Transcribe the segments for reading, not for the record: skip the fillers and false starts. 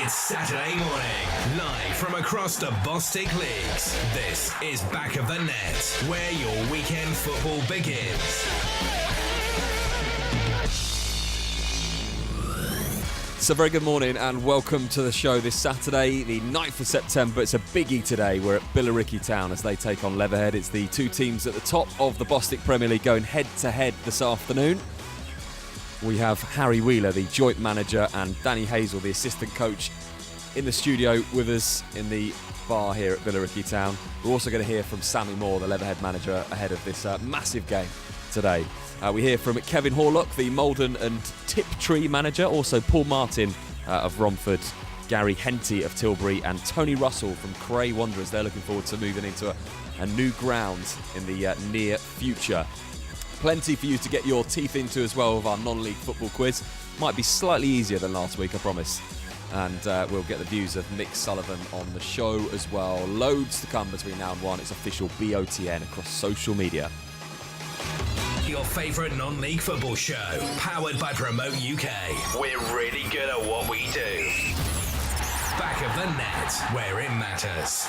It's Saturday morning, live from across the Bostik Leagues. This is Back of the Net, where your weekend football begins. So very good morning and welcome to the show this Saturday, the 9th of September. It's a biggie today. We're at Billericay Town as they take on Leatherhead. It's the two teams at the top of the Bostik Premier League going head-to-head this afternoon. We have Harry Wheeler, the joint manager, and Danny Hazle, the assistant coach, in the studio with us in the bar here at Billericay Town. We're also going to hear from Sammy Moore, the Leatherhead manager, ahead of this massive game today. We hear from Kevin Horlock, the Maldon and Tiptree manager, also Paul Martin of Romford, Gary Henty of Tilbury, and Tony Russell from Cray Wanderers. They're looking forward to moving into a new ground in the near future. Plenty for you to get your teeth into as well with our non-league football quiz. Might be slightly easier than last week, I promise. And we'll get the views of Mick Sullivan on the show as well. Loads to come between now and 1. It's official BOTN across social media. Your favourite non-league football show, powered by Promote UK. We're really good at what we do. Back of the Net, where it matters.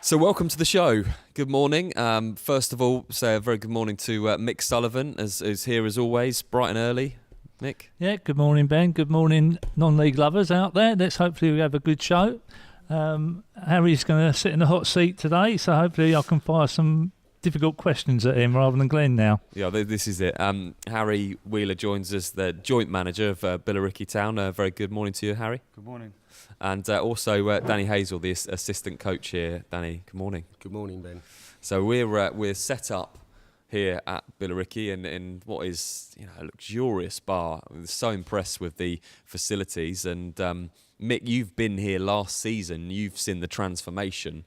So welcome to the show. Good morning. First of all, say a very good morning to Mick Sullivan, who's here as always, bright and early. Mick? Yeah, good morning, Ben. Good morning, non-league lovers out there. Let's hopefully we have a good show. Harry's going to sit in the hot seat today, so hopefully I can fire some difficult questions at him rather than Glenn now. Yeah, this is it. Harry Wheeler joins us, the joint manager of Billericay Town. Very good morning to you, Harry. Good morning. And also Danny Hazle, the assistant coach here. Danny, good morning. Good morning, Ben. So we're set up here at Billericay in what is a luxurious bar. I'm so impressed with the facilities. And Mick, you've been here last season. You've seen the transformation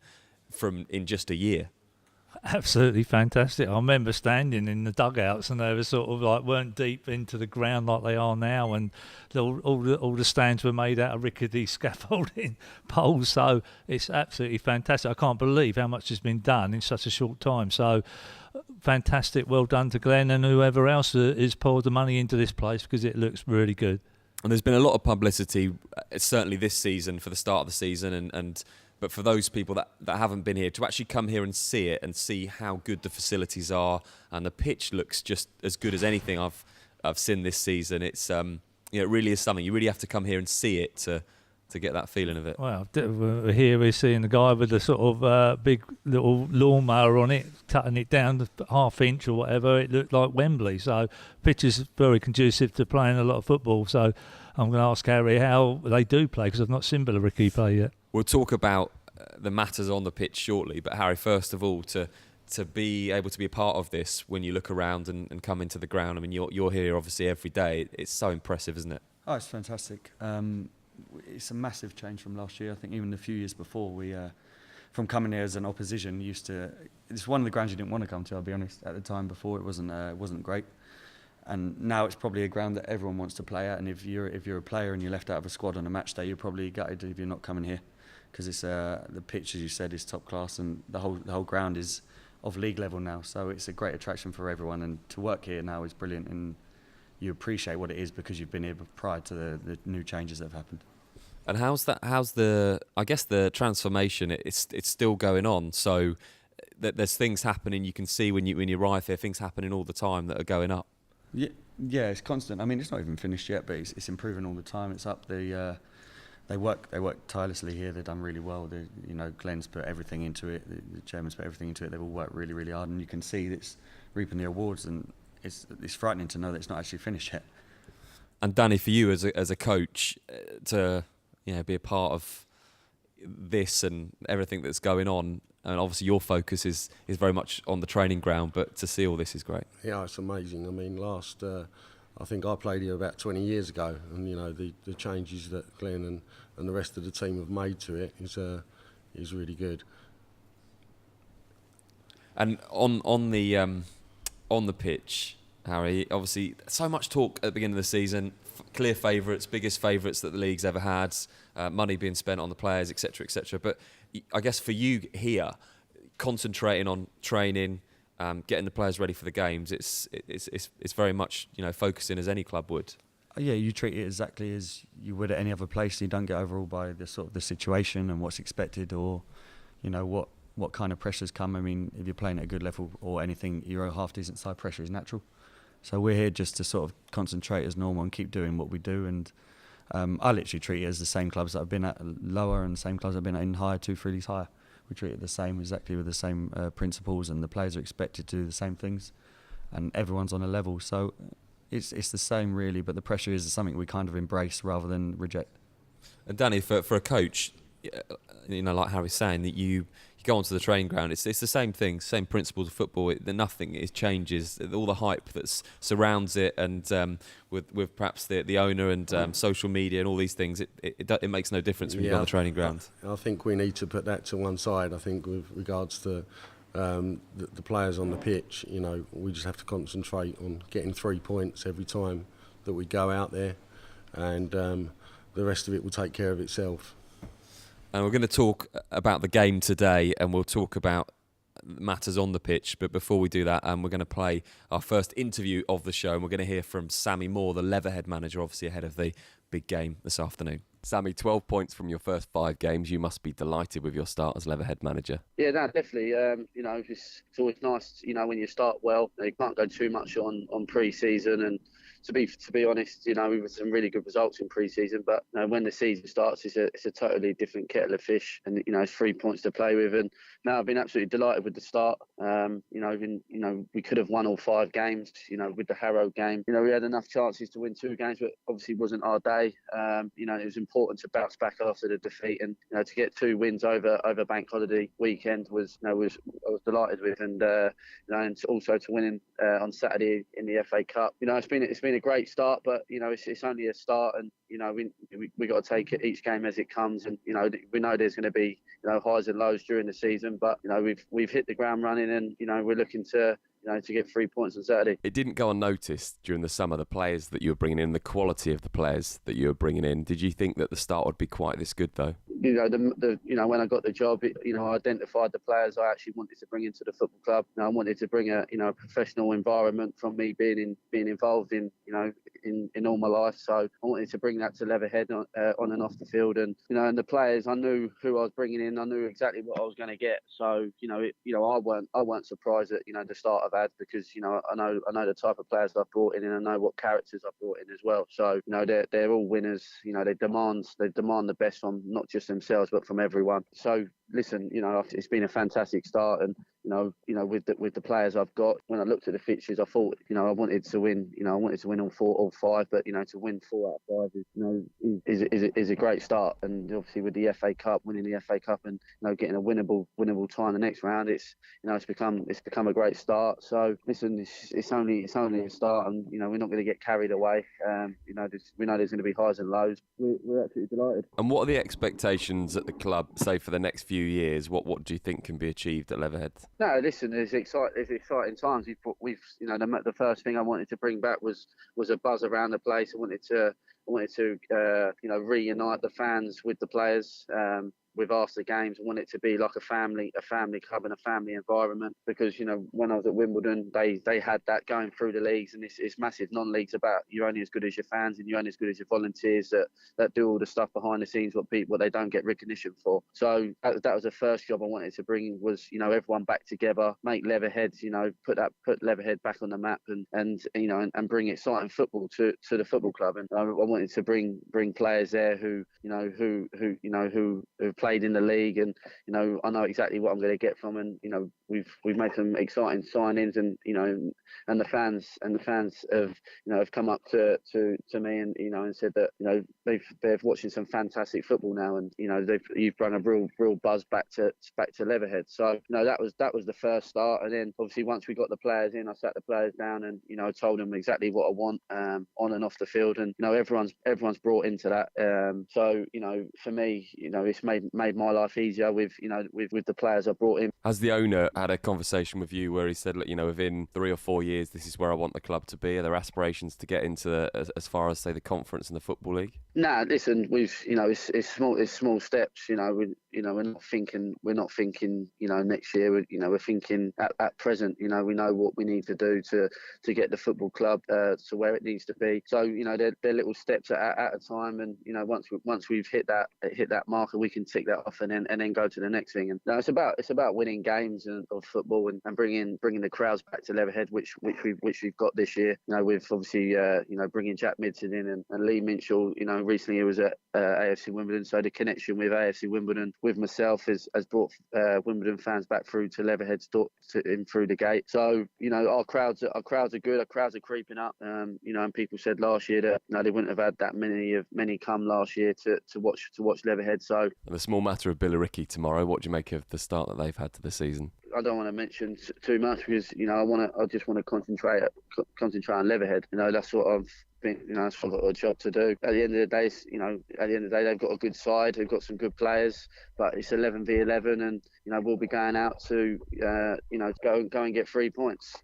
in just a year. Absolutely fantastic. I remember standing in the dugouts and they were sort of like weren't deep into the ground like they are now, and all the stands were made out of rickety scaffolding poles. So it's absolutely fantastic. I can't believe how much has been done in such a short time. So fantastic. Well done to Glenn and whoever else has poured the money into this place, because it looks really good. And there's been a lot of publicity, certainly this season, for the start of the season, but for those people that haven't been here, to actually come here and see it and see how good the facilities are, and the pitch looks just as good as anything I've seen this season. It's it really is something. You really have to come here and see it to get that feeling of it. Well, here we're seeing the guy with the sort of big little lawnmower on it, cutting it down to half inch or whatever. It looked like Wembley. So pitch is very conducive to playing a lot of football. So I'm going to ask Harry how they do play, because I've not seen Billericay play yet. We'll talk about the matters on the pitch shortly, but Harry, first of all, to be able to be a part of this when you look around and come into the ground. I mean, you're here obviously every day. It's so impressive, isn't it? Oh, it's fantastic. It's a massive change from last year. I think even a few years before, we, from coming here as an opposition, it's one of the grounds you didn't want to come to, I'll be honest. At the time before, it wasn't great. And now it's probably a ground that everyone wants to play at. And if you're a player and you're left out of a squad on a match day, you're probably gutted if you're not coming here, because it's the pitch, as you said, is top class, and the whole ground is of league level now. So it's a great attraction for everyone, and to work here now is brilliant. And you appreciate what it is because you've been here prior to the new changes that have happened. And how's the I guess the transformation? It's still going on. So there's things happening. You can see when you arrive here, things happening all the time that are going up. Yeah, it's constant. I mean, it's not even finished yet, but it's improving all the time. It's up. They work tirelessly here. They've done really well. Glenn's put everything into it. The chairman's put everything into it. They've all worked really, really hard, and you can see it's reaping the awards. And it's frightening to know that it's not actually finished yet. And Danny, for you as a coach, to be a part of this and everything that's going on, and obviously your focus is very much on the training ground, but to see all this is great. Yeah, it's amazing. I mean, I think I played here about 20 years ago, and the changes that Glenn and the rest of the team have made to it is really good. And on the pitch, Harry, obviously so much talk at the beginning of the season, clear favourites, biggest favourites that the league's ever had, money being spent on the players, etc., etc. But I guess for you here, concentrating on training, getting the players ready for the games, it's very much focusing as any club would. Yeah, you treat it exactly as you would at any other place. You don't get overawed by the sort of the situation and what's expected, or what kind of pressures come. I mean, if you're playing at a good level or anything, you're a half decent side, pressure is natural. So we're here just to sort of concentrate as normal and keep doing what we do. And I literally treat it as the same clubs that I've been at lower and the same clubs I've been at in higher, 2-3 leagues higher. We treat it the same, exactly with the same principles, and the players are expected to do the same things, and everyone's on a level. So it's the same really, but the pressure is something we kind of embrace rather than reject. And Danny, for a coach, like Harry's saying, that you go onto the training ground, it's the same thing, same principles of football. Nothing changes. All the hype that surrounds it, and with perhaps the owner and social media and all these things, it makes no difference when you go on the training ground. I think we need to put that to one side. I think with regards to the players on the pitch, we just have to concentrate on getting 3 points every time that we go out there, and the rest of it will take care of itself. And we're going to talk about the game today, and we'll talk about matters on the pitch. But before we do that, we're going to play our first interview of the show, and we're going to hear from Sammy Moore, the Leatherhead manager, obviously ahead of the big game this afternoon. Sammy, 12 points from your first 5 games. You must be delighted with your start as Leatherhead manager. Yeah, no, definitely. It's always nice, when you start well. You can't go too much on pre-season, and to be honest, we've had some really good results in pre-season, but when the season starts, it's a totally different kettle of fish, and it's 3 points to play with. And now I've been absolutely delighted with the start. We could have won all 5 games. With the Harrow game, we had enough chances to win 2 games, but obviously wasn't our day. It was important to bounce back after the defeat, and to get 2 wins over Bank Holiday weekend I was delighted with, and and also to winning on Saturday in the FA Cup. It's been a great start, but it's only a start, and we got to take it each game as it comes, and we know there's going to be highs and lows during the season, but we've hit the ground running, and we're looking to get 3 points on Saturday. It didn't go unnoticed during the summer, the players that you were bringing in, the quality of the players that you were bringing in. Did you think that the start would be quite this good, though? When I got the job, I identified the players I actually wanted to bring into the football club. I wanted to bring a professional environment from me being involved in all my life. So I wanted to bring that to Leatherhead on and off the field, and and the players, I knew who I was bringing in. I knew exactly what I was going to get. So I weren't surprised at the start I've had, because I know the type of players I've brought in, and I know what characters I've brought in as well. So they're all winners. They demand the best from not just themselves but from everyone. So listen, it's been a fantastic start, and with the players I've got, when I looked at the fixtures, I thought I wanted to win. I wanted to win all 5, but to win 4 out of 5 is a great start. And obviously with the FA Cup, winning the FA Cup, and getting a winnable tie in the next round, it's become a great start. So listen, it's only a start, and we're not going to get carried away. We know there's going to be highs and lows. We're absolutely delighted. And what are the expectations at the club, say for the next few years? What do you think can be achieved at Leatherhead? No, listen, it's exciting times. The first thing I wanted to bring back was a buzz around the place. I wanted to reunite the fans with the players. With after games, I want it to be like a family club and a family environment, because when I was at Wimbledon, they had that going through the leagues, and it's massive. Non-leagues about you're only as good as your fans, and you're only as good as your volunteers that do all the stuff behind the scenes what they don't get recognition for. So that was the first job I wanted to bring, was everyone back together, make Leatherhead put Leatherhead back on the map, and bring exciting football to the football club. And I wanted to bring players there who played in the league, and I know exactly what I'm going to get from, and we've made some exciting signings, and and the fans have come up to me and said that they're watching some fantastic football now, and you've brought a real buzz back to Leatherhead. So that was the first start, and then obviously once we got the players in, I sat the players down, and I told them exactly what I want on and off the field, and everyone's brought into that. So for me, it's made made my life easier with the players I brought in. Has the owner had a conversation with you where he said, look, within 3 or 4 years, this is where I want the club to be? Are there aspirations to get into as far as, say, the conference and the Football League? Nah, listen, it's small steps. We're not thinking next year. We're thinking at present. We know what we need to do to get the football club to where it needs to be. So they're little steps at a time, and once we've hit that marker, we can tick that off and then go to the next thing. And it's about winning games of football and bringing the crowds back to Leatherhead, which we've got this year. With obviously bringing Jack Midson in and Lee Minchell. Recently he was at AFC Wimbledon, so the connection with AFC Wimbledon with myself has brought Wimbledon fans back through to Leatherhead through the gate. So our crowds are good. Our crowds are creeping up. And people said last year that they wouldn't have had that many come last year to watch Leatherhead. So the small matter of Billericay tomorrow. What do you make of the start that they've had to the season? I don't want to mention too much because I just want to concentrate on Leatherhead. That's what I've been. That's what I've got a job to do. At the end of the day, they've got a good side. They've got some good players, but it's 11v11, and we'll be going out to go and get 3 points.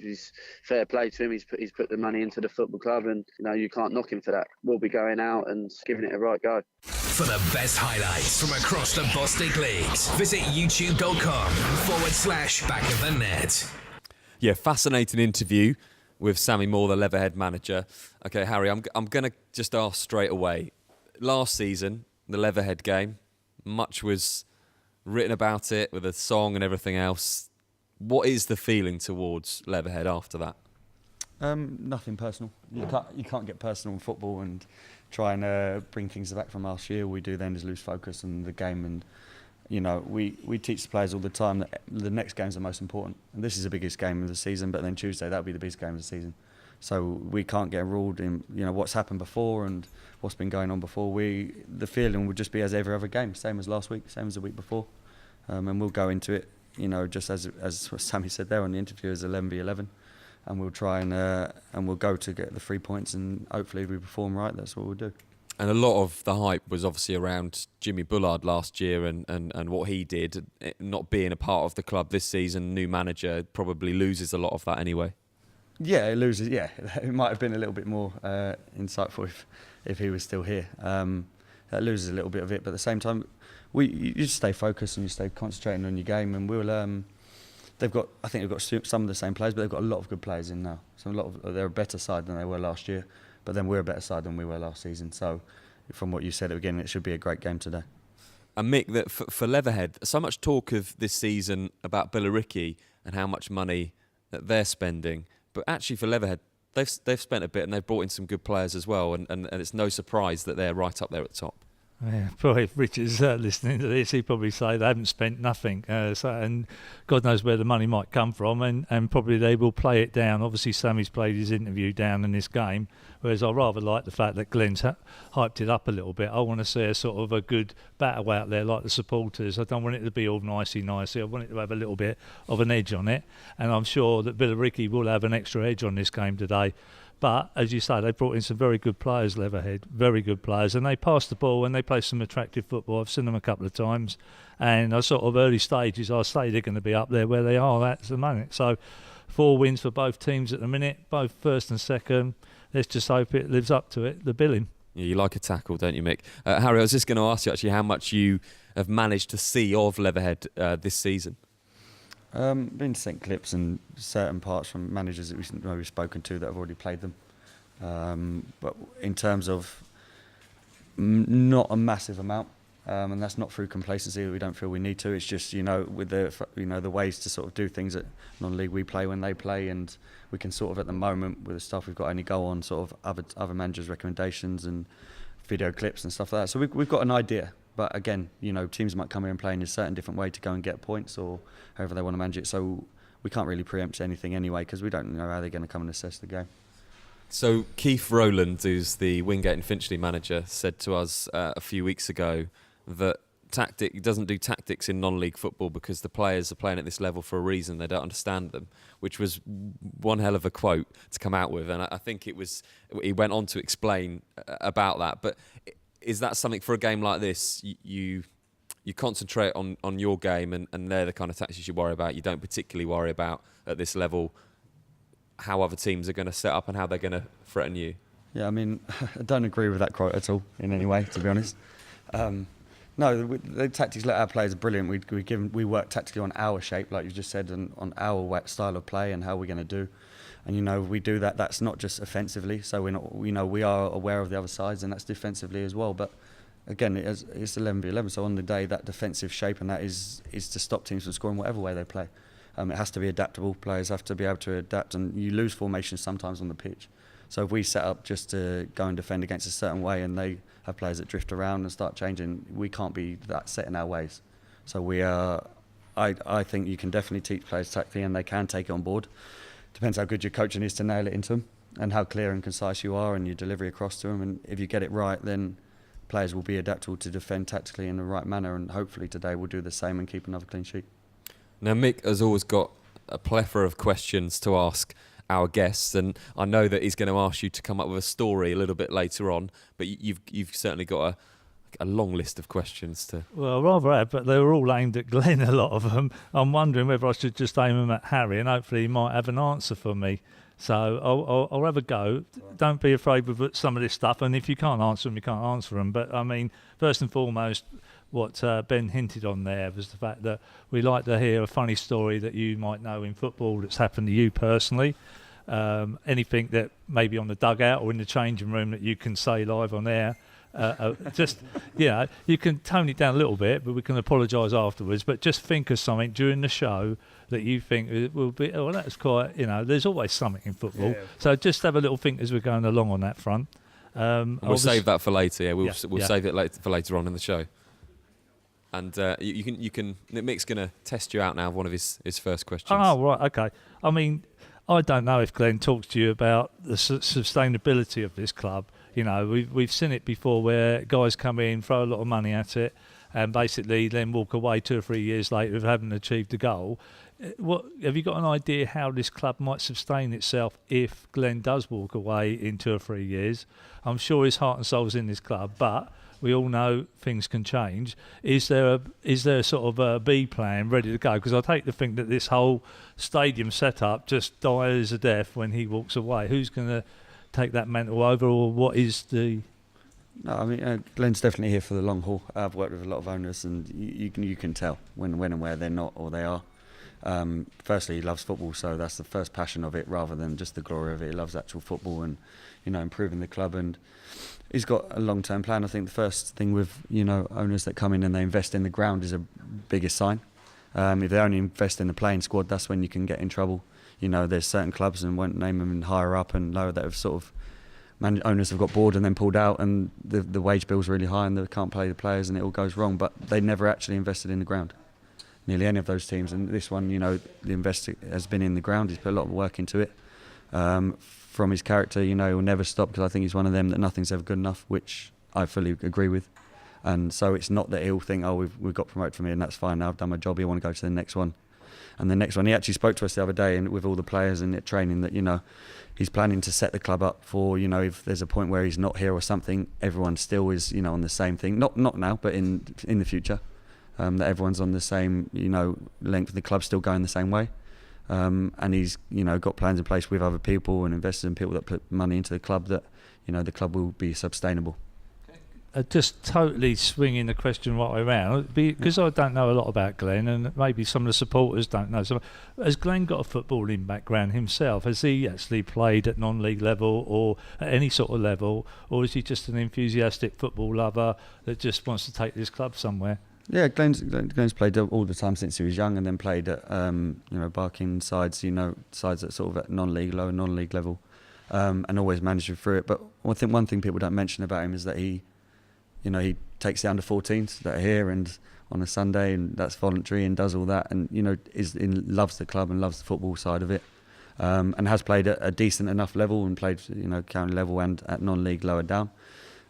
He's fair play to him. He's put the money into the football club, and you can't knock him for that. We'll be going out and giving it a right go. For the best highlights from across the Bostik leagues, visit youtube.com/back of the net. Yeah, fascinating interview with Sammy Moore, the Leatherhead manager. Okay, Harry, I'm going to just ask straight away. Last season, the Leatherhead game, much was written about it with a song and everything else. What is the feeling towards Leatherhead after that? Nothing personal. You can't get personal in football and try and bring things back from last year. All we do then is lose focus on the game, and we teach the players all the time that the next game's the most important, and this is the biggest game of the season. But then Tuesday, that'll be the biggest game of the season. So we can't get ruled in what's happened before and what's been going on before. The feeling would just be as every other game, same as last week, same as the week before, and we'll go into it just as Sammy said there on the interview, as 11v11, and we'll try and we'll go to get the 3 points, and hopefully we perform right. That's what we'll do. And a lot of the hype was obviously around Jimmy Bullard last year and what he did. Not being a part of the club this season, new manager probably loses a lot of that anyway. Yeah, it loses. Yeah, it might have been a little bit more insightful if he was still here. That loses a little bit of it, but at the same time, you just stay focused and you stay concentrating on your game, and we'll. I think they've got some of the same players, but they've got a lot of good players in now. So they're a better side than they were last year. But then we're a better side than we were last season. So from what you said again, it should be a great game today. And Mick, that for Leatherhead, so much talk of this season about Billericay and how much money that they're spending. But actually for Leatherhead, they've spent a bit and they've brought in some good players as well. And it's no surprise that they're right up there at the top. Yeah, probably if Richard's listening to this, he'd probably say they haven't spent nothing. And God knows where the money might come from, and probably they will play it down. Obviously, Sammy's played his interview down in this game, whereas I rather like the fact that Glenn's hyped it up a little bit. I want to see a sort of a good battle out there like the supporters. I don't want it to be all nicey. I want it to have a little bit of an edge on it, and I'm sure that Billericay will have an extra edge on this game today. But, as you say, they brought in some very good players, Leatherhead, very good players, and they pass the ball and they play some attractive football. I've seen them a couple of times, and I sort of early stages, I say they're going to be up there where they are at the moment. So 4 wins for both teams at the minute, both first and second. Let's just hope it lives up to it, the billing. Yeah, you like a tackle, don't you, Mick? Harry, I was just going to ask you actually how much you have managed to see of Leatherhead this season. Been sent clips and certain parts from managers that we've spoken to that have already played them. But in terms of not a massive amount, and that's not through complacency that we don't feel we need to. It's just with the ways to sort of do things at non-league we play when they play, and we can sort of at the moment with the stuff we've got only go on sort of other managers' recommendations and video clips and stuff like that. So we've got an idea. But again, teams might come here and play in a certain different way to go and get points or however they want to manage it. So we can't really preempt anything anyway because we don't know how they're going to come and assess the game. So Keith Rowland, who's the Wingate and Finchley manager, said to us a few weeks ago that he doesn't do tactics in non-league football because the players are playing at this level for a reason. They don't understand them, which was one hell of a quote to come out with. And I think he went on to explain about that. But is that something for a game like this? You concentrate on your game, and they're the kind of tactics you worry about. You don't particularly worry about, at this level, how other teams are going to set up and how they're going to threaten you. Yeah, I mean, I don't agree with that quote at all in any way, to be honest. No, the tactics let our players are brilliant. We work tactically on our shape, like you just said, and on our style of play and how we're going to do. And we do that. That's not just offensively. So we are aware of the other sides, and that's defensively as well. But again, it's 11v11. So on the day, that defensive shape and that is to stop teams from scoring whatever way they play. It has to be adaptable. Players have to be able to adapt, and you lose formation sometimes on the pitch. So if we set up just to go and defend against a certain way, and they have players that drift around and start changing, we can't be that set in our ways. So we are. I think you can definitely teach players tactically, and they can take it on board. Depends how good your coaching is to nail it into them, and how clear and concise you are and your delivery across to them. And if you get it right, then players will be adaptable to defend tactically in the right manner, and hopefully today we'll do the same and keep another clean sheet. Now, Mick has always got a plethora of questions to ask our guests, and I know that he's going to ask you to come up with a story a little bit later on, but you've certainly got a long list of questions to... Well, rather have, but they were all aimed at Glenn, a lot of them. I'm wondering whether I should just aim them at Harry, and hopefully he might have an answer for me. So I'll have a go. Don't be afraid with some of this stuff, and if you can't answer them, you can't answer them. But, I mean, first and foremost, what Ben hinted on there was the fact that we like to hear a funny story that you might know in football that's happened to you personally. Anything that maybe on the dugout or in the changing room that you can say live on air. You can tone it down a little bit, but we can apologise afterwards. But just think of something during the show that you think it will be, oh, that's quite, there's always something in football. Yeah. So just have a little think as we're going along on that front. We'll save that for later. Yeah, we'll save it for later on in the show. And Mick's going to test you out now. One of his first questions. Oh, right, okay. I mean, I don't know if Glenn talks to you about the sustainability of this club. We've seen it before where guys come in, throw a lot of money at it, and basically then walk away 2 or 3 years later with having achieved the goal. Have you got an idea how this club might sustain itself if Glenn does walk away in 2 or 3 years? I'm sure his heart and soul's in this club, but we all know things can change. Is there sort of a B plan ready to go? Because I take to think that this whole stadium setup just dies a death when he walks away. Who's going to take that mantle over, or what is the... No, I mean, Glenn's definitely here for the long haul. I've worked with a lot of owners, and you can tell when and where they're not or they are. Firstly, he loves football, so that's the first passion of it rather than just the glory of it. He loves actual football and, improving the club, and he's got a long-term plan. I think the first thing with, owners that come in and they invest in the ground is a biggest sign. If they only invest in the playing squad, that's when you can get in trouble. There's certain clubs, and won't name them, and higher up and lower, that have sort of owners have got bored and then pulled out, and the wage bill's really high and they can't play the players and it all goes wrong. But they never actually invested in the ground. Nearly any of those teams, and this one, the investor has been in the ground. He's put a lot of work into it. From his character, he'll never stop, because I think he's one of them that nothing's ever good enough, which I fully agree with. And so it's not that he'll think, oh, we've got promoted from here and that's fine, now I've done my job, he'll want to go to the next one. And the next one, he actually spoke to us the other day, and with all the players and training, that he's planning to set the club up for, if there's a point where he's not here or something, everyone still is on the same thing. Not now, but in the future, that everyone's on the same length. The club's still going the same way, and he's got plans in place with other people and investors and people that put money into the club, that the club will be sustainable. Just totally swinging the question right way around, because I don't know a lot about Glenn, and maybe some of the supporters don't know. So, has Glenn got a footballing background himself? Has he actually played at non-league level or at any sort of level, or is he just an enthusiastic football lover that just wants to take this club somewhere? Yeah, Glenn's played all the time since he was young, and then played at Barking sides, sides at sort of at lower non-league level, and always managed through it. But I think one thing people don't mention about him is that he takes the under-14s that are here and on a Sunday, and that's voluntary, and does all that, and loves the club and loves the football side of it, and has played at a decent enough level, and played county level and at non-league lower down,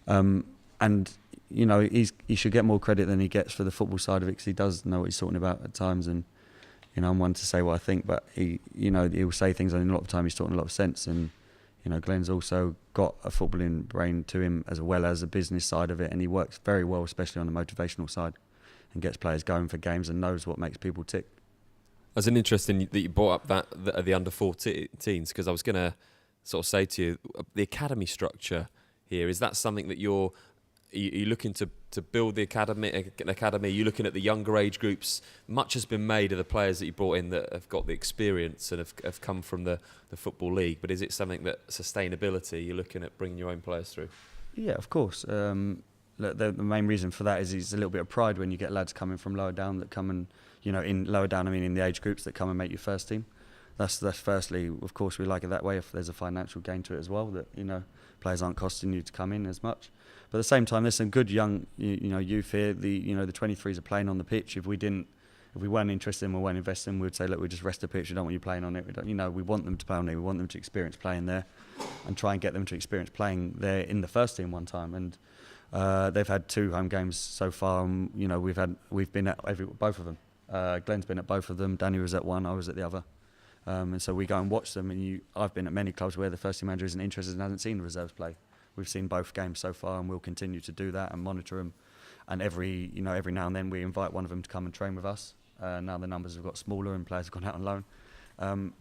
and he should get more credit than he gets for the football side of it, because he does know what he's talking about at times, and I'm one to say what I think, but he'll say things, and a lot of the time he's talking a lot of sense, and You know, Glenn's also got a footballing brain to him as well as a business side of it, and he works very well, especially on the motivational side, and gets players going for games and knows what makes people tick. That's an interesting that you brought up the under 14s, because I was going to sort of say to you, the academy structure here, is that something that you're looking to build the academy? You're looking at the younger age groups. Much has been made of the players that you brought in that have got the experience and have come from the Football League, but is it something that sustainability, you're looking at bringing your own players through? Yeah, of course. Look, the main reason for that is a little bit of pride when you get lads coming from lower down that come and, you know, in lower down, I mean in the age groups that come and make your first team. That's firstly, of course, we like it that way if there's a financial gain to it as well, that, you know, players aren't costing you to come in as much. But at the same time, there's some good young, youth here. The 23s are playing on the pitch. If we weren't interested in, we weren't investing, we'd say, look, we just rest the pitch. We don't want you playing on it. We want them to play on it. We want them to experience playing there, and try and get them to experience playing there in the first team one time. And they've had 2 home games so far. And, you know, we've been at both of them. Glenn's been at both of them. Danny was at one. I was at the other. And so we go and watch them. And I've been at many clubs where the first team manager isn't interested and hasn't seen the reserves play. We've seen both games so far, and we'll continue to do that and monitor them. And every now and then we invite one of them to come and train with us. Now the numbers have got smaller and players have gone out on loan,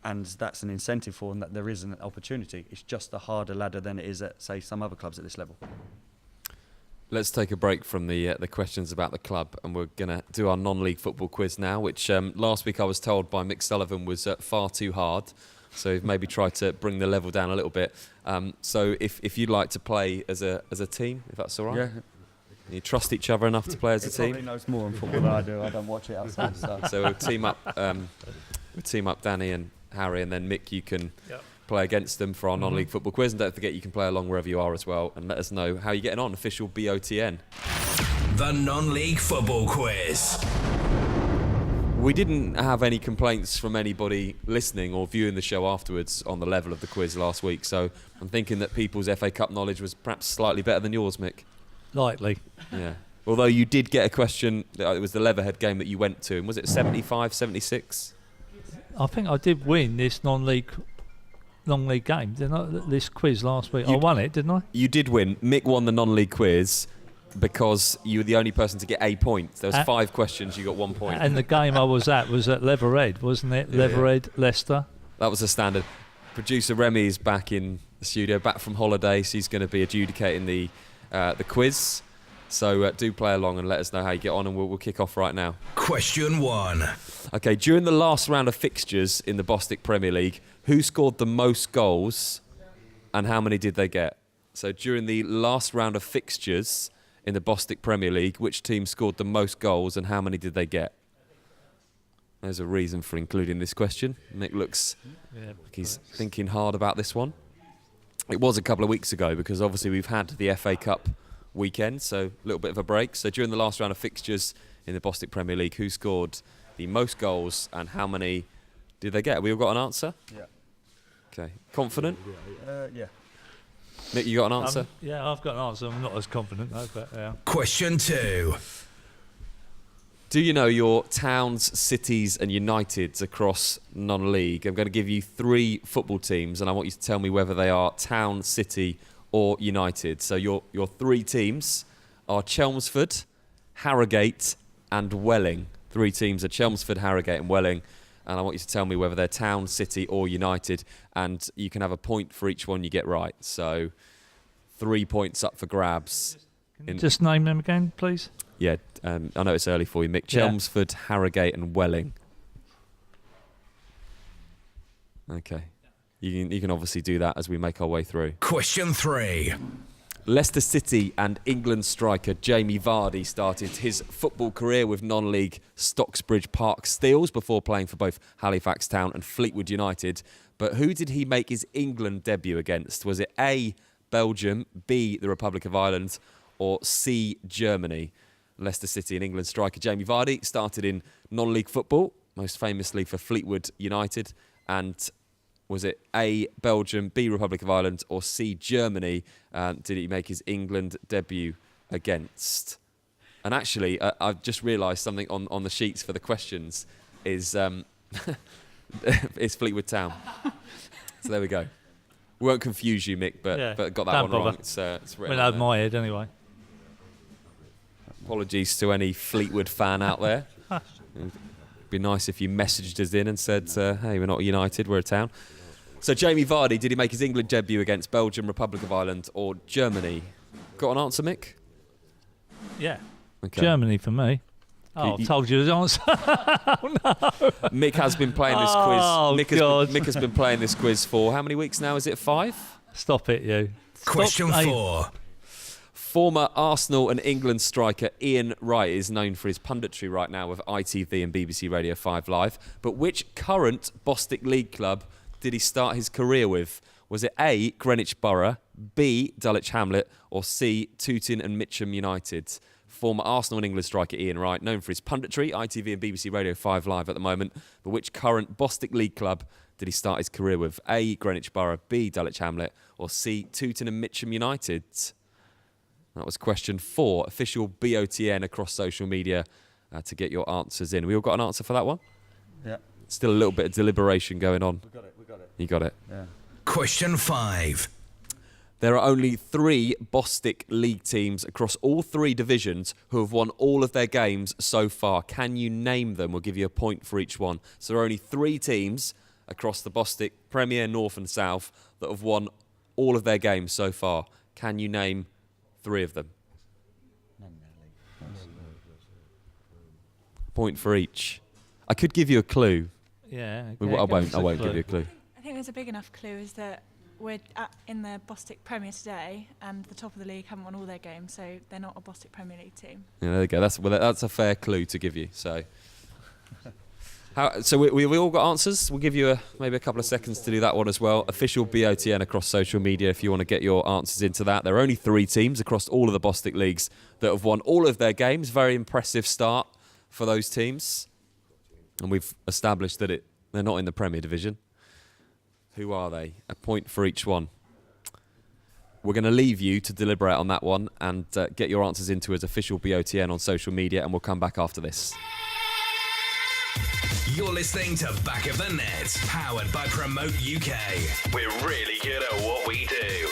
and that's an incentive for them, that there is an opportunity. It's just a harder ladder than it is at, say, some other clubs at this level. Let's take a break from the questions about the club, and we're going to do our non-league football quiz now, which last week I was told by Mick Sullivan was far too hard. So we've maybe tried to bring the level down a little bit. So if you'd like to play as a team, if that's all right. Yeah. You trust each other enough to play as a team? He probably knows more on football than I do. I don't watch it outside. So we'll team up Danny and Harry, and then Mick, you can play against them for our non-league football quiz. And don't forget, you can play along wherever you are as well, and let us know how you're getting on. Official BOTN. The non-league football quiz. We didn't have any complaints from anybody listening or viewing the show afterwards on the level of the quiz last week, so I'm thinking that people's FA Cup knowledge was perhaps slightly better than yours, Mick. Likely. Yeah. Although you did get a question, it was the Leatherhead game that you went to, and was it 75, 76? I think I did win this non-league game, didn't I? This quiz last week. I won it, didn't I? You did win. Mick won the non-league quiz because you were the only person to get a point. There was 5 questions, you got 1 point. And the game I was at Leatherhead, wasn't it? Yeah, Leatherhead, Leicester. That was a standard. Producer Remy is back in the studio, back from holiday, so he's going to be adjudicating the quiz. So do play along and let us know how you get on, and we'll kick off right now. Question 1. Okay, during the last round of fixtures in the Bostik Premier League, who scored the most goals and how many did they get? So during the last round of fixtures in the Bostik Premier League, which team scored the most goals and how many did they get? There's a reason for including this question. Mick looks like he's thinking hard about this one. It was a couple of weeks ago because obviously we've had the FA Cup weekend, so a little bit of a break. So during the last round of fixtures in the Bostik Premier League, who scored the most goals and how many did they get? Have we all got an answer? Yeah. Okay. Confident? Yeah. Mick, you got an answer? Yeah, I've got an answer. I'm not as confident though, but yeah. Question 2. Do you know your towns, cities and Uniteds across non-league? I'm going to give you 3 football teams and I want you to tell me whether they are town, city or United. So your 3 teams are Chelmsford, Harrogate and Welling. 3 teams are Chelmsford, Harrogate and Welling. And I want you to tell me whether they're town, city or United. And you can have a point for each one you get right. So 3 points up for grabs. Just name them again, please. Yeah, I know it's early for you, Mick. Chelmsford, Harrogate and Welling. Okay. You can obviously do that as we make our way through. Question 3. Leicester City and England striker Jamie Vardy started his football career with non-league Stocksbridge Park Steels before playing for both Halifax Town and Fleetwood United. But who did he make his England debut against? Was it A, Belgium, B, the Republic of Ireland, or C, Germany? Leicester City and England striker Jamie Vardy started in non-league football, most famously for Fleetwood United, and was it A, Belgium, B, Republic of Ireland, or C, Germany? Did he make his England debut against? And actually, I've just realised something on the sheets for the questions is is Fleetwood Town. So there we go. We won't confuse you, Mick, but got that don't one wrong. bother. It's written Went on over there. my head anyway. Apologies to any Fleetwood fan out there. It'd be nice if you messaged us in and said, hey, we're not United, we're a town. So Jamie Vardy, did he make his England debut against Belgium, Republic of Ireland or Germany? Got an answer, Mick? Yeah. Okay. Germany for me. Oh, I told you the answer. Mick has been playing this quiz. Mick has been playing this quiz for how many weeks now? Is it 5? Stop it, you. Question 4. Former Arsenal and England striker Ian Wright is known for his punditry right now with ITV and BBC Radio 5 Live. But which current Bostik League club did he start his career with? Was it A, Greenwich Borough, B, Dulwich Hamlet, or C, Tooting and Mitcham United? Former Arsenal and England striker Ian Wright, known for his punditry, ITV and BBC Radio 5 Live at the moment. But which current Bostik League club did he start his career with? A, Greenwich Borough, B, Dulwich Hamlet, or C, Tooting and Mitcham United? That was question 4. Official BOTN across social media to get your answers in. We all got an answer for that one? Yeah. Still a little bit of deliberation going on. We got it. You got it? Yeah. Question 5. There are only 3 Bostik League teams across all 3 divisions who have won all of their games so far. Can you name them? We'll give you a point for each one. So there are only 3 teams across the Bostik Premier North and South that have won all of their games so far. Can you name 3 of them? Point for each. I could give you a clue. Yeah. I won't give you a clue. I think there's a big enough clue is that we're in the Bostik Premier today, and the top of the league haven't won all their games, so they're not a Bostik Premier League team. Yeah, there you go. That's a fair clue to give you. So, we all got answers. We'll give you maybe a couple of seconds to do that one as well. Official BOTN across social media if you want to get your answers into that. There are only 3 teams across all of the Bostik leagues that have won all of their games. Very impressive start for those teams, and we've established that they're not in the Premier Division. Who are they? A point for each one. We're going to leave you to deliberate on that one and get your answers into as official BOTN on social media, and we'll come back after this. You're listening to Back of the Net, powered by Promote UK. We're really good at what we do.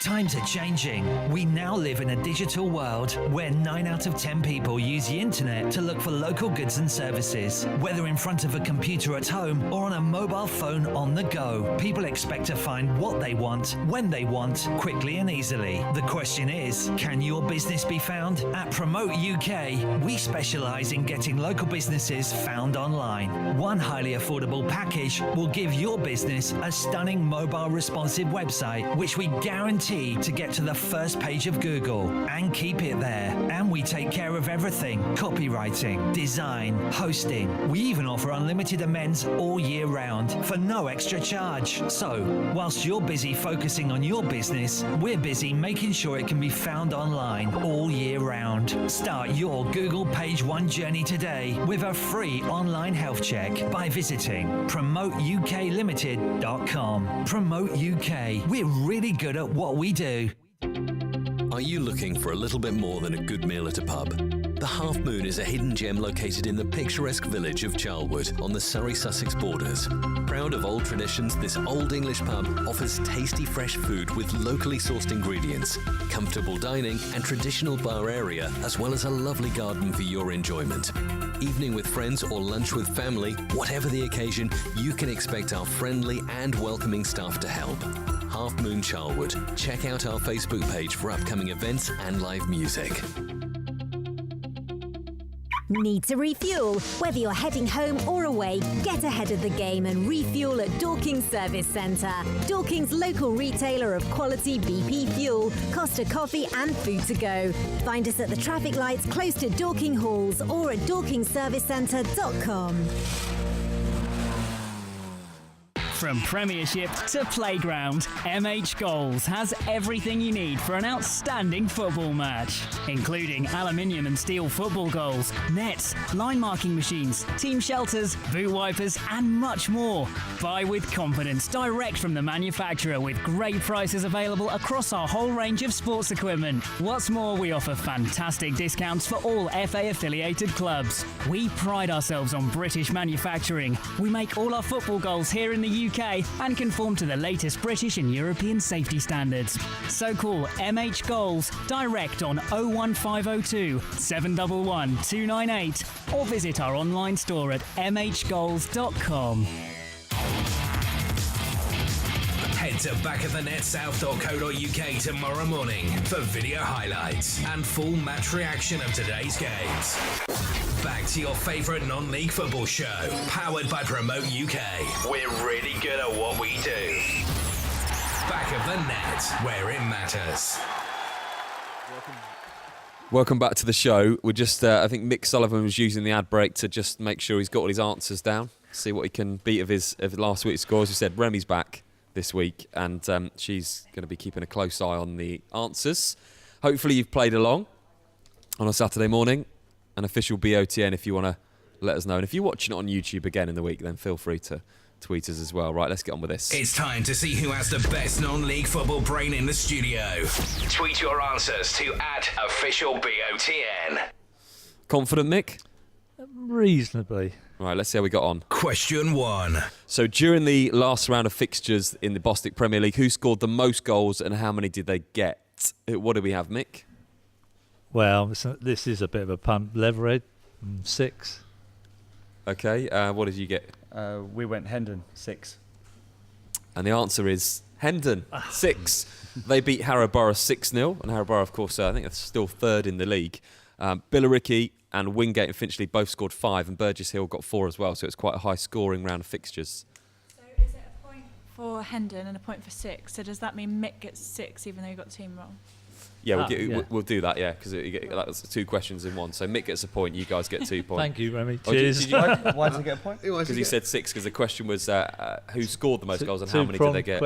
Times are changing. We now live in a digital world where 9 out of 10 people use the internet to look for local goods and services. Whether in front of a computer at home or on a mobile phone on the go, people expect to find what they want, when they want, quickly and easily. The question is, can your business be found? At Promote UK, we specialise in getting local businesses found online. One highly affordable package will give your business a stunning mobile responsive website, which we guarantee to get to the first page of Google and keep it there. And we take care of everything: copywriting, design, hosting. We even offer unlimited amends all year round for no extra charge. So, whilst you're busy focusing on your business, we're busy making sure it can be found online all year round. Start your Google Page 1 journey today with a free online health check by visiting promoteUKLimited.com. Promote UK. We're really good at what we do. Are you looking for a little bit more than a good meal at a pub? The Half Moon is a hidden gem located in the picturesque village of Charlwood on the Surrey-Sussex borders. Proud of old traditions, this old English pub offers tasty fresh food with locally sourced ingredients, comfortable dining and traditional bar area, as well as a lovely garden for your enjoyment. Evening with friends or lunch with family, whatever the occasion, you can expect our friendly and welcoming staff to help. Half Moon Charlwood. Check out our Facebook page for upcoming events and live music. Need to refuel? Whether you're heading home or away, get ahead of the game and refuel at Dorking's Service Centre. Dorking's local retailer of quality BP fuel, Costa coffee and food to go. Find us at the traffic lights close to Dorking Halls or at dorkingservicecentre.com. From Premiership to Playground, MH Goals has everything you need for an outstanding football match, including aluminium and steel football goals, nets, line marking machines, team shelters, boot wipers, and much more. Buy with confidence direct from the manufacturer with great prices available across our whole range of sports equipment. What's more, we offer fantastic discounts for all FA-affiliated clubs. We pride ourselves on British manufacturing. We make all our football goals here in the UK UK and conform to the latest British and European safety standards. So call MH Goals direct on 01502 711 298 or visit our online store at mhgoals.com. Head to backofthenetsouth.co.uk tomorrow morning for video highlights and full match reaction of today's games. Back to your favourite non-league football show, powered by Promote UK. We're really good at what we do. Back of the net, where it matters. Welcome back to the show. We're just, I think Mick Sullivan was using the ad break to just make sure he's got all his answers down, see what he can beat of last week's scores. We said Remy's back this week, and she's going to be keeping a close eye on the answers. Hopefully you've played along on a Saturday morning. An official BOTN if you want to let us know. And if you're watching it on YouTube again in the week, then feel free to tweet us as well. Right, let's get on with this. It's time to see who has the best non-league football brain in the studio. Tweet your answers to @officialBOTN. Confident, Mick? Reasonably. Right, let's see how we got on. Question 1. So during the last round of fixtures in the Bostik Premier League, who scored the most goals and how many did they get? What do we have, Mick? Well, this is a bit of a punt. Leatherhead, 6. Okay, what did you get? We went Hendon, 6. And the answer is Hendon, 6. They beat Harrow Borough 6-0, and Harrow Borough, of course, I think they're still third in the league. Billericay and Wingate and Finchley both scored 5, and Burgess Hill got 4 as well, so it's quite a high-scoring round of fixtures. So is it a point for Hendon and a point for 6? So does that mean Mick gets 6 even though he got the team wrong? Yeah, we'll do that, yeah, because that was 2 questions in one. So Mick gets a point, you guys get 2 points. Thank you, Remy. Cheers. Why does he get a point? Because he said 6, because the question was who scored the most goals and how many did they get.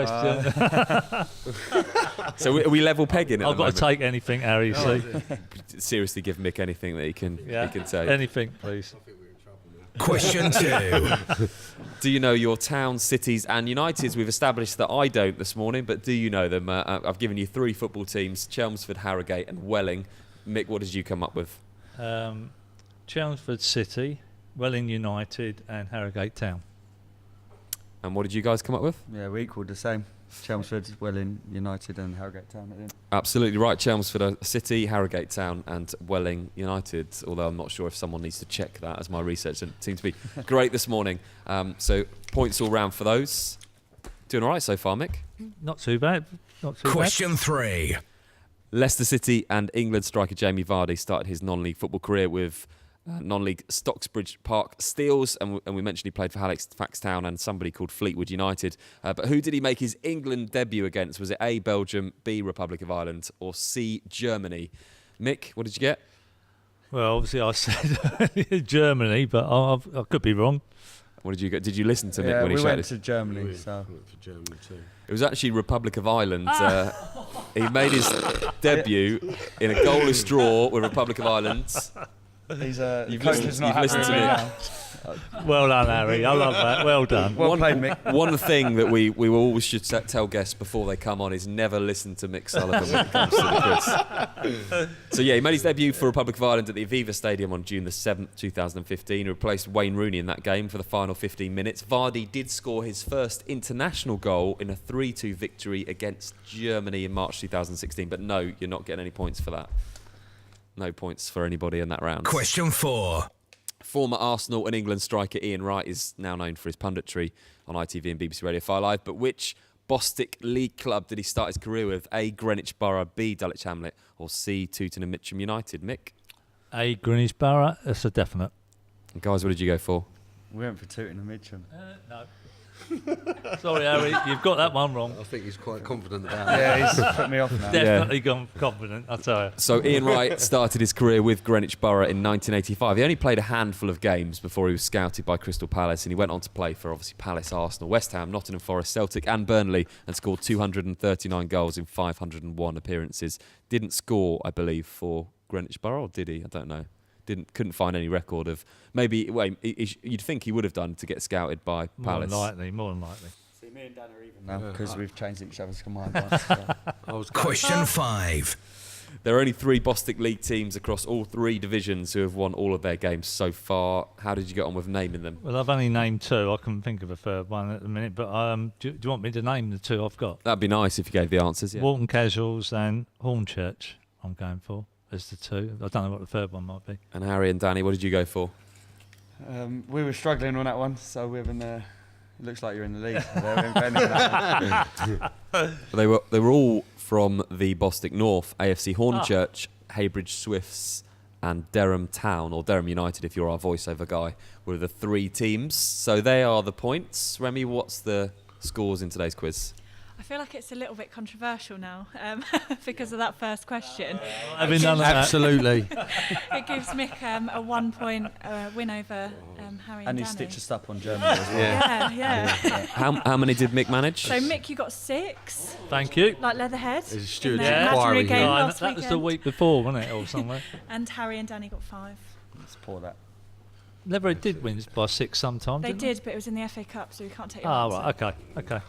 So are we level pegging at I've the got moment? to take anything, Harry, see. Seriously, give Mick anything that he can take. Anything, please. Question 2. Do you know your towns, cities and Uniteds? We've established that I don't this morning, but do you know them? I've given you 3 football teams, Chelmsford, Harrogate and Welling. Mick, what did you come up with? Chelmsford City, Welling United and Harrogate Town. And what did you guys come up with? Yeah, we equalled the same. Chelmsford, Welling United and Harrogate Town at the end. Absolutely right. Chelmsford City, Harrogate Town and Welling United, although I'm not sure if someone needs to check that, as my research seems to be great this morning. So points all round for those. Doing all right so far, Mick? Not too bad. Question 3. Leicester City and England striker Jamie Vardy started his non-league football career with non-league Stocksbridge Park Steels, and we mentioned he played for Halifax Town and somebody called Fleetwood United. But who did he make his England debut against? Was it A, Belgium, B, Republic of Ireland, or C, Germany? Mick, what did you get? Well, obviously I said Germany, but I could be wrong. What did you get? Did you listen to Mick when he we shouted? went to Germany, so... We went for Germany too. It was actually Republic of Ireland. He made his debut in a goalless draw with Republic of Ireland. You've listened to me. Well done, Harry. I love that. Well done. Well played, Mick. One thing that we always should tell guests before they come on is never listen to Mick Sullivan when it comes to the quiz. So yeah, he made his debut for Republic of Ireland at the Aviva Stadium on June the 7th, 2015. He replaced Wayne Rooney in that game for the final 15 minutes. Vardy did score his first international goal in a 3-2 victory against Germany in March 2016. But no, you're not getting any points for that. No points for anybody in that round. Question 4. Former Arsenal and England striker Ian Wright is now known for his punditry on ITV and BBC Radio 5 Live. But which Bostik League club did he start his career with? A, Greenwich Borough, B, Dulwich Hamlet, or C, Tooting and Mitcham United? Mick? A, Greenwich Borough. That's a definite. And guys, what did you go for? We went for Tooting and Mitcham. No. Sorry, Harry, you've got that one wrong. I think he's quite confident about it. Yeah, he's put me off now. Definitely gone confident, I'll tell you. So Ian Wright started his career with Greenwich Borough in 1985. He only played a handful of games before he was scouted by Crystal Palace, and he went on to play for obviously Palace, Arsenal, West Ham, Nottingham Forest, Celtic and Burnley, and scored 239 goals in 501 appearances. Didn't score, I believe, for Greenwich Borough, or did he? I don't know. Couldn't find any record of... Maybe, you'd think he would have done to get scouted by Palace. More than likely. See, me and Dan are even now because we've changed each other's command once. So. Question 5. There are only 3 Bostik League teams across all 3 divisions who have won all of their games so far. How did you get on with naming them? Well, I've only named 2. I can think of a third one at the minute, but do you want me to name the 2 I've got? That'd be nice if you gave the answers, yeah. Walton Casuals and Hornchurch I'm going for as the 2. I don't know what the third one might be. And Harry and Danny, what did you go for? We were struggling on that one, so we're in the... It looks like you're in the lead. They were all from the Bostik North, AFC Hornchurch, Heybridge Swifts and Dereham Town, or Dereham United if you're our voiceover guy, were the 3 teams. So they are the points. Remy, what's the scores in today's quiz? I feel like it's a little bit controversial now because of that first question. Absolutely. It gives Mick a 1 point win over Harry and And he Danny. stitched us up on Germany as well. Yeah. How many did Mick manage? So Mick, you got 6. Thank you. Like Leatherhead. There's a steward's in the inquiry imaginary game here. last That was the weekend. week before, wasn't it, or somewhere? And Harry and Danny got 5. Let's pour that. Leatherhead did win by 6 sometime, They didn't did, but it was in the FA Cup, so we can't take your Oh, answer. right, okay.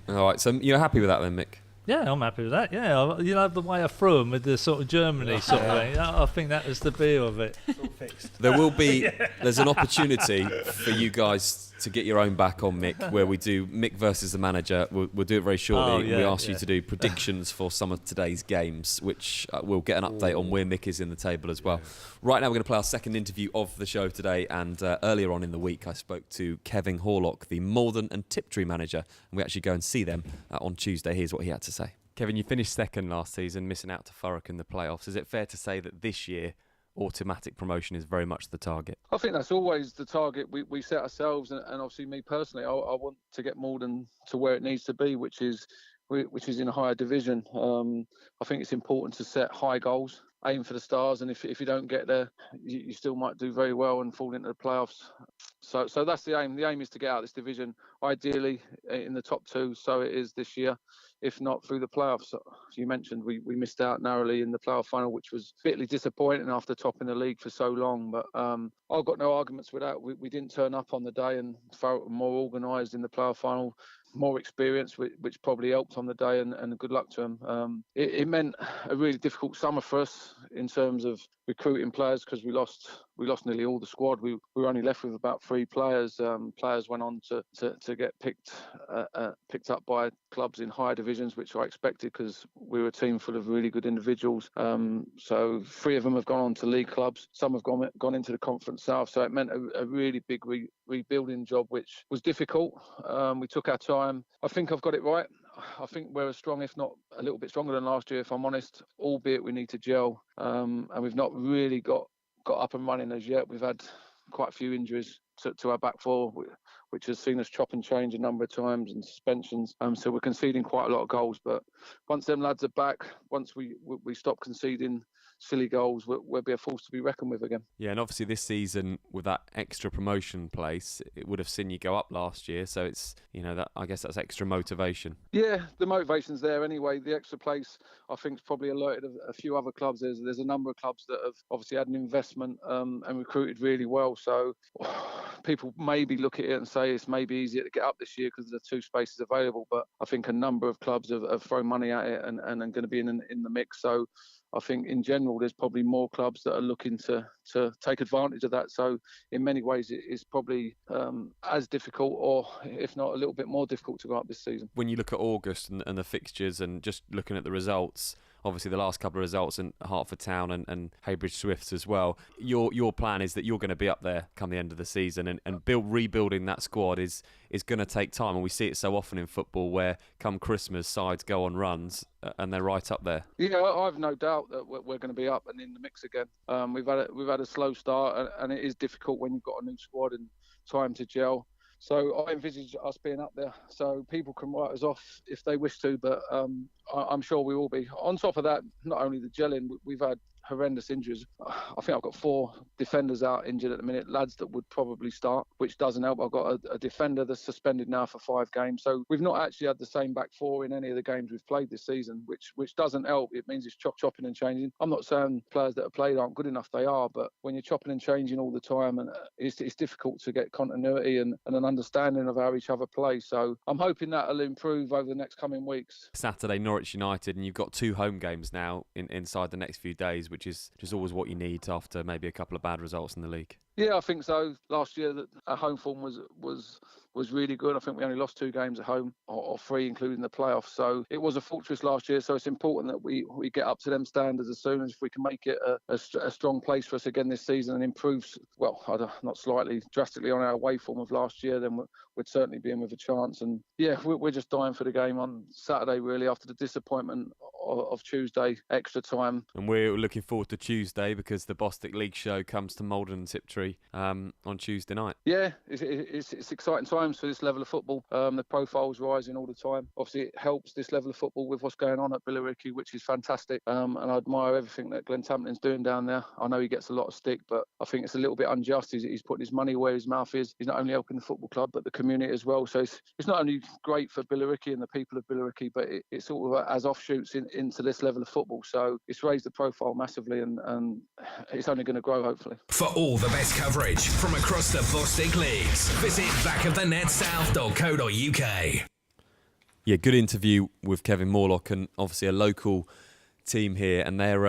All right, so you're happy with that then, Mick? Yeah, I'm happy with that. Yeah, you know the way I threw them with the sort of Germany sort of thing. I think that was the feel of it. It's all fixed. There will be, there's an opportunity for you guys to get your own back on Mick, where we do Mick versus the manager. We'll do it very shortly. We ask you to do predictions for some of today's games, which we'll get an update on where Mick is in the table as well. Right now we're going to play our second interview of the show today, and earlier on in the week I spoke to Kevin Horlock, the Maldon and Tiptree manager, and we actually go and see them on Tuesday. Here's what he had to say. Kevin, you finished second last season, missing out to Thurrock in the playoffs. Is it fair to say that this year automatic promotion is very much the target? I think that's always the target we set ourselves, and obviously me personally, I want to get Maldon to where it needs to be, which is in a higher division. I think it's important to set high goals, aim for the stars, and if you don't get there, you still might do very well and fall into the playoffs. So that's the aim. The aim is to get out of this division, ideally in the top 2. So it is this year, if not through the playoffs. As you mentioned, we missed out narrowly in the playoff final, which was bitterly disappointing after topping the league for so long. But I've got no arguments with that. We didn't turn up on the day, and Thurrock were more organised in the playoff final, more experience, which probably helped on the day, and good luck to them. It meant a really difficult summer for us in terms of recruiting players, because we lost nearly all the squad. We were only left with about 3 players. Players went on to get picked up by clubs in higher divisions, which I expected because we were a team full of really good individuals. So 3 of them have gone on to league clubs. Some have gone into the Conference South. So it meant a really big rebuilding job, which was difficult. We took our time. I think I've got it right. I think we're as strong, if not a little bit stronger than last year, if I'm honest, albeit we need to gel. And we've not really got up and running as yet. We've had quite a few injuries to our back 4, which has seen us chop and change a number of times, and suspensions. So we're conceding quite a lot of goals. But once them lads are back, once we stop conceding silly goals, we'll be a force to be reckoned with again. Yeah, and obviously this season with that extra promotion place, it would have seen you go up last year, so it's, that I guess that's extra motivation. Yeah, the motivation's there anyway. The extra place, I think, has probably alerted a few other clubs. There's a number of clubs that have obviously had an investment and recruited really well. So people maybe look at it and say it's maybe easier to get up this year because there's 2 spaces available. But I think a number of clubs have thrown money at it and are going to be in the mix. So I think in general, there's probably more clubs that are looking to take advantage of that. So in many ways, it is probably as difficult, or if not a little bit more difficult, to go up this season. When you look at August and the fixtures and just looking at the results, obviously the last couple of results in Hertford Town and Heybridge Swifts as well, your plan is that you're going to be up there come the end of the season, and rebuilding that squad is going to take time, and we see it so often in football where come Christmas sides go on runs and they're right up there. Yeah, I've no doubt that we're going to be up and in the mix again. We've had a slow start, and it is difficult when you've got a new squad and time to gel. So I envisage us being up there. So people can write us off if they wish to, but I'm sure we will be. On top of that, not only the gelling, we've had horrendous injuries. I think I've got 4 defenders out injured at the minute, lads that would probably start, which doesn't help. I've got a defender that's suspended now for 5 games. So we've not actually had the same back 4 in any of the games we've played this season, which doesn't help. It means it's chopping and changing. I'm not saying players that have played aren't good enough, they are, but when you're chopping and changing all the time, and it's difficult to get continuity and an understanding of how each other play. So I'm hoping that'll improve over the next coming weeks. Saturday, Norwich United, and you've got 2 home games now inside the next few days, which is just always what you need after maybe a couple of bad results in the league. Yeah, I think so. Last year, our home form was really good. I think we only lost 2 games at home, or 3, including the playoffs. So it was a fortress last year. So it's important that we get up to them standards as soon as we can make it a strong place for us again this season and improve, well, not slightly, drastically on our away form of last year, then we'd certainly be in with a chance. And yeah, we're just dying for the game on Saturday, really, after the disappointment of Tuesday extra time. And we're looking forward to Tuesday because the Bostik League show comes to Maldon and Tiptree on Tuesday night. Yeah, it's exciting times for this level of football. The profile's rising all the time. Obviously, it helps this level of football with what's going on at Billericay, which is fantastic. And I admire everything that Glenn Tamplin's doing down there. I know he gets a lot of stick, but I think it's a little bit unjust. He's putting his money where his mouth is. He's not only helping the football club, but the community as well. So it's not only great for Billericay and the people of Billericay, but it sort of has offshoots into this level of football. So it's raised the profile massively, and it's only going to grow, hopefully. For all the best coverage from across the Bostik Leagues, visit backofthenetsouth.co.uk. Yeah, good interview with Kevin Morlock, and obviously a local team here, and they're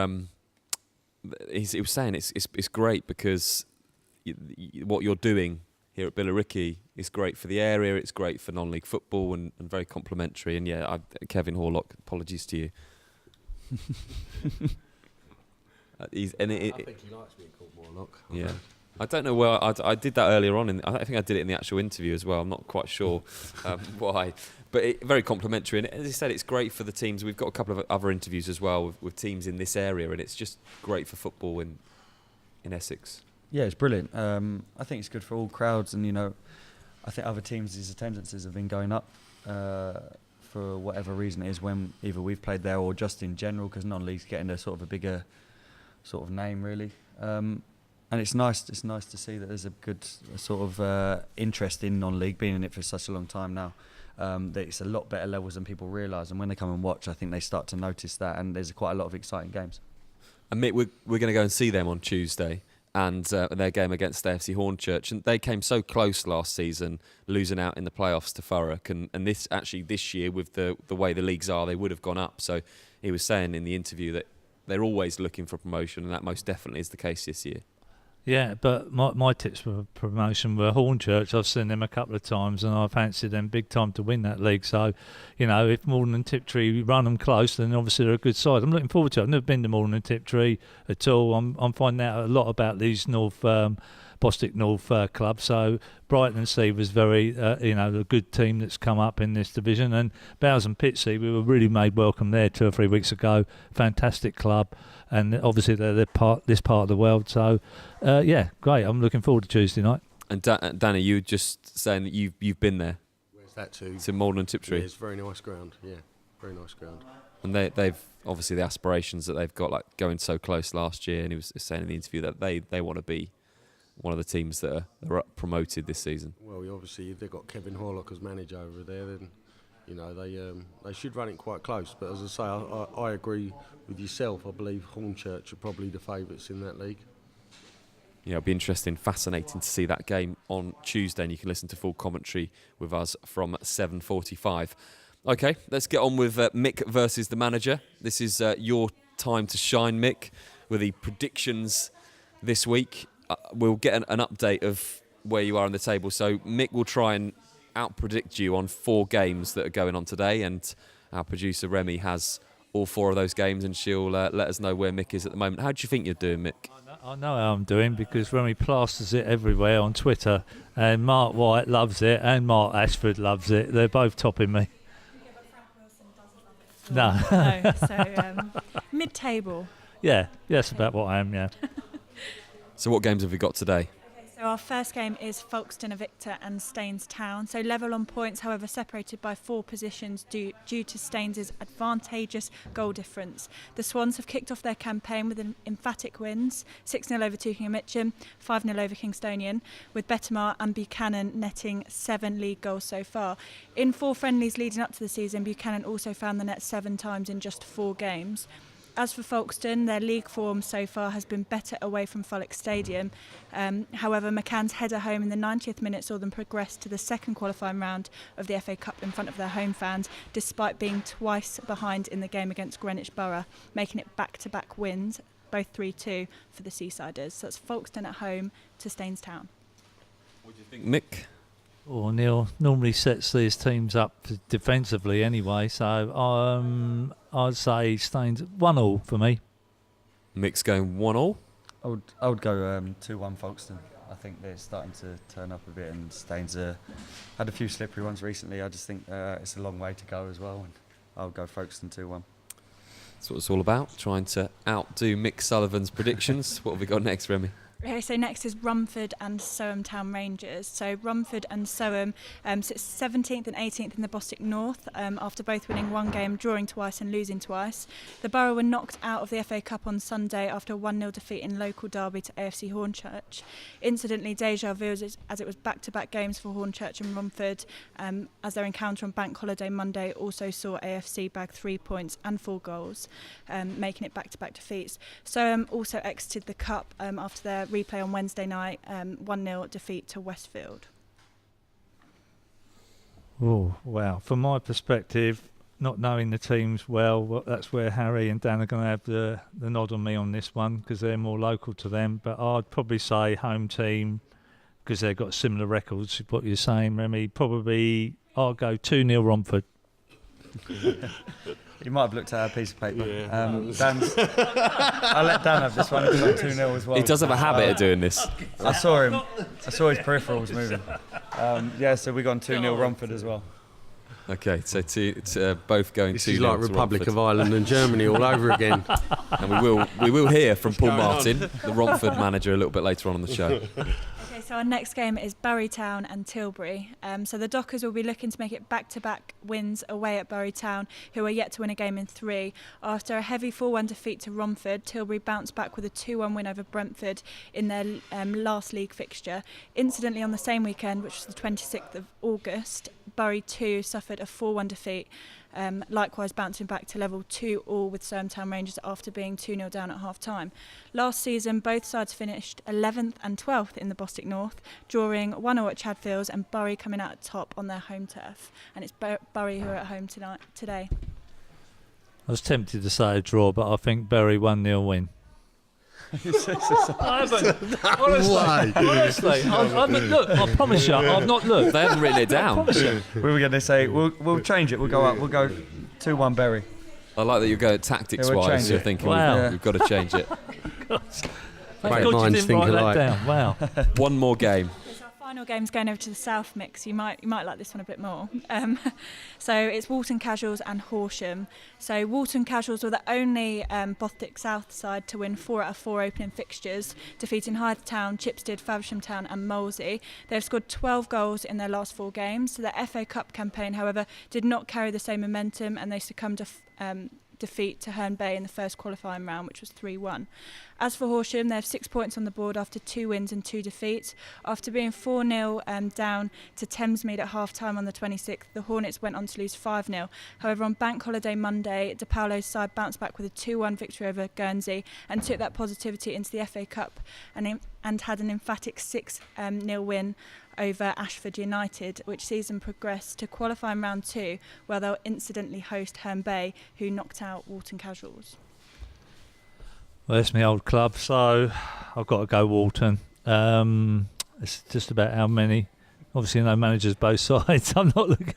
he was saying it's great because what you're doing here at Billericay is great for the area, it's great for non-league football, and very complimentary. And yeah, Kevin Horlock, apologies to you. I think he likes being called Morlock. Yeah. I don't know where I did that earlier on. I think I did it in the actual interview as well. I'm not quite sure why. But very complimentary. And as I said, it's great for the teams. We've got a couple of other interviews as well with teams in this area, and it's just great for football in Essex. Yeah, it's brilliant. I think it's good for all crowds, and I think other teams' attendances have been going up for whatever reason it is, when either we've played there or just in general, because non-league's getting a sort of a bigger sort of name, really. And it's nice. It's nice to see that there's a good sort of interest in non-league, being in it for such a long time now. That it's a lot better levels than people realise, and when they come and watch, I think they start to notice that. And there's quite a lot of exciting games. And Mick, we're going to go and see them on Tuesday, and their game against AFC Hornchurch, and they came so close last season, losing out in the playoffs to Thurrock, and this year with the way the leagues are, they would have gone up. So he was saying in the interview that they're always looking for promotion, and that most definitely is the case this year. Yeah, but my tips for promotion were Hornchurch. I've seen them a couple of times, and I fancied them big time to win that league. So, if Maldon and Tiptree run them close, then obviously they're a good side. I'm looking forward to it. I've never been to Maldon and Tiptree at all. I'm finding out a lot about these Bostik North club. So Brighton and Sea was very, a good team that's come up in this division. And Bowes and Pitsea, we were really made welcome there 2 or 3 weeks ago. Fantastic club, and obviously they're this part of the world. So great. I'm looking forward to Tuesday night. And Danny, you were just saying that you've been there. Where's that to? To Maldon and Tiptree. Yeah, it's very nice ground. Yeah, very nice ground. And they've obviously the aspirations that they've got, like going so close last year. And he was saying in the interview that they want to be one of the teams that are promoted this season. Well, obviously they've got Kevin Horlock as manager over there. Then, they should run it quite close. But as I say, I agree with yourself. I believe Hornchurch are probably the favourites in that league. Yeah, it'll be interesting, fascinating to see that game on Tuesday, and you can listen to full commentary with us from 7:45. Okay, let's get on with Mick versus the manager. This is your time to shine, Mick, with the predictions this week. We'll get an update of where you are on the table. So Mick will try and out-predict you on 4 games that are going on today, and our producer Remy has all 4 of those games, and she'll let us know where Mick is at the moment. How do you think you're doing, Mick? I know how I'm doing because Remy plasters it everywhere on Twitter, and Mark White loves it and Mark Ashford loves it. They're both topping me. No. No, so mid-table. Yeah, that's about what I am, yeah. So what games have we got today? Okay, So our first game is Folkestone, a victor, and Staines Town. So level on points, however separated by 4 positions due to Staines' advantageous goal difference. The Swans have kicked off their campaign with emphatic wins, 6-0 over Tooking Mitcham, 5-0 over Kingstonian, with Bettamar and Buchanan netting 7 league goals so far. In 4 friendlies leading up to the season, Buchanan also found the net 7 times in just 4 games. As for Folkestone, their league form so far has been better away from Thurlock Stadium. However, McCann's header home in the 90th minute saw them progress to the second qualifying round of the FA Cup in front of their home fans, despite being twice behind in the game against Greenwich Borough, making it back-to-back wins, both 3-2 for the Seasiders. So that's Folkestone at home to Staines Town. What do you think, Mick? Oh, Neil normally sets these teams up defensively anyway, so I'd say Staines 1-1 for me. Mick's going 1-1. I would go 2-1 Folkestone. I think they're starting to turn up a bit, and Staines had a few slippery ones recently. I just think it's a long way to go as well, and I'll go Folkestone 2-1. That's what it's all about, trying to outdo Mick Sullivan's predictions. What have we got next, Remy? Okay, so next is Romford and Soham Town Rangers. So Romford and Soham sits 17th and 18th in the Bostik North after both winning 1 game, drawing twice and losing twice. The Borough were knocked out of the FA Cup on Sunday after a 1-0 defeat in local derby to AFC Hornchurch. Incidentally, deja vu as it was back-to-back games for Hornchurch and Romford, as their encounter on Bank Holiday Monday also saw AFC bag 3 points and 4 goals, making it back-to-back defeats. Soham also exited the Cup after their replay on Wednesday night, 1-0 defeat to Westfield. Oh, wow. From my perspective, not knowing the teams well, that's where Harry and Dan are going to have the nod on me on this one, because they're more local to them. But I'd probably say home team, because they've got similar records, what you're saying, Remy. Probably I'll go 2-0 Romford. You might have looked at a piece of paper. I'll let Dan have this one. It's like 2-0 as well. He does have a habit of doing this. I saw him. I saw his peripherals moving. So we've gone 2-0 Romford as well. Okay, so both going 2-0. This is like Republic Romford. of Ireland and Germany all over again. And we will hear from Paul Martin, the Romford manager, a little bit later on the show. Okay, so our next game is Bury Town and Tilbury. So the Dockers will be looking to make it back-to-back wins away at Bury Town, who are yet to win a game in 3. After a heavy 4-1 defeat to Romford, Tilbury bounced back with a 2-1 win over Brentford in their last league fixture. Incidentally, on the same weekend, which was the 26th of August, Bury 2 suffered a 4-1 defeat, likewise bouncing back to level 2-2 with Soham Town Rangers after being 2-0 down at half-time. Last season, both sides finished 11th and 12th in the Bostik North, drawing 1-1 at Chadfields and Bury coming out top on their home turf. And it's Bury who are at home today. I was tempted to say a draw, but I think Bury 1-0 win. I haven't. Honestly. Look, I promise you, I've not looked. They haven't written it down. We were going to say, we'll change it. We'll go up. We'll go 2-1 Bury. I like that you go tactics-wise. You're thinking, wow. we've got to change it. Thank God you didn't write that down. Wow. One more game. Final game's going over to the South Mix. You might like this one a bit more. So it's Walton Casuals and Horsham. So Walton Casuals were the only Bostik South side to win 4 out of 4 opening fixtures, defeating Hythe Town, Chipstead, Faversham Town and Molesey. They've scored 12 goals in their last 4 games. So their FA Cup campaign, however, did not carry the same momentum, and they succumbed to defeat to Herne Bay in the first qualifying round, which was 3-1. As for Horsham, they have 6 points on the board after 2 wins and 2 defeats. After being 4-0 down to Thamesmead at half-time on the 26th, the Hornets went on to lose 5-0. However, on Bank Holiday Monday, De Paulo's side bounced back with a 2-1 victory over Guernsey and took that positivity into the FA Cup and had an emphatic 6-0 win over Ashford United, which sees them progress to qualifying round 2, where they'll incidentally host Herne Bay, who knocked out Walton Casuals. Well, it's my old club, so I've got to go Walton. It's just about how many. Obviously, no managers both sides. I'm not looking.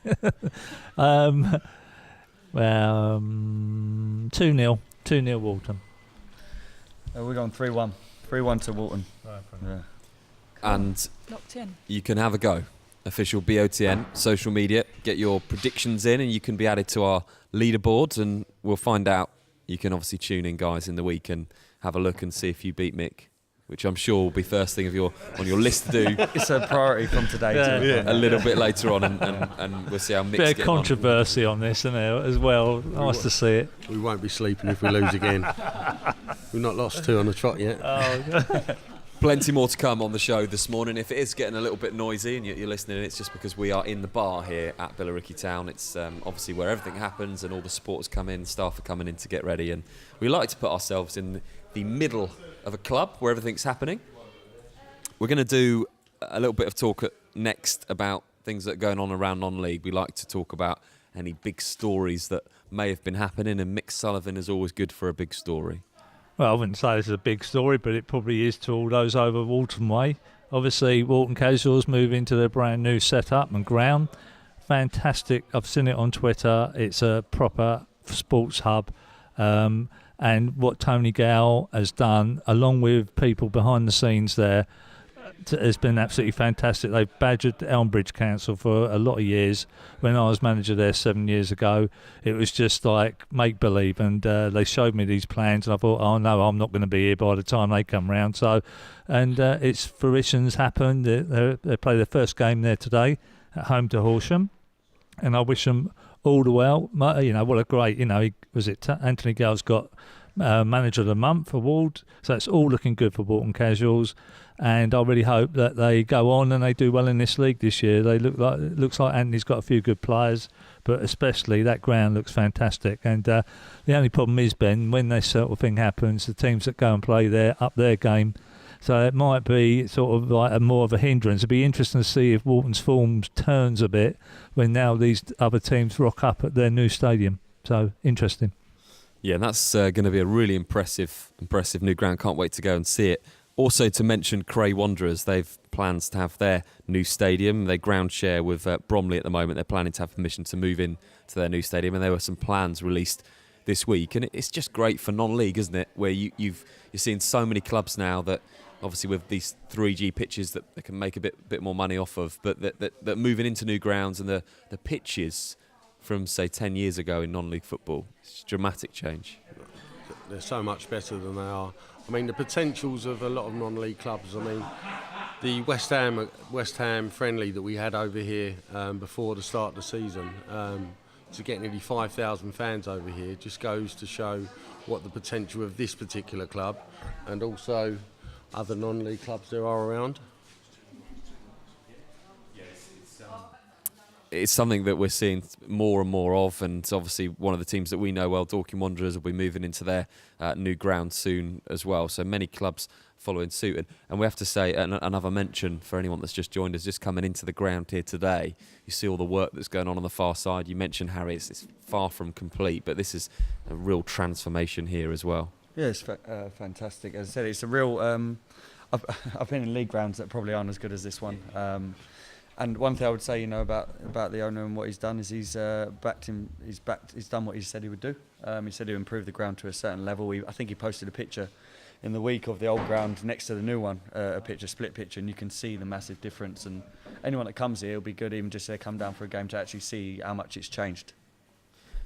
2-0 Walton. We're going 3-1. 3-1 to Walton. Yeah. And locked in. You can have a go. Official BOTN, social media. Get your predictions in and you can be added to our leaderboards and we'll find out. You can obviously tune in, guys, in the week and have a look and see if you beat Mick which I'm sure will be first thing on your list to do. It's a priority from today a little bit later on, and we'll see how Mick's bit of controversy on this, isn't there, as well? Nice to see it. We won't be sleeping if we lose again. We've not lost 2 on the trot yet. Plenty more to come on the show this morning. If it is getting a little bit noisy and you're listening, it's just because we are in the bar here at Billericay Town. It's obviously where everything happens and all the supporters come in, staff are coming in to get ready, and we like to put ourselves in the middle of a club where everything's happening. We're going to do a little bit of talk next about things that are going on around non-league. We like to talk about any big stories that may have been happening, and Mick Sullivan is always good for a big story. Well, I wouldn't say this is a big story, but it probably is to all those over Walton Way. Obviously, Walton Casuals move into their brand new setup and ground. Fantastic. I've seen it on Twitter. It's a proper sports hub. And what Tony Gale has done, along with people behind the scenes there, has been absolutely fantastic. They've badgered Elmbridge Council for a lot of years. When I was manager there 7 years ago, it was just like make-believe, and they showed me these plans, and I thought, oh no, I'm not going to be here by the time they come round. So, and its fruition's happened. They play their first game there today at home to Horsham, and I wish them all the well. You know, what a great, Anthony Gale's got Manager of the Month award, so it's all looking good for Walton Casuals, and I really hope that they go on and they do well in this league this year. It looks like Anthony's got a few good players, but especially that ground looks fantastic. And the only problem is, Ben, when this sort of thing happens, the teams that go and play there up their game, so it might be sort of like more of a hindrance. It'd be interesting to see if Walton's form turns a bit when now these other teams rock up at their new stadium. So interesting. Yeah, and that's going to be a really impressive new ground. Can't wait to go and see it. Also to mention Cray Wanderers, they've plans to have their new stadium. They ground share with Bromley at the moment. They're planning to have permission to move in to their new stadium, and there were some plans released this week. And it's just great for non-league, isn't it? Where you're seeing so many clubs now that, obviously with these 3G pitches that they can make a bit more money off of, but that moving into new grounds, and the pitches from, say, 10 years ago in non-league football. It's a dramatic change. They're so much better than they are. I mean, the potentials of a lot of non-league clubs, I mean, the West Ham friendly that we had over here before the start of the season, to get nearly 5,000 fans over here just goes to show what the potential of this particular club and also other non-league clubs there are around. It's something that we're seeing more and more of, and obviously one of the teams that we know well, Dorking Wanderers, will be moving into their new ground soon as well. So many clubs following suit. And we have to say, another mention for anyone that's just joined us, just coming into the ground here today, you see all the work that's going on the far side. You mentioned, Harry, it's far from complete, but this is a real transformation here as well. Yeah, it's fantastic. As I said, it's a real... I've been in league grounds that probably aren't as good as this one. And one thing I would say, about the owner and what he's done is he's done what he said he would do. He said he would improve the ground to a certain level. I think he posted a picture in the week of the old ground next to the new one, split picture, and you can see the massive difference. And anyone that comes here, it'll be good even just to come down for a game to actually see how much it's changed.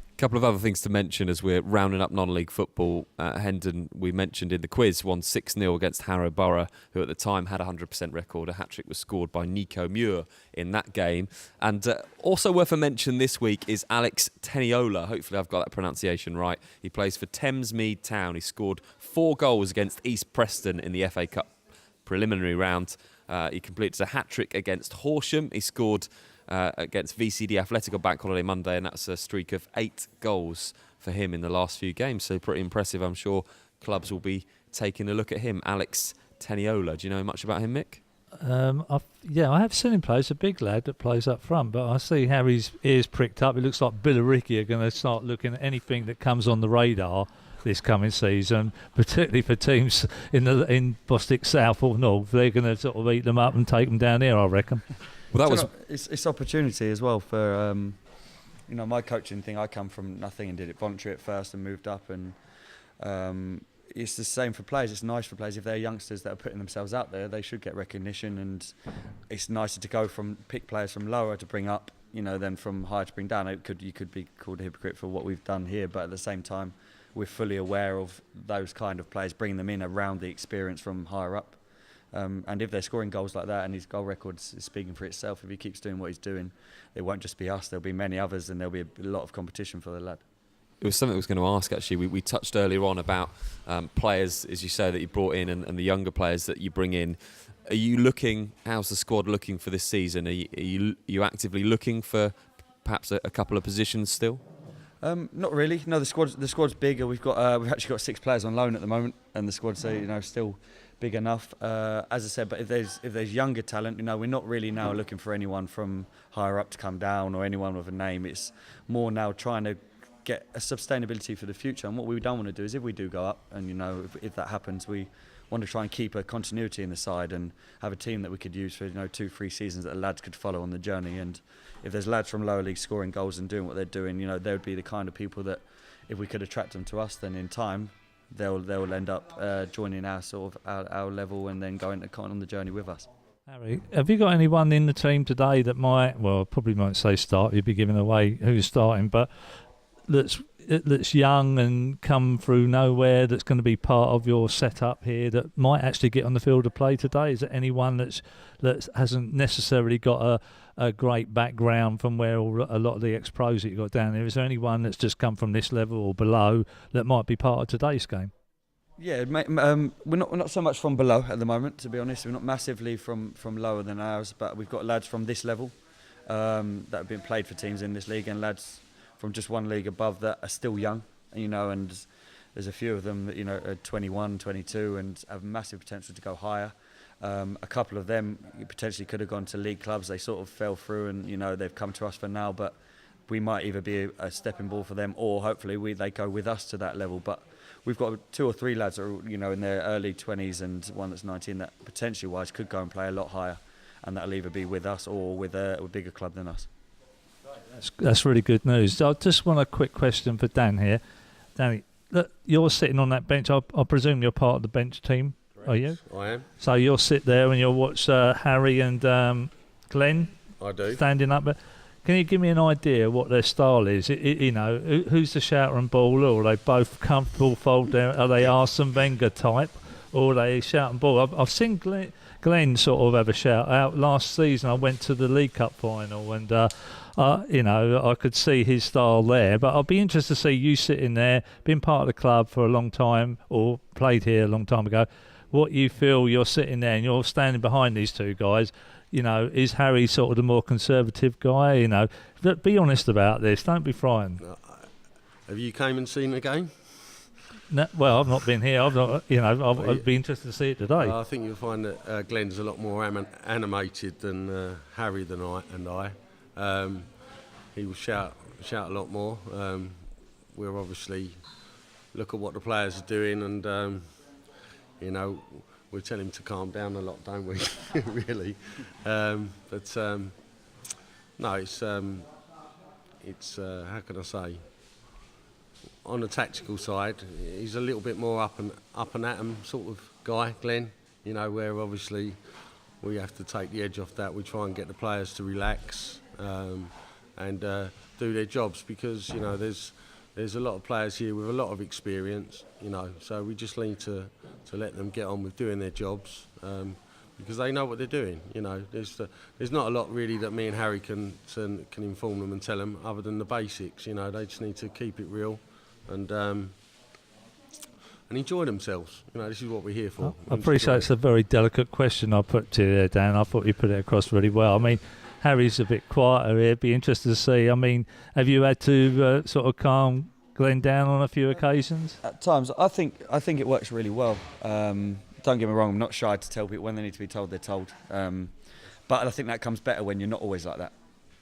A couple of other things to mention as we're rounding up non-league football. Hendon, we mentioned in the quiz, won 6-0 against Harrow Borough, who at the time had a 100% record. A hat-trick was scored by Nico Muir in that game. And also worth a mention this week is Alex Teniola. Hopefully I've got that pronunciation right. He plays for Thamesmead Town. He scored 4 goals against East Preston in the FA Cup preliminary round. He completed a hat-trick against Horsham. He scored... against VCD Athletic on Bank Holiday Monday, and that's a streak of 8 goals for him in the last few games. So pretty impressive. I'm sure clubs will be taking a look at him. Alex Teniola. Do you know much about him, Mick? I have seen him play. He's a big lad that plays up front, but I see Harry's ears pricked up. It looks like Billericay are going to start looking at anything that comes on the radar this coming season, particularly for teams in Bostik South or North. They're going to sort of eat them up and take them down here, I reckon. Well, it's opportunity as well for my coaching thing. I come from nothing and did it voluntary at first and moved up, and it's the same for players. It's nice for players if they're youngsters that are putting themselves out there. They should get recognition, and it's nicer to go from pick players from lower to bring up, than from higher to bring down. You could be called a hypocrite for what we've done here, but at the same time, we're fully aware of those kind of players, bringing them in around the experience from higher up. And if they're scoring goals like that, and his goal record is speaking for itself, if he keeps doing what he's doing, it won't just be us. There'll be many others, and there'll be a lot of competition for the lad. It was something I was going to ask, actually. We touched earlier on about players, as you say, that you brought in and the younger players that you bring in. Are you looking, how's the squad looking for this season? Are you actively looking for perhaps a couple of positions still? Not really. No, the squad's bigger. We've actually got 6 players on loan at the moment, and the squad's still big enough. As I said, but if there's younger talent, we're not really now looking for anyone from higher up to come down or anyone with a name. It's more now trying to get a sustainability for the future. And what we don't want to do is, if we do go up, and if that happens, we want to try and keep a continuity in the side and have a team that we could use for 2-3 seasons that the lads could follow on the journey. And if there's lads from lower league scoring goals and doing what they're doing, they would be the kind of people that, if we could attract them to us, then in time they'll end up joining our sort of our level and then going on the journey with us. Harry, have you got anyone in the team today that probably might say start, you'd be giving away who's starting, but that's young and come through nowhere, that's going to be part of your setup here, that might actually get on the field of play today? Is there anyone that hasn't necessarily got a great background from where a lot of the ex-pros that you got down there? Is there anyone that's just come from this level or below that might be part of today's game? Yeah, we're not so much from below at the moment, to be honest. We're not massively from lower than ours, but we've got lads from this level that have been played for teams in this league, and lads from just one league above that are still young, and there's a few of them that are 21, 22 and have massive potential to go higher. A couple of them potentially could have gone to league clubs. They sort of fell through, and they've come to us for now, but we might either be a stepping ball for them, or hopefully they go with us to that level. But we've got 2 or 3 lads that are in their early 20s and one that's 19 that potentially wise could go and play a lot higher, and that'll either be with us or with a bigger club than us. That's really good news. I just want a quick question for Dan here. Danny, look, you're sitting on that bench. I presume you're part of the bench team. Correct. Are you? I am. So you'll sit there and you'll watch Harry and Glenn. I do. Standing up. But can you give me an idea what their style is? Who's the shouter and baller? Or are they both comfortable, fold down? Are they Arsene Wenger type? Or are they shout and ball? I've seen Glenn sort of have a shout out. Last season I went to the League Cup final and I could see his style there, but I'd be interested to see you sitting there, been part of the club for a long time or played here a long time ago, what you feel. You're sitting there and you're standing behind these 2 guys. Is Harry sort of the more conservative guy? Be honest about this, don't be frightened. Have you came and seen the game? No, well, I've not been here. I'd be interested to see it today. I think you'll find that Glenn's a lot more animated than Harry and I. He will shout a lot more. We'll obviously look at what the players are doing, and we tell him to calm down a lot, don't we? Really, no, it's how can I say? On the tactical side, he's a little bit more up and at 'em sort of guy, Glenn. Where obviously we have to take the edge off that. We try and get the players to relax. And do their jobs, because there's a lot of players here with a lot of experience, so we just need to let them get on with doing their jobs, because they know what they're doing. There's not a lot really that me and Harry can inform them and tell them other than the basics. They just need to keep it real and enjoy themselves. This is what we're here for. I appreciate it's a very delicate question I put to you there, Dan. I thought you put it across really well. I mean, Harry's a bit quieter here. Be interested to see. I mean, have you had to sort of calm Glenn down on a few occasions? At times, I think it works really well. Don't get me wrong. I'm not shy to tell people when they need to be told, they're told. But I think that comes better when you're not always like that.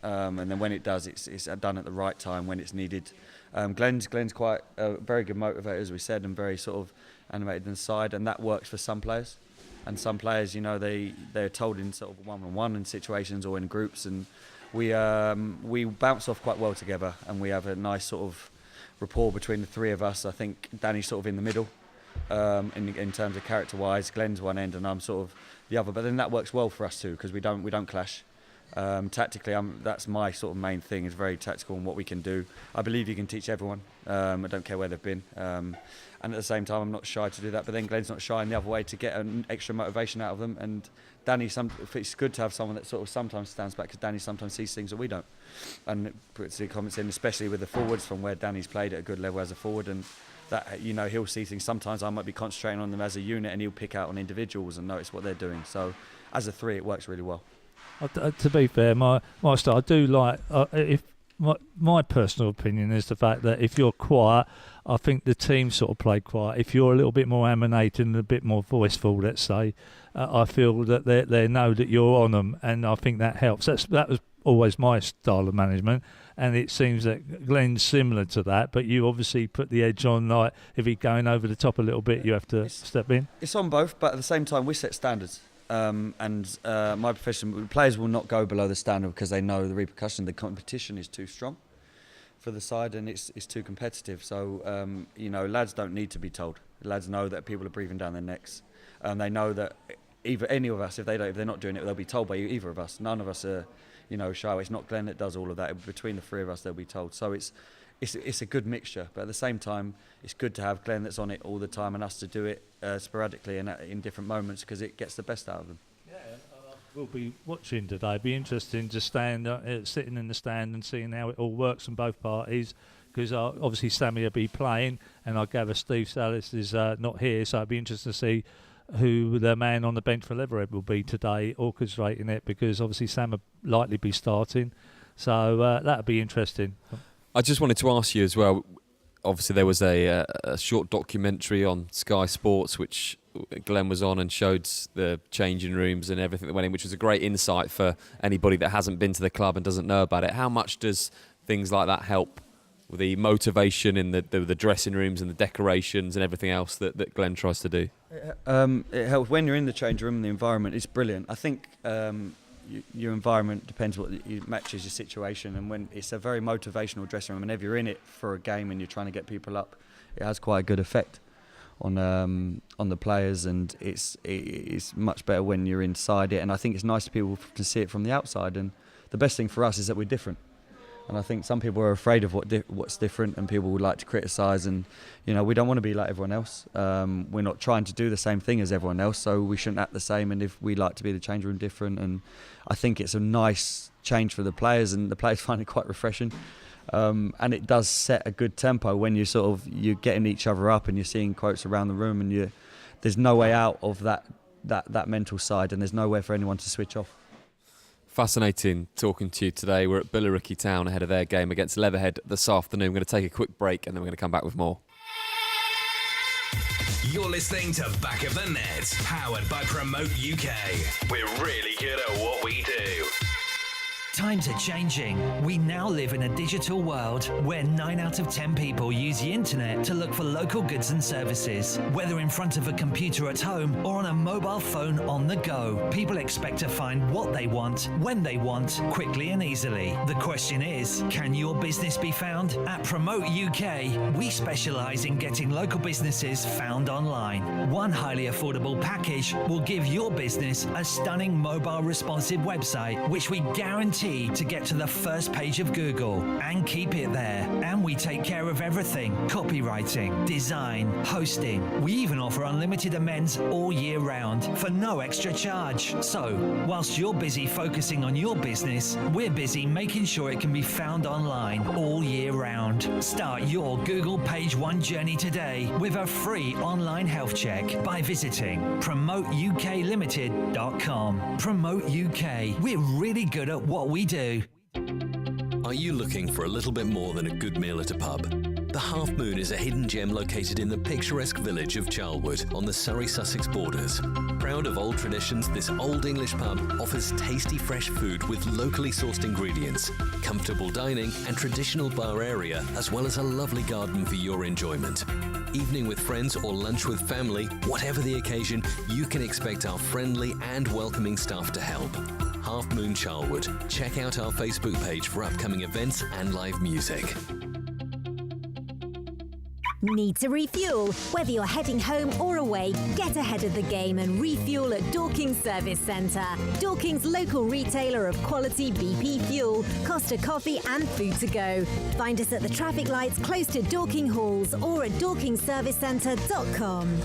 And then when it does, it's done at the right time when it's needed. Glenn's quite a very good motivator, as we said, and very sort of animated inside, and that works for some players. And some players, they're told in sort of one-on-one in situations or in groups, and we bounce off quite well together, and we have a nice sort of rapport between the 3 of us. I think Danny's sort of in the middle in terms of character-wise. Glenn's one end, and I'm sort of the other. But then that works well for us too, because we don't clash. Tactically, that's my sort of main thing, is very tactical on what we can do. I believe you can teach everyone. I don't care where they've been. And at the same time, I'm not shy to do that. But then Glenn's not shy in the other way to get an extra motivation out of them. And Danny, it's good to have someone that sort of sometimes stands back, because Danny sometimes sees things that we don't. And it puts the comments in, especially with the forwards, from where Danny's played at a good level as a forward. And that, you know, he'll see things. Sometimes I might be concentrating on them as a unit, and he'll pick out on individuals and notice what they're doing. So as a three, it works really well. To be fair, my style, I do like, if my personal opinion is the fact that if you're quiet, I think the team sort of play quiet. If you're a little bit more emanating and a bit more voiceful, let's say, I feel that they know that you're on them, and I think that helps. That was always my style of management, and it seems that Glenn's similar to that, but you obviously put the edge on, like if he's going over the top a little bit, you have to step in. It's on both, but at the same time, we set standards. And my profession, players will not go below the standard because they know the repercussion. The competition is too strong for the side, and it's too competitive. So you know, lads don't need to be told. Lads know that people are breathing down their necks, and they know that either any of us, if they're not doing it, they'll be told by either of us. None of us are, you know, shy. It's not Glenn that does all of that. Between the three of us, they'll be told. So it's a good mixture, but at the same time, it's good to have Glenn that's on it all the time, and us to do it sporadically and in different moments, because it gets the best out of them. Yeah, we'll be watching today. It'd be interesting to stand sitting in the stand and seeing how it all works from both parties, because obviously Sammy will be playing, and I gather Steve Salis is not here, so it'd be interesting to see who the man on the bench for Leatherhead will be today, orchestrating it, because obviously Sam will likely be starting, so that'd be interesting. I just wanted to ask you as well, obviously there was a short documentary on Sky Sports which Glenn was on and showed the changing rooms and everything that went in, which was a great insight for anybody that hasn't been to the club and doesn't know about it. How much does things like that help with the motivation in the dressing rooms and the decorations and everything else that Glenn tries to do? It helps when you're in the change room and the environment is brilliant. I think your environment depends what matches your situation, and when it's a very motivational dressing room, and if you're in it for a game and you're trying to get people up, it has quite a good effect on the players, and it's much better when you're inside it. And I think it's nice for people to see it from the outside, and the best thing for us is that we're different. And I think some people are afraid of what's different, and people would like to criticise, and you know, we don't want to be like everyone else. We're not trying to do the same thing as everyone else, so we shouldn't act the same, and if we like to be the change room different. And I think it's a nice change for the players, and the players find it quite refreshing. And it does set a good tempo when you're getting each other up and you're seeing quotes around the room, and there's no way out of that mental side, and there's nowhere for anyone to switch off. Fascinating talking to you today. We're at Billericay Town ahead of their game against Leatherhead this afternoon. We're going to take a quick break and then we're going to come back with more. You're listening to Back of the Net, powered by Promote UK. We're really good at what we do. Times are changing. We now live in a digital world where 9 out of 10 people use the internet to look for local goods and services. Whether in front of a computer at home or on a mobile phone on the go, people expect to find what they want, when they want, quickly and easily. The question is, can your business be found? At Promote UK, we specialise in getting local businesses found online. One highly affordable package will give your business a stunning mobile responsive website, which we guarantee to get to the first page of Google and keep it there. And we take care of everything: copywriting, design, hosting. We even offer unlimited amends all year round for no extra charge. So, whilst you're busy focusing on your business, we're busy making sure it can be found online all year round. Start your Google Page One journey today with a free online health check by visiting promoteUKLimited.com. Promote UK. We're really good at what we do. Are you looking for a little bit more than a good meal at a pub? The Half Moon is a hidden gem located in the picturesque village of Charlwood on the Surrey-Sussex borders. Proud of old traditions, this old English pub offers tasty fresh food with locally sourced ingredients, comfortable dining and traditional bar area, as well as a lovely garden for your enjoyment. Evening with friends or lunch with family, whatever the occasion, you can expect our friendly and welcoming staff to help. Half Moon Charlwood. Check out our Facebook page for upcoming events and live music. Need to refuel? Whether you're heading home or away, get ahead of the game and refuel at Dorking's Service Centre. Dorking's local retailer of quality BP fuel, Costa coffee and food to go. Find us at the traffic lights close to Dorking Halls or at dorkingservicecentre.com.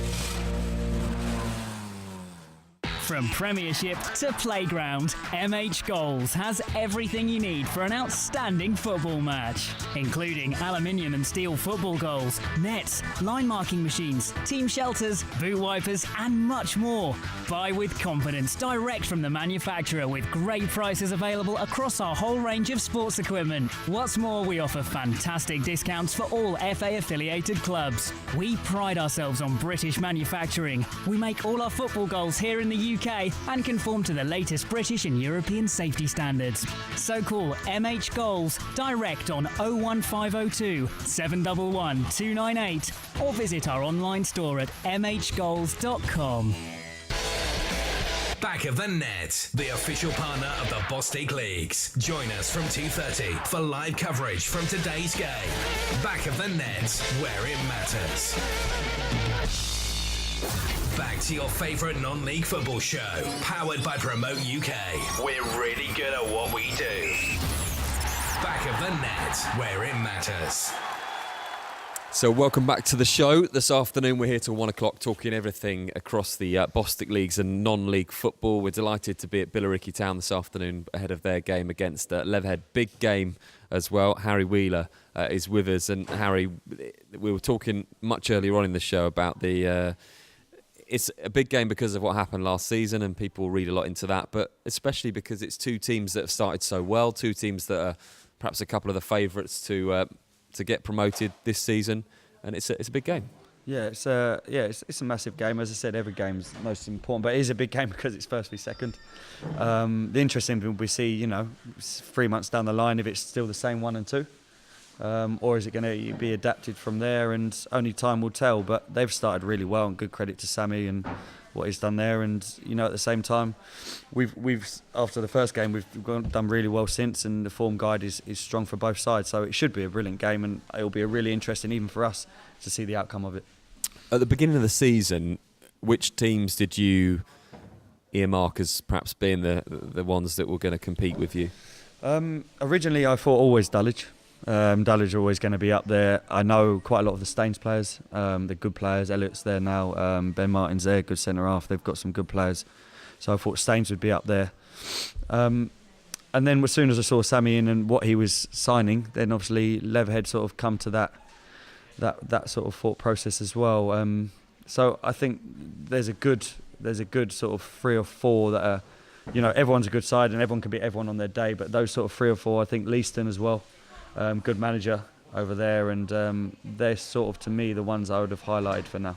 From Premiership to Playground, MH Goals has everything you need for an outstanding football match, including aluminium and steel football goals, nets, line marking machines, team shelters, boot wipers, and much more. Buy with confidence direct from the manufacturer with great prices available across our whole range of sports equipment. What's more, we offer fantastic discounts for all FA affiliated clubs. We pride ourselves on British manufacturing. We make all our football goals here in the UK and conform to the latest British and European safety standards. So call MH Goals direct on 01502 711 298 or visit our online store at mhgoals.com. Back of the Net, the official partner of the Bostik Leagues. Join us from 2:30 for live coverage from today's game. Back of the Net, where it matters. Back to your favourite non-league football show, powered by Promote UK. We're really good at what we do. Back of the Net, where it matters. So welcome back to the show. This afternoon we're here till 1 o'clock talking everything across the Bostik Leagues and non-league football. We're delighted to be at Billericay Town this afternoon ahead of their game against Leatherhead. Big game as well. Harry Wheeler is with us. And Harry, we were talking much earlier on in the show about the... It's a big game because of what happened last season, and people read a lot into that, but especially because it's two teams that have started so well, two teams that are perhaps a couple of the favourites to get promoted this season, and it's a big game. Yeah, it's a massive game. As I said, every game's most important, but it is a big game because it's first v second. The interesting thing we see, 3 months down the line, if it's still the same 1 and 2. Or is it going to be adapted from there, and only time will tell. But they've started really well, and good credit to Sammy and what he's done there. And at the same time, we've after the first game we've done really well since, and the form guide is strong for both sides. So it should be a brilliant game, and it'll be a really interesting even for us to see the outcome of it. At the beginning of the season, which teams did you earmark as perhaps being the ones that were going to compete with you? Originally, I thought always Dulwich. Dulwich are always going to be up there. I know quite a lot of the Staines players. They're good players. Elliott's there now. Ben Martin's there, good centre half. They've got some good players. So I thought Staines would be up there. And then as soon as I saw Sammy in and what he was signing, then obviously Leatherhead sort of come to that sort of thought process as well. So I think there's a good sort of 3 or 4 that are, everyone's a good side and everyone can beat everyone on their day. But those sort of 3 or 4, I think Leaston as well. Good manager over there, and they're sort of, to me, the ones I would have highlighted for now.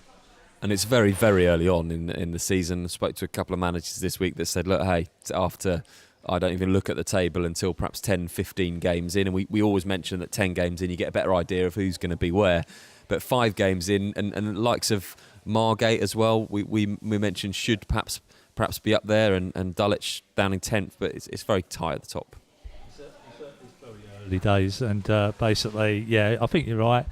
And it's very, very early on in the season. I spoke to a couple of managers this week that said, look, hey, after I don't even look at the table until perhaps 10, 15 games in, and we always mention that 10 games in you get a better idea of who's going to be where. But 5 games in, and the likes of Margate as well, we mentioned should perhaps be up there, and Dulwich down in 10th, but it's very tight at the top. Early days, and basically, yeah, I think you're right.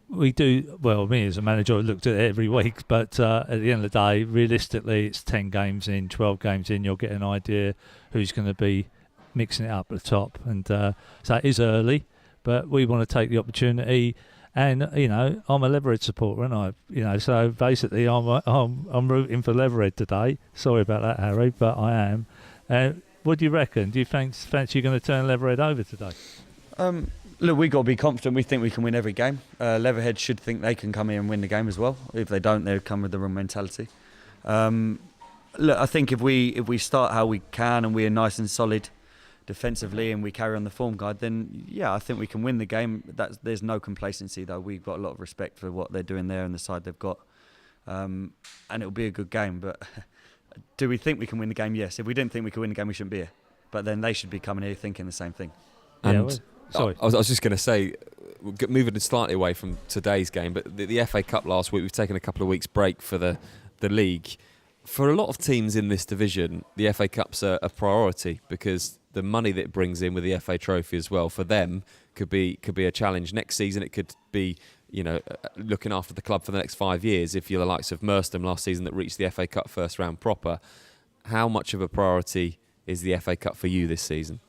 We do well. Me as a manager, I looked at it every week, but at the end of the day, realistically, it's 10 games in, 12 games in. You'll get an idea who's going to be mixing it up at the top, and so it is early, but we want to take the opportunity. And I'm a Leatherhead supporter, aren't I? So basically, I'm rooting for Leatherhead today. Sorry about that, Harry, but I am. What do you reckon? Do you fancy you're going to turn Leatherhead over today? Look, we've got to be confident. We think we can win every game. Leatherhead should think they can come here and win the game as well. If they don't, they'll come with the wrong mentality. Look, I think if we start how we can and we're nice and solid defensively and we carry on the form guide, then yeah, I think we can win the game. There's no complacency though. We've got a lot of respect for what they're doing there and the side they've got, and it'll be a good game. But do we think we can win the game? Yes. If we didn't think we could win the game, we shouldn't be here. But then they should be coming here thinking the same thing. And sorry. I was just going to say, moving slightly away from today's game, but the FA Cup last week, we've taken a couple of weeks break for the league. For a lot of teams in this division, the FA Cup's a priority because the money that it brings in with the FA Trophy as well, for them, could be a challenge. Next season, it could be looking after the club for the next 5 years, if you're the likes of Merstham last season that reached the FA Cup first round proper, how much of a priority is the FA Cup for you this season?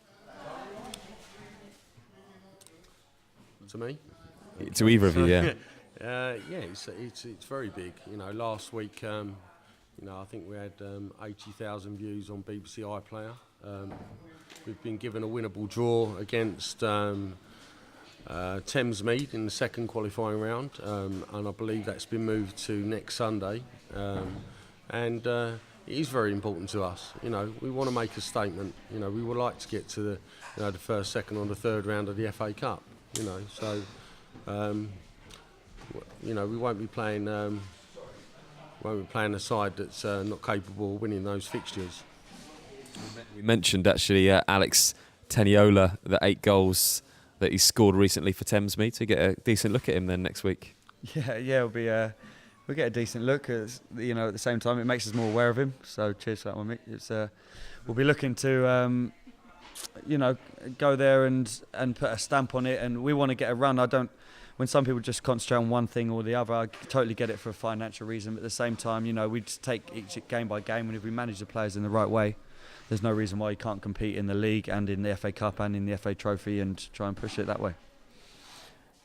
To me? To either of you, yeah. It's very big. Last week, I think we had 80,000 views on BBC iPlayer. We've been given a winnable draw against Thamesmead in the second qualifying round, and I believe that's been moved to next Sunday. And it is very important to us. We want to make a statement. We would like to get to the first, second, or the third round of the FA Cup. So we won't be playing a side that's not capable of winning those fixtures. We mentioned actually Alex Teniola, the 8 goals that he scored recently for Thamesmead. To get a decent look at him then next week. We'll get a decent look. At the same time, it makes us more aware of him. So cheers for that one, Mick. We'll be looking to go there and put a stamp on it, and we want to get a run. When some people just concentrate on one thing or the other, I totally get it for a financial reason, but at the same time, we just take each game by game, and if we manage the players in the right way, there's no reason why you can't compete in the league and in the FA Cup and in the FA Trophy and try and push it that way.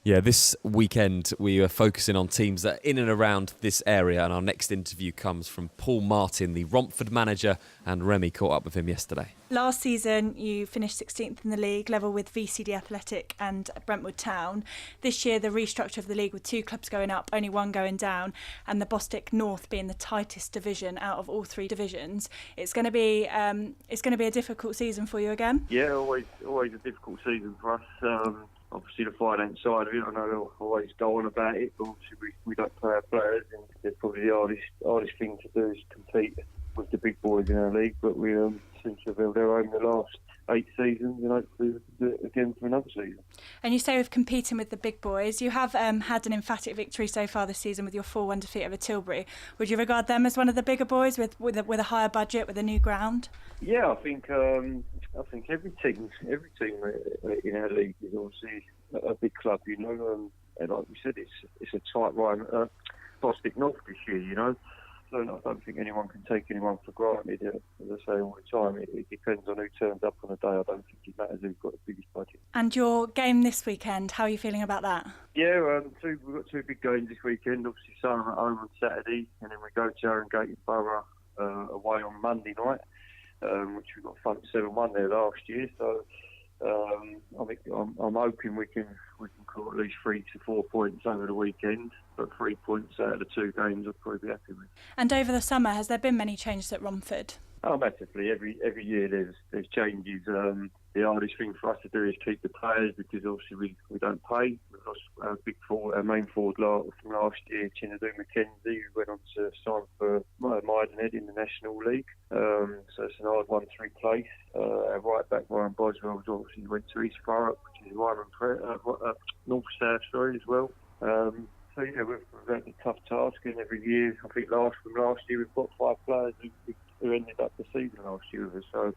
Yeah, this weekend we are focusing on teams that are in and around this area, and our next interview comes from Paul Martin, the Romford manager, and Remy caught up with him yesterday. Last season you finished 16th in the league, level with VCD Athletic and Brentwood Town. This year the restructure of the league with 2 clubs going up, only 1 going down, and the Bostik North being the tightest division out of all 3 divisions. It's going to be a difficult season for you again. Yeah, always a difficult season for us. Obviously the finance side of it, I know they'll always go on about it, but obviously we don't play our players, and it's probably the hardest thing to do is compete with the big boys in our league, but we seem to have held our own the last 8 seasons, and hopefully we can do it again for another season. And you say with competing with the big boys, you have had an emphatic victory so far this season with your 4-1 defeat over Tilbury. Would you regard them as one of the bigger boys with a higher budget, with a new ground? Yeah, I think every team in our league is obviously a big club, and like we said, it's a tight run. Bostik North this year, so I don't think anyone can take anyone for granted. As I say all the time, it depends on who turns up on the day. I don't think it matters who's got the biggest budget. And your game this weekend, how are you feeling about that? Yeah, we've got 2 big games this weekend. Obviously, Sarum at home on Saturday, and then we go to Haringey Borough away on Monday night, which we got front 7-1 there last year. So I'm hoping we can call at least 3 to 4 points over the weekend, but 3 points out of the 2 games I'll probably be happy with. And over the summer, has there been many changes at Romford? Oh, massively. Every year there's changes. The hardest thing for us to do is keep the players, because obviously we don't pay. We've lost our main forward from last year, Chinadu McKenzie, who went on to sign for Maldon in the National League. So it's an hard one to replace. Our right back Ryan Boswell obviously went to East Thurrock, which is North South as well. So yeah, we've had a tough task, and every year, I think last year we've got 5 players who ended up the season last year with us. So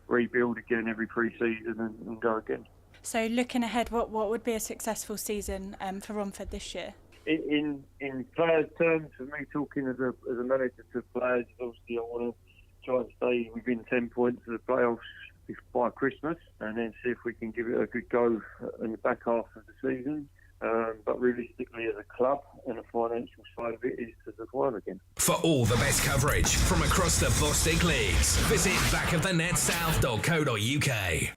rebuild again every pre-season and go again. So looking ahead, what would be a successful season for Romford this year? In players' terms, for me talking as a manager to players, obviously I want to try and stay within 10 points of the playoffs by Christmas, and then see if we can give it a good go in the back half of the season. But realistically, as a club and the financial side of it is to survive again. For all the best coverage from across the Bostik leagues, visit backofthenetsouth.co.uk.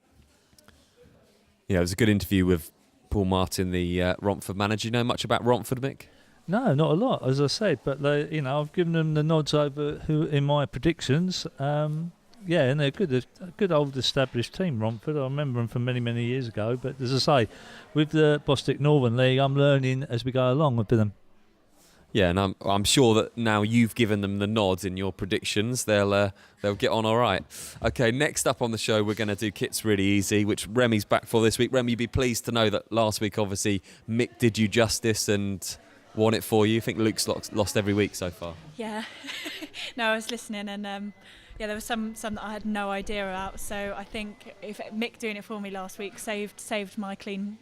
Yeah, it was a good interview with Paul Martin, the Romford manager. You know much about Romford, Mick? No, not a lot, as I said. But I've given them the nods over who in my predictions. Yeah, and they're a good old established team, Romford. I remember them from many, many years ago. But as I say, with the Bostik Northern League, I'm learning as we go along with them. Yeah, and I'm sure that now you've given them the nods in your predictions, they'll get on all right. Okay, next up on the show, we're going to do Kits Really Easy, which Remy's back for this week. Remy, you'd be pleased to know that last week, obviously, Mick did you justice and won it for you. I think Luke's lost every week so far. Yeah. No, I was listening, and yeah, there was some that I had no idea about. So I think if Mick doing it for me last week saved my clean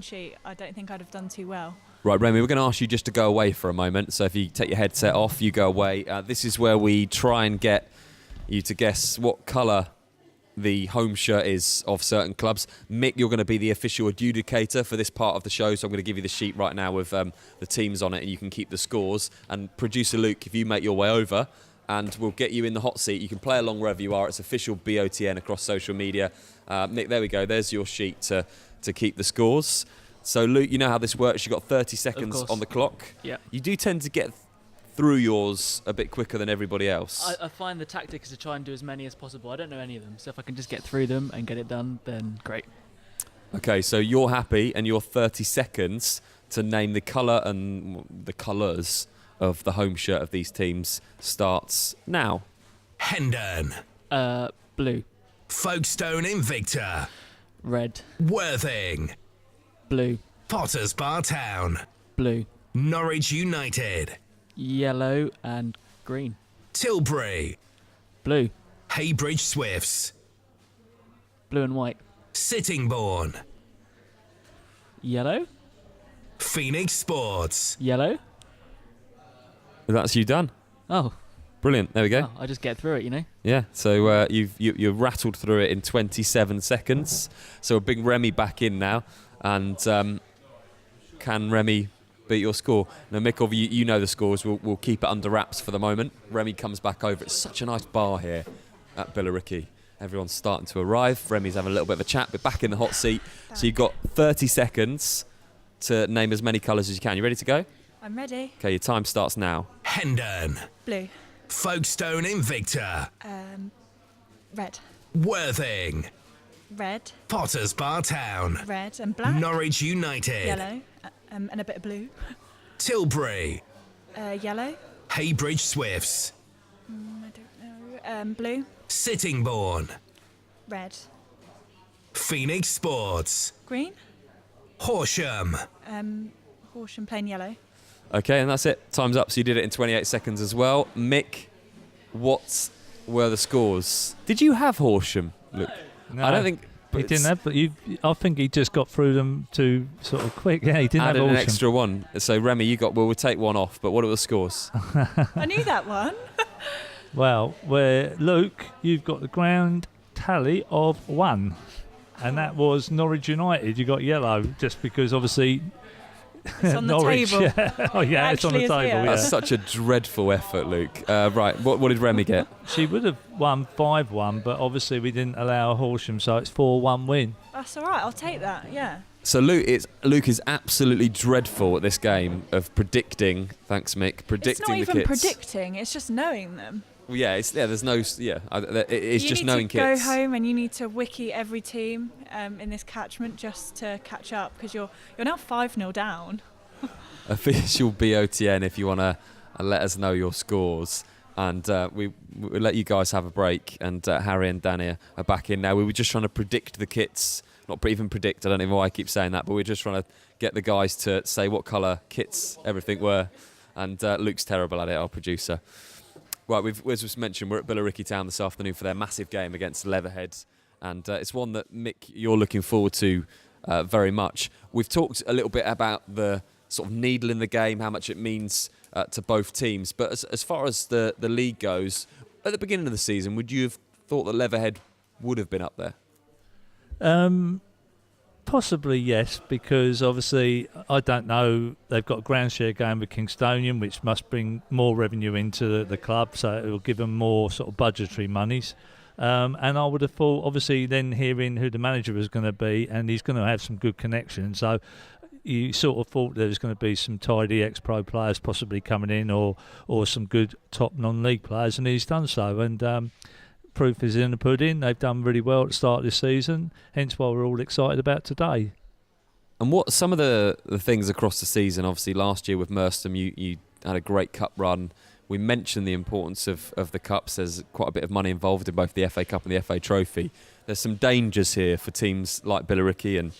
sheet, I don't think I'd have done too well. Right, Remy, we're going to ask you just to go away for a moment. So if you take your headset off, you go away. This is where we try and get you to guess what colour the home shirt is of certain clubs. Mick, you're going to be the official adjudicator for this part of the show, so I'm going to give you the sheet right now with the teams on it, and you can keep the scores. And producer Luke, if you make your way over, and we'll get you in the hot seat. You can play along wherever you are. It's official BOTN across social media. Mick, there we go. There's your sheet to keep the scores. So, Luke, you know how this works. You've got 30 seconds on the clock. Yeah. You do tend to get through yours a bit quicker than everybody else. I find the tactic is to try and do as many as possible. I don't know any of them, so if I can just get through them and get it done, then great. Okay, so you're happy, and your 30 seconds to name the colour and the colours of the home shirt of these teams starts now. Hendon. Blue. Folkestone Invicta. Red. Worthing. Blue. Potters Bar Town. Blue. Norwich United. Yellow and green. Tilbury. Blue. Heybridge Swifts. Blue and white. Sittingbourne. Yellow. Phoenix Sports. Yellow. That's you done. Oh. Brilliant. There we go. Oh, I just get through it, you know. Yeah. So you've rattled through it in 27 seconds. So we'll bring Remy back in now, and can Remy beat your score? Now, Mick, you know the scores. We'll keep it under wraps for the moment. Remy comes back over. It's such a nice bar here at Billericay. Everyone's starting to arrive. Remy's having a little bit of a chat, but back in the hot seat. So you've got 30 seconds to name as many colours as you can. You ready to go? I'm ready. Okay, your time starts now. Hendon. Blue. Folkestone Invicta. Red. Worthing. Red. Potters Bar Town. Red and black. Norwich United. Yellow. And a bit of blue. Tilbury. Yellow. Heybridge Swifts. I don't know. Blue. Sittingbourne. Red. Phoenix Sports. Green. Horsham. Horsham plain yellow. Okay, and that's it. Time's up. So you did it in 28 seconds as well. Mick, what were the scores? Did you have Horsham, Luke? No, I don't think he didn't have. But I think he just got through them too sort of quick. Yeah, he didn't have added an Horsham. extra one. So Remy, you got. Well, we'll take one off. But what are the scores? I knew that one. Well, where Luke, you've got the ground tally of 1, and that was Norwich United. You got yellow just because obviously. It's on the Norwich, table. Yeah. Oh yeah, it's on the table. Yeah. That's such a dreadful effort, Luke. Right, what did Remy get? She would have won 5-1, but obviously we didn't allow Horsham, so it's 4-1 win. That's all right. I'll take that. Yeah. So Luke is absolutely dreadful at this game of predicting. Thanks, Mick. Predicting it's not the even kits. predicting. It's just knowing them. Yeah, there's no. Yeah, it's you just need knowing to kits. go home and you need to wiki every team in this catchment just to catch up because you're now 5-0 down. Official BOTN if you want to let us know your scores. And we'll let you guys have a break. And Harry and Danny are back in now. We were just trying to predict the kits. Not even predict, I don't know why I keep saying that, but we're just trying to get the guys to say what colour kits everything were. And Luke's terrible at it, our producer. Right, as we've mentioned, we're at Billericay Town this afternoon for their massive game against Leatherhead. And it's one that, Mick, you're looking forward to very much. We've talked a little bit about the sort of needle in the game, how much it means to both teams. But as far as the league goes, at the beginning of the season, would you have thought that Leatherhead would have been up there? Possibly yes, because obviously I don't know. They've got a ground share game with Kingstonian, which must bring more revenue into the club, so it will give them more sort of budgetary monies. And I would have thought, obviously, then hearing who the manager was going to be, and he's going to have some good connections. So you sort of thought there was going to be some tidy ex-pro players possibly coming in, or some good top non-league players, and he's done so. And proof is in the pudding. They've done really well at the start of this season, hence why we're all excited about today. And what some of the things across the season, obviously last year with Merstham, you had a great cup run. We mentioned the importance of the cups. There's quite a bit of money involved in both the FA Cup and the FA Trophy. There's some dangers here for teams like Billericay and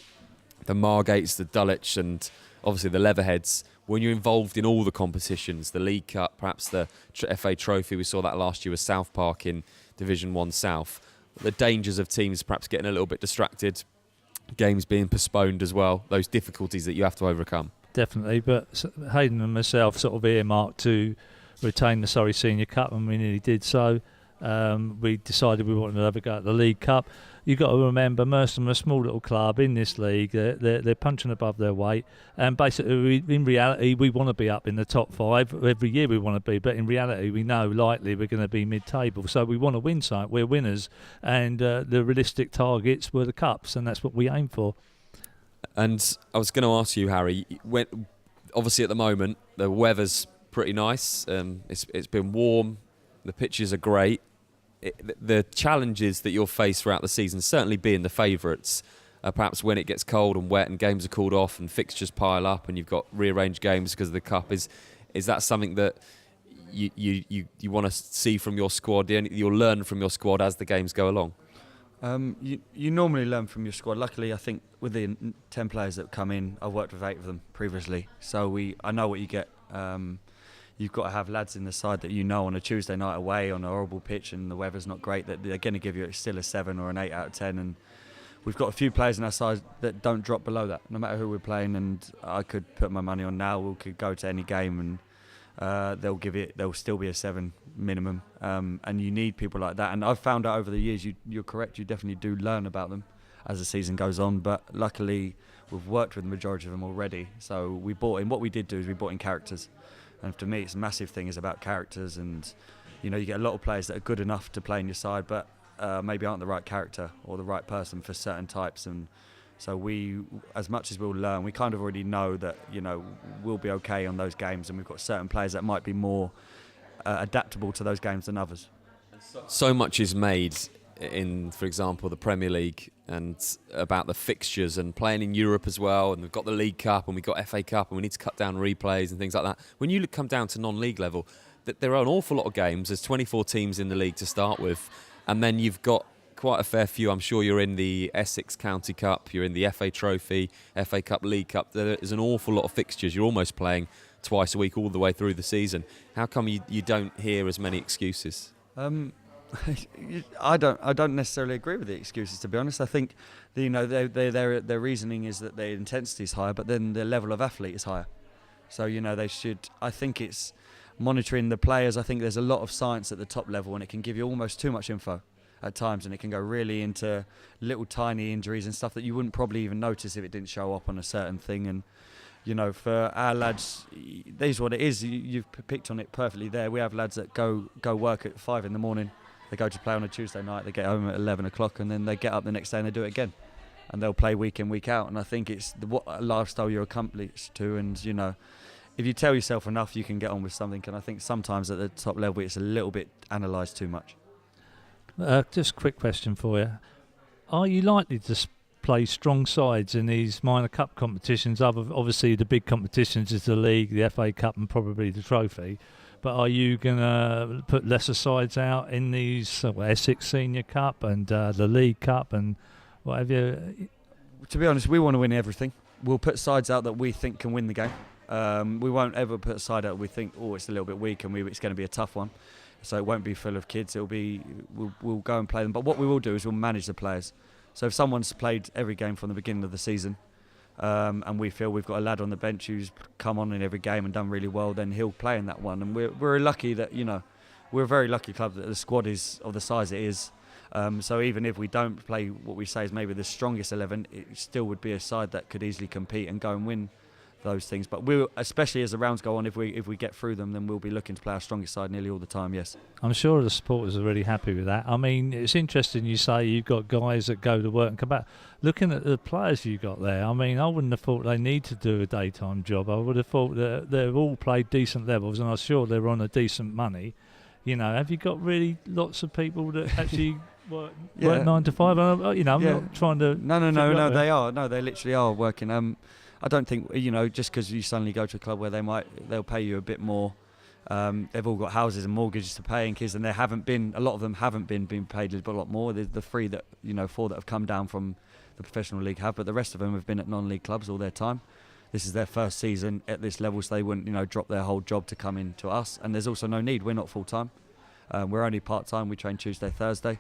the Margates, the Dulwich, and obviously the Leatherheads. When you're involved in all the competitions, the League Cup, perhaps the FA Trophy, we saw that last year with South Park in Division 1 South. The dangers of teams perhaps getting a little bit distracted, games being postponed as well, those difficulties that you have to overcome. definitely. But Hayden and myself sort of earmarked to retain the Surrey Senior Cup, and we nearly did so. We decided we wanted to have a go at the League Cup. You've got to remember, Merstham are a small little club in this league. They're punching above their weight, and basically, in reality, we want to be up in the top 5 every year. We want to be, but in reality, we know likely we're going to be mid-table. So we want to win something. We're winners, and the realistic targets were the cups, and that's what we aim for. And I was going to ask you, Harry, obviously at the moment the weather's pretty nice. It's been warm. The pitches are great. The challenges that you'll face throughout the season, certainly being the favourites, perhaps when it gets cold and wet and games are called off and fixtures pile up and you've got rearranged games because of the cup, is that something that you want to see from your squad? You'll learn from your squad as the games go along? You normally learn from your squad. Luckily, I think with the 10 players that come in, I've worked with 8 of them previously, so I know what you get. You've got to have lads in the side that you know on a Tuesday night away on a horrible pitch and the weather's not great, that they're going to give you still a 7 or an 8 out of 10. And we've got a few players in our side that don't drop below that, no matter who we're playing. And I could put my money on now, we could go to any game and they'll still be a 7 minimum. And you need people like that. And I've found out over the years, you're correct, you definitely do learn about them as the season goes on. But luckily, we've worked with the majority of them already. So what we did do is we brought in characters. And to me, it's a massive thing is about characters, and you get a lot of players that are good enough to play in your side, but maybe aren't the right character or the right person for certain types. And so we, as much as we'll learn, we kind of already know that we'll be okay on those games, and we've got certain players that might be more adaptable to those games than others. So much is made in, for example, the Premier League and about the fixtures and playing in Europe as well, and we've got the League Cup and we've got FA Cup and we need to cut down replays and things like that. When you come down to non-league level, there are an awful lot of games. There's 24 teams in the league to start with, and then you've got quite a fair few. I'm sure you're in the Essex County Cup, you're in the FA Trophy, FA Cup, League Cup. There's an awful lot of fixtures. You're almost playing twice a week all the way through the season. How come you don't hear as many excuses? I don't necessarily agree with the excuses, to be honest. I think their reasoning is that their intensity is higher, but then the level of athlete is higher. So they should. I think it's monitoring the players. I think there's a lot of science at the top level, and it can give you almost too much info at times, and it can go really into little tiny injuries and stuff that you wouldn't probably even notice if it didn't show up on a certain thing. And for our lads, this is what it is. You've picked on it perfectly there. We have lads that go work at 5 a.m. They go to play on a Tuesday night, they get home at 11 o'clock, and then they get up the next day and they do it again. And they'll play week in, week out. And I think it's what a lifestyle you're accomplished to. And, if you tell yourself enough, you can get on with something. And I think sometimes at the top level, it's a little bit analysed too much. Just a quick question for you. Are you likely to play strong sides in these minor cup competitions? Obviously, the big competitions is the League, the FA Cup and probably the Trophy. But are you going to put lesser sides out in these Essex Senior Cup and the League Cup and what have you? To be honest, we want to win everything. We'll put sides out that we think can win the game. We won't ever put a side out we think, it's a little bit weak and it's going to be a tough one. So it won't be full of kids. We'll go and play them. But what we will do is we'll manage the players. So if someone's played every game from the beginning of the season, and we feel we've got a lad on the bench who's come on in every game and done really well, then he'll play in that one. And we're lucky that we're a very lucky club that the squad is of the size it is. So even if we don't play what we say is maybe the strongest 11, it still would be a side that could easily compete and go and win those things. But we'll, especially as the rounds go on, if we get through them, then we'll be looking to play our strongest side nearly all the time. Yes, I'm sure the supporters are really happy with that. I mean, it's interesting you say you've got guys that go to work and come back. Looking at the players you got there, I mean, I wouldn't have thought they need to do a daytime job. I would have thought that they've all played decent levels, and I'm sure they're on a decent money. Have you got really lots of people that actually work 9 to 5? I'm not trying to. No. They are. No, they literally are working. I don't think just because you suddenly go to a club where they'll pay you a bit more. They've all got houses and mortgages to pay and kids, and a lot of them haven't been being paid a lot more. The 3 that 4 that have come down from the professional league have, but the rest of them have been at non-league clubs all their time. This is their first season at this level, so they wouldn't drop their whole job to come in to us. And there's also no need. We're not full time. We're only part time. We train Tuesday, Thursday.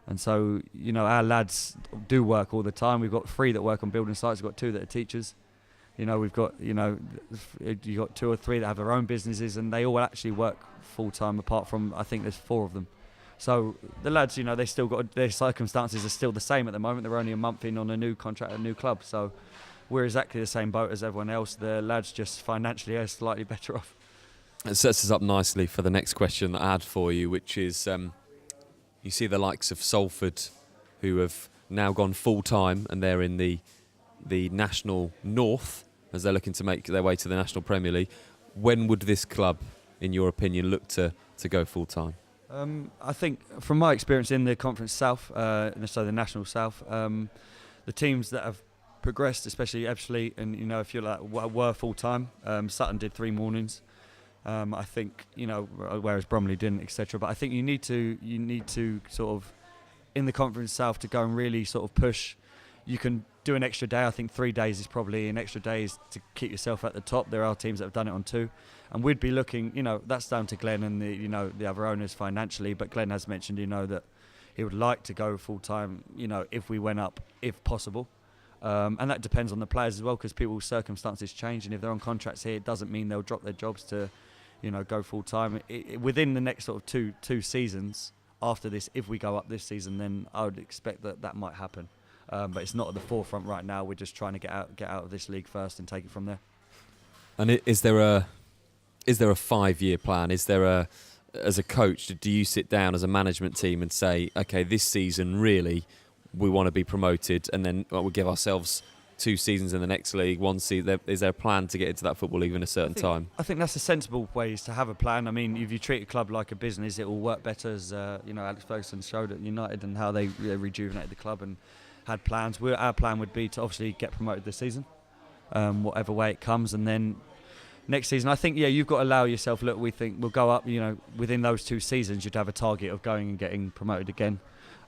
And so, our lads do work all the time. We've got 3 that work on building sites. We've got 2 that are teachers. You know, we've got, you got 2 or 3 that have their own businesses, and they all actually work full time. Apart from, I think there's 4 of them. So the lads, they still got, their circumstances are still the same at the moment. They're only a month in on a new contract at a new club. So we're exactly the same boat as everyone else. The lads just financially are slightly better off. It sets us up nicely for the next question that I had for you, which is you see the likes of Salford, who have now gone full time, and they're in the National North as they're looking to make their way to the National Premier League. When would this club, in your opinion, look to go full time? I think from my experience in the Conference South, so the National South, the teams that have progressed, especially Ebbsfleet, and if you're like were full time, Sutton did 3 mornings. I think whereas Bromley didn't, etc. But I think you need to sort of in the Conference South to go and really sort of push. You can do an extra day. I think 3 days is probably an extra day to keep yourself at the top. There are teams that have done it on 2, and we'd be looking. That's down to Glenn and the other owners financially. But Glenn has mentioned that he would like to go full time. If we went up, if possible. And that depends on the players as well, because people's circumstances change, and if they're on contracts here, it doesn't mean they'll drop their jobs to, go full time. Within the next sort of two seasons after this, if we go up this season, then I would expect that might happen. But it's not at the forefront right now. We're just trying to get out of this league first and take it from there. And is there a 5-year plan? Is there as a coach, do you sit down as a management team and say, okay, this season really we want to be promoted, and then we'll give ourselves 2 seasons in the next league, 1 season? Is there a plan to get into that football league in a certain time? I think that's a sensible way, is to have a plan. I mean, if you treat a club like a business, it will work better, as Alex Ferguson showed at United, and how they rejuvenated the club and had plans. Our plan would be to obviously get promoted this season, whatever way it comes, and then next season, I think, you've got to allow yourself, look, we think we'll go up, within those 2 seasons, you'd have a target of going and getting promoted again.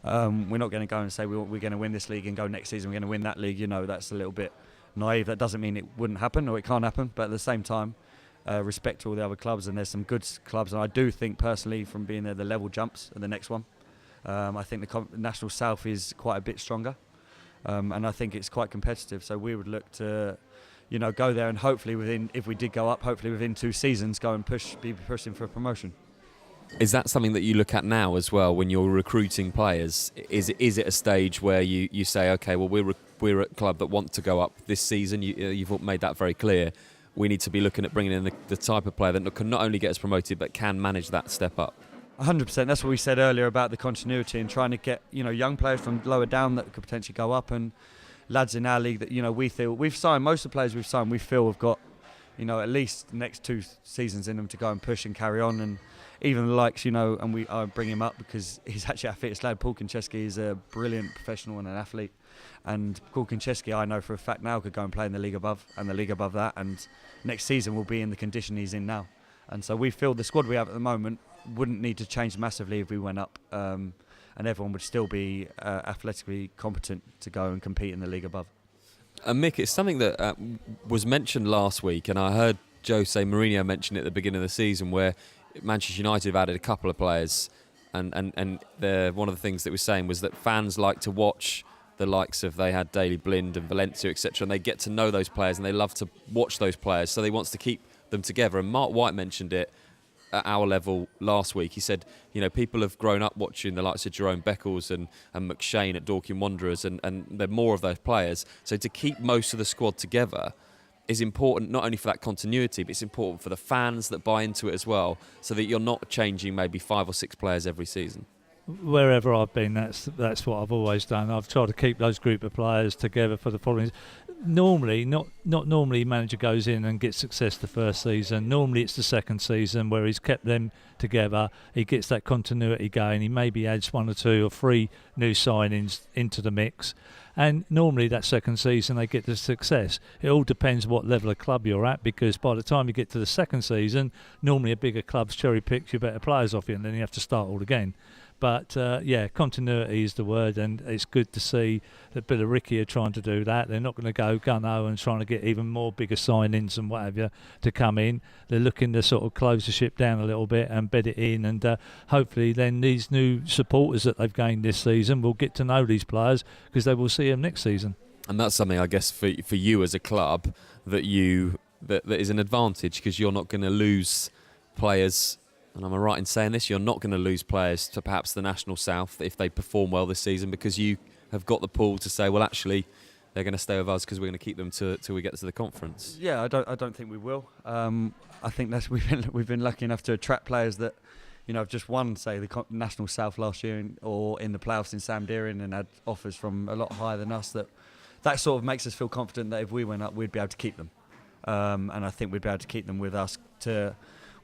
We're not going to go and say we're going to win this league and go next season we're going to win that league. That's a little bit naive. That doesn't mean it wouldn't happen or it can't happen, but at the same time, respect to all the other clubs, and there's some good clubs, and I do think personally, from being there, the level jumps at the next one. I think the National South is quite a bit stronger, and I think it's quite competitive, so we would look to go there, and hopefully if we did go up, hopefully within 2 seasons go and be pushing for a promotion. Is that something that you look at now as well when you're recruiting players? Is it a stage where you say, okay, well, we're a club that want to go up this season? You've made that very clear. We need to be looking at bringing in the type of player that can not only get us promoted but can manage that step up. 100%. That's what we said earlier about the continuity and trying to get young players from lower down that could potentially go up, and lads in our league that we feel we've signed. Most of the players we've signed, we feel have got at least the next 2 seasons in them to go and push and carry on. And even the likes, and I bring him up because he's actually our fittest lad. Paul Kincheski is a brilliant professional and an athlete. And Paul Kincheski, I know for a fact now, could go and play in the league above and the league above that. And next season will be in the condition he's in now. And so we feel the squad we have at the moment wouldn't need to change massively if we went up. And everyone would still be athletically competent to go and compete in the league above. Mick, it's something that was mentioned last week, and I heard Jose Mourinho mention it at the beginning of the season, where Manchester United have added a couple of players, and one of the things that we're saying was that fans like to watch the likes of, they had Daley Blind and Valencia, etc., and they get to know those players and they love to watch those players, so they wants to keep them together. And Mark White mentioned it at our level last week. He said, people have grown up watching the likes of Jerome Beckles and McShane at Dorking Wanderers, and there are more of those players. So to keep most of the squad together is important, not only for that continuity, but it's important for the fans that buy into it as well, so that you're not changing maybe 5 or 6 players every season. Wherever I've been, that's what I've always done. I've tried to keep those group of players together for the following. Normally, not normally, manager goes in and gets success the first season. Normally, it's the second season where he's kept them together. He gets that continuity going. He maybe adds 1 or 2 or 3 new signings into the mix. And normally that second season they get the success. It all depends what level of club you're at, because by the time you get to the second season, normally a bigger club's cherry picks your better players off you, and then you have to start all again. But continuity is the word, and it's good to see that Billericay are trying to do that. They're not going to go gung-ho and trying to get even more bigger signings and what have you to come in. They're looking to sort of close the ship down a little bit and bed it in, and hopefully then these new supporters that they've gained this season will get to know these players, because they will see them next season. And that's something, I guess, for you as a club that is an advantage, because you're not going to lose players. And am I right in saying this? You're not going to lose players to perhaps the National South if they perform well this season, because you have got the pool to say, well, actually, they're going to stay with us because we're going to keep them till we get to the conference. Yeah, I don't think we will. I think we've been lucky enough to attract players that, have just won, say, the National South last year, or in the playoffs in Sam Deering, and had offers from a lot higher than us. That sort of makes us feel confident that if we went up, we'd be able to keep them. And I think we'd be able to keep them with us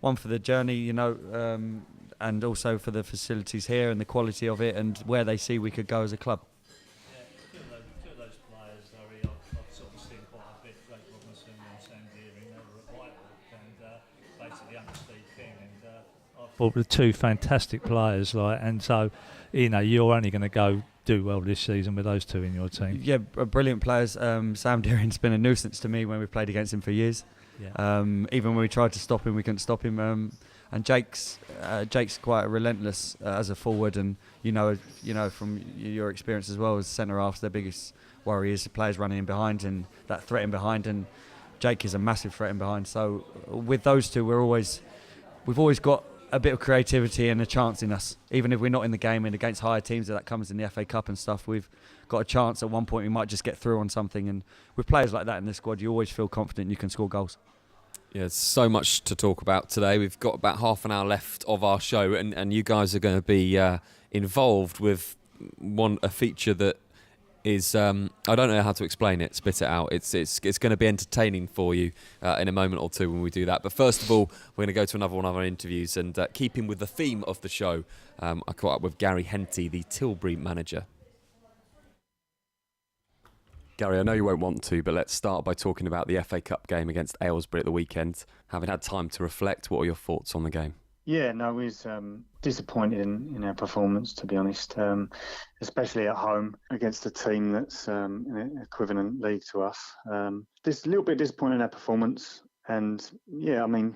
one for the journey, and also for the facilities here and the quality of it and where they see we could go as a club. Two of those players, I've sort of seen quite a bit. Blake Robinson and Sam Deering, they were at Whitehawk, and basically under Steve King, and I thought the two fantastic players, and so you're only going to do well this season with those two in your team. Yeah, brilliant players. Sam Deering's been a nuisance to me when we've played against him for years. Yeah. Even when we tried to stop him, we couldn't stop him. And Jake's quite relentless as a forward, and from your experience as well as centre halves, their biggest worry is the players running in behind and that threat in behind, and Jake is a massive threat in behind. So with those two, we've always got a bit of creativity and a chance in us. Even if we're not in the game and against higher teams, that comes in the FA Cup and stuff, we've got a chance at one point we might just get through on something. And with players like that in the squad, you always feel confident you can score goals. Yeah, there's so much to talk about today. We've got about half an hour left of our show, and you guys are going to be involved with a feature that is, I don't know how to explain it, spit it out. It's going to be entertaining for you in a moment or two when we do that. But first of all, we're going to go to another one of our interviews, and keeping with the theme of the show, I caught up with Gary Henty, the Tilbury manager. Gary, I know you won't want to, but let's start by talking about the FA Cup game against Aylesbury at the weekend. Having had time to reflect, what are your thoughts on the game? Yeah, no, we was disappointed in our performance, to be honest, especially at home against a team that's in an equivalent league to us. Just a little bit disappointed in our performance, and yeah, I mean,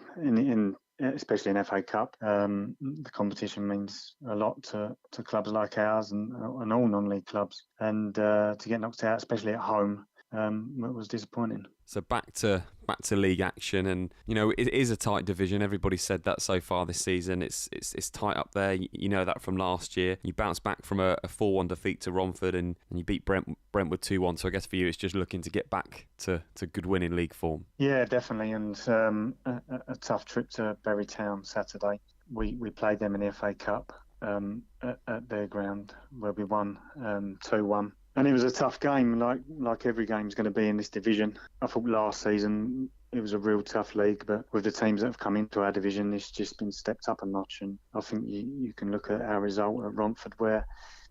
especially in FA Cup, the competition means a lot to clubs like ours and all non-league clubs, and to get knocked out, especially at home, it was disappointing. So back to league action, and it is a tight division. Everybody said that so far this season. It's tight up there. You know that from last year. You bounced back from a 4-1 defeat to Romford, and you beat Brentwood 2-1. So I guess for you, it's just looking to get back to good winning league form. Yeah, definitely, and a tough trip to Bury Town Saturday. We played them in the FA Cup at their ground, where we won 2-1. And it was a tough game, like every game's going to be in this division. I thought last season it was a real tough league, but with the teams that have come into our division, it's just been stepped up a notch. And I think you can look at our result at Romford, where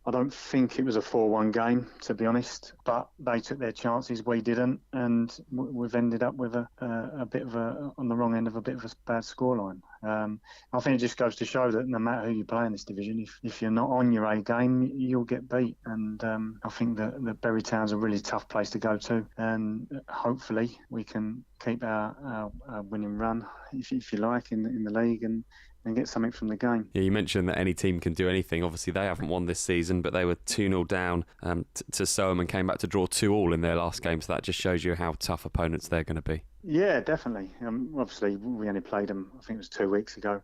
I don't think it was a 4-1 game, to be honest, but they took their chances, we didn't, and we've ended up with a bit of on the wrong end of a bit of a bad scoreline. I think it just goes to show that no matter who you play in this division, if you're not on your A game, you'll get beat. And I think that Bury Town's a really tough place to go to, and hopefully we can keep our winning run, if you like, in the league and get something from the game. Yeah, you mentioned that any team can do anything. Obviously, they haven't won this season, but they were 2-0 down to Soham and came back to draw 2-2 in their last game. So that just shows you how tough opponents they're going to be. Yeah, definitely. Obviously, we only played them, I think it was 2 weeks ago,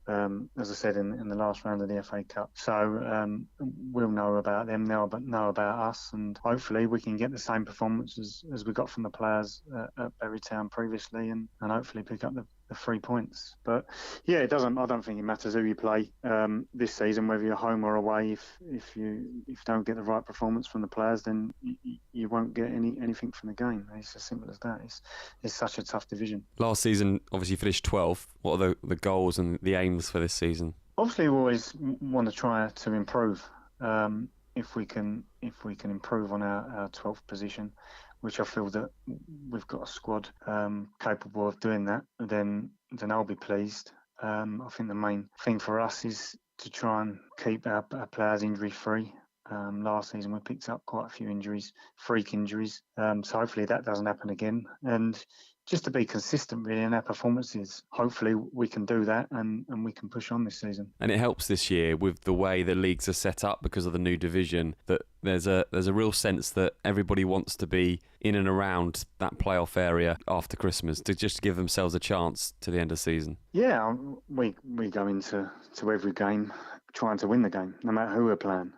as I said, in the last round of the FA Cup. So we'll know about them, they'll know about us, and hopefully we can get the same performance as we got from the players at Bury Town previously, and hopefully pick up the 3 points. But yeah, I don't think it matters who you play this season, whether you're home or away. If you don't get the right performance from the players, then you won't get anything from the game. It's as simple as that. It's such a tough division. Last season, obviously finished 12th. What are the goals and the aims for this season? Obviously, we always want to try to improve. If we can improve on our 12th position, which I feel that we've got a squad capable of doing that, then I'll be pleased. I think the main thing for us is to try and keep our players injury free. Last season we picked up quite a few injuries, freak injuries. So hopefully that doesn't happen again. And just to be consistent really in our performances, hopefully we can do that and we can push on this season. And it helps this year with the way the leagues are set up because of the new division, that there's a real sense that everybody wants to be in and around that playoff area after Christmas to just give themselves a chance to the end of the season. Yeah, we go into every game trying to win the game, no matter who we're playing.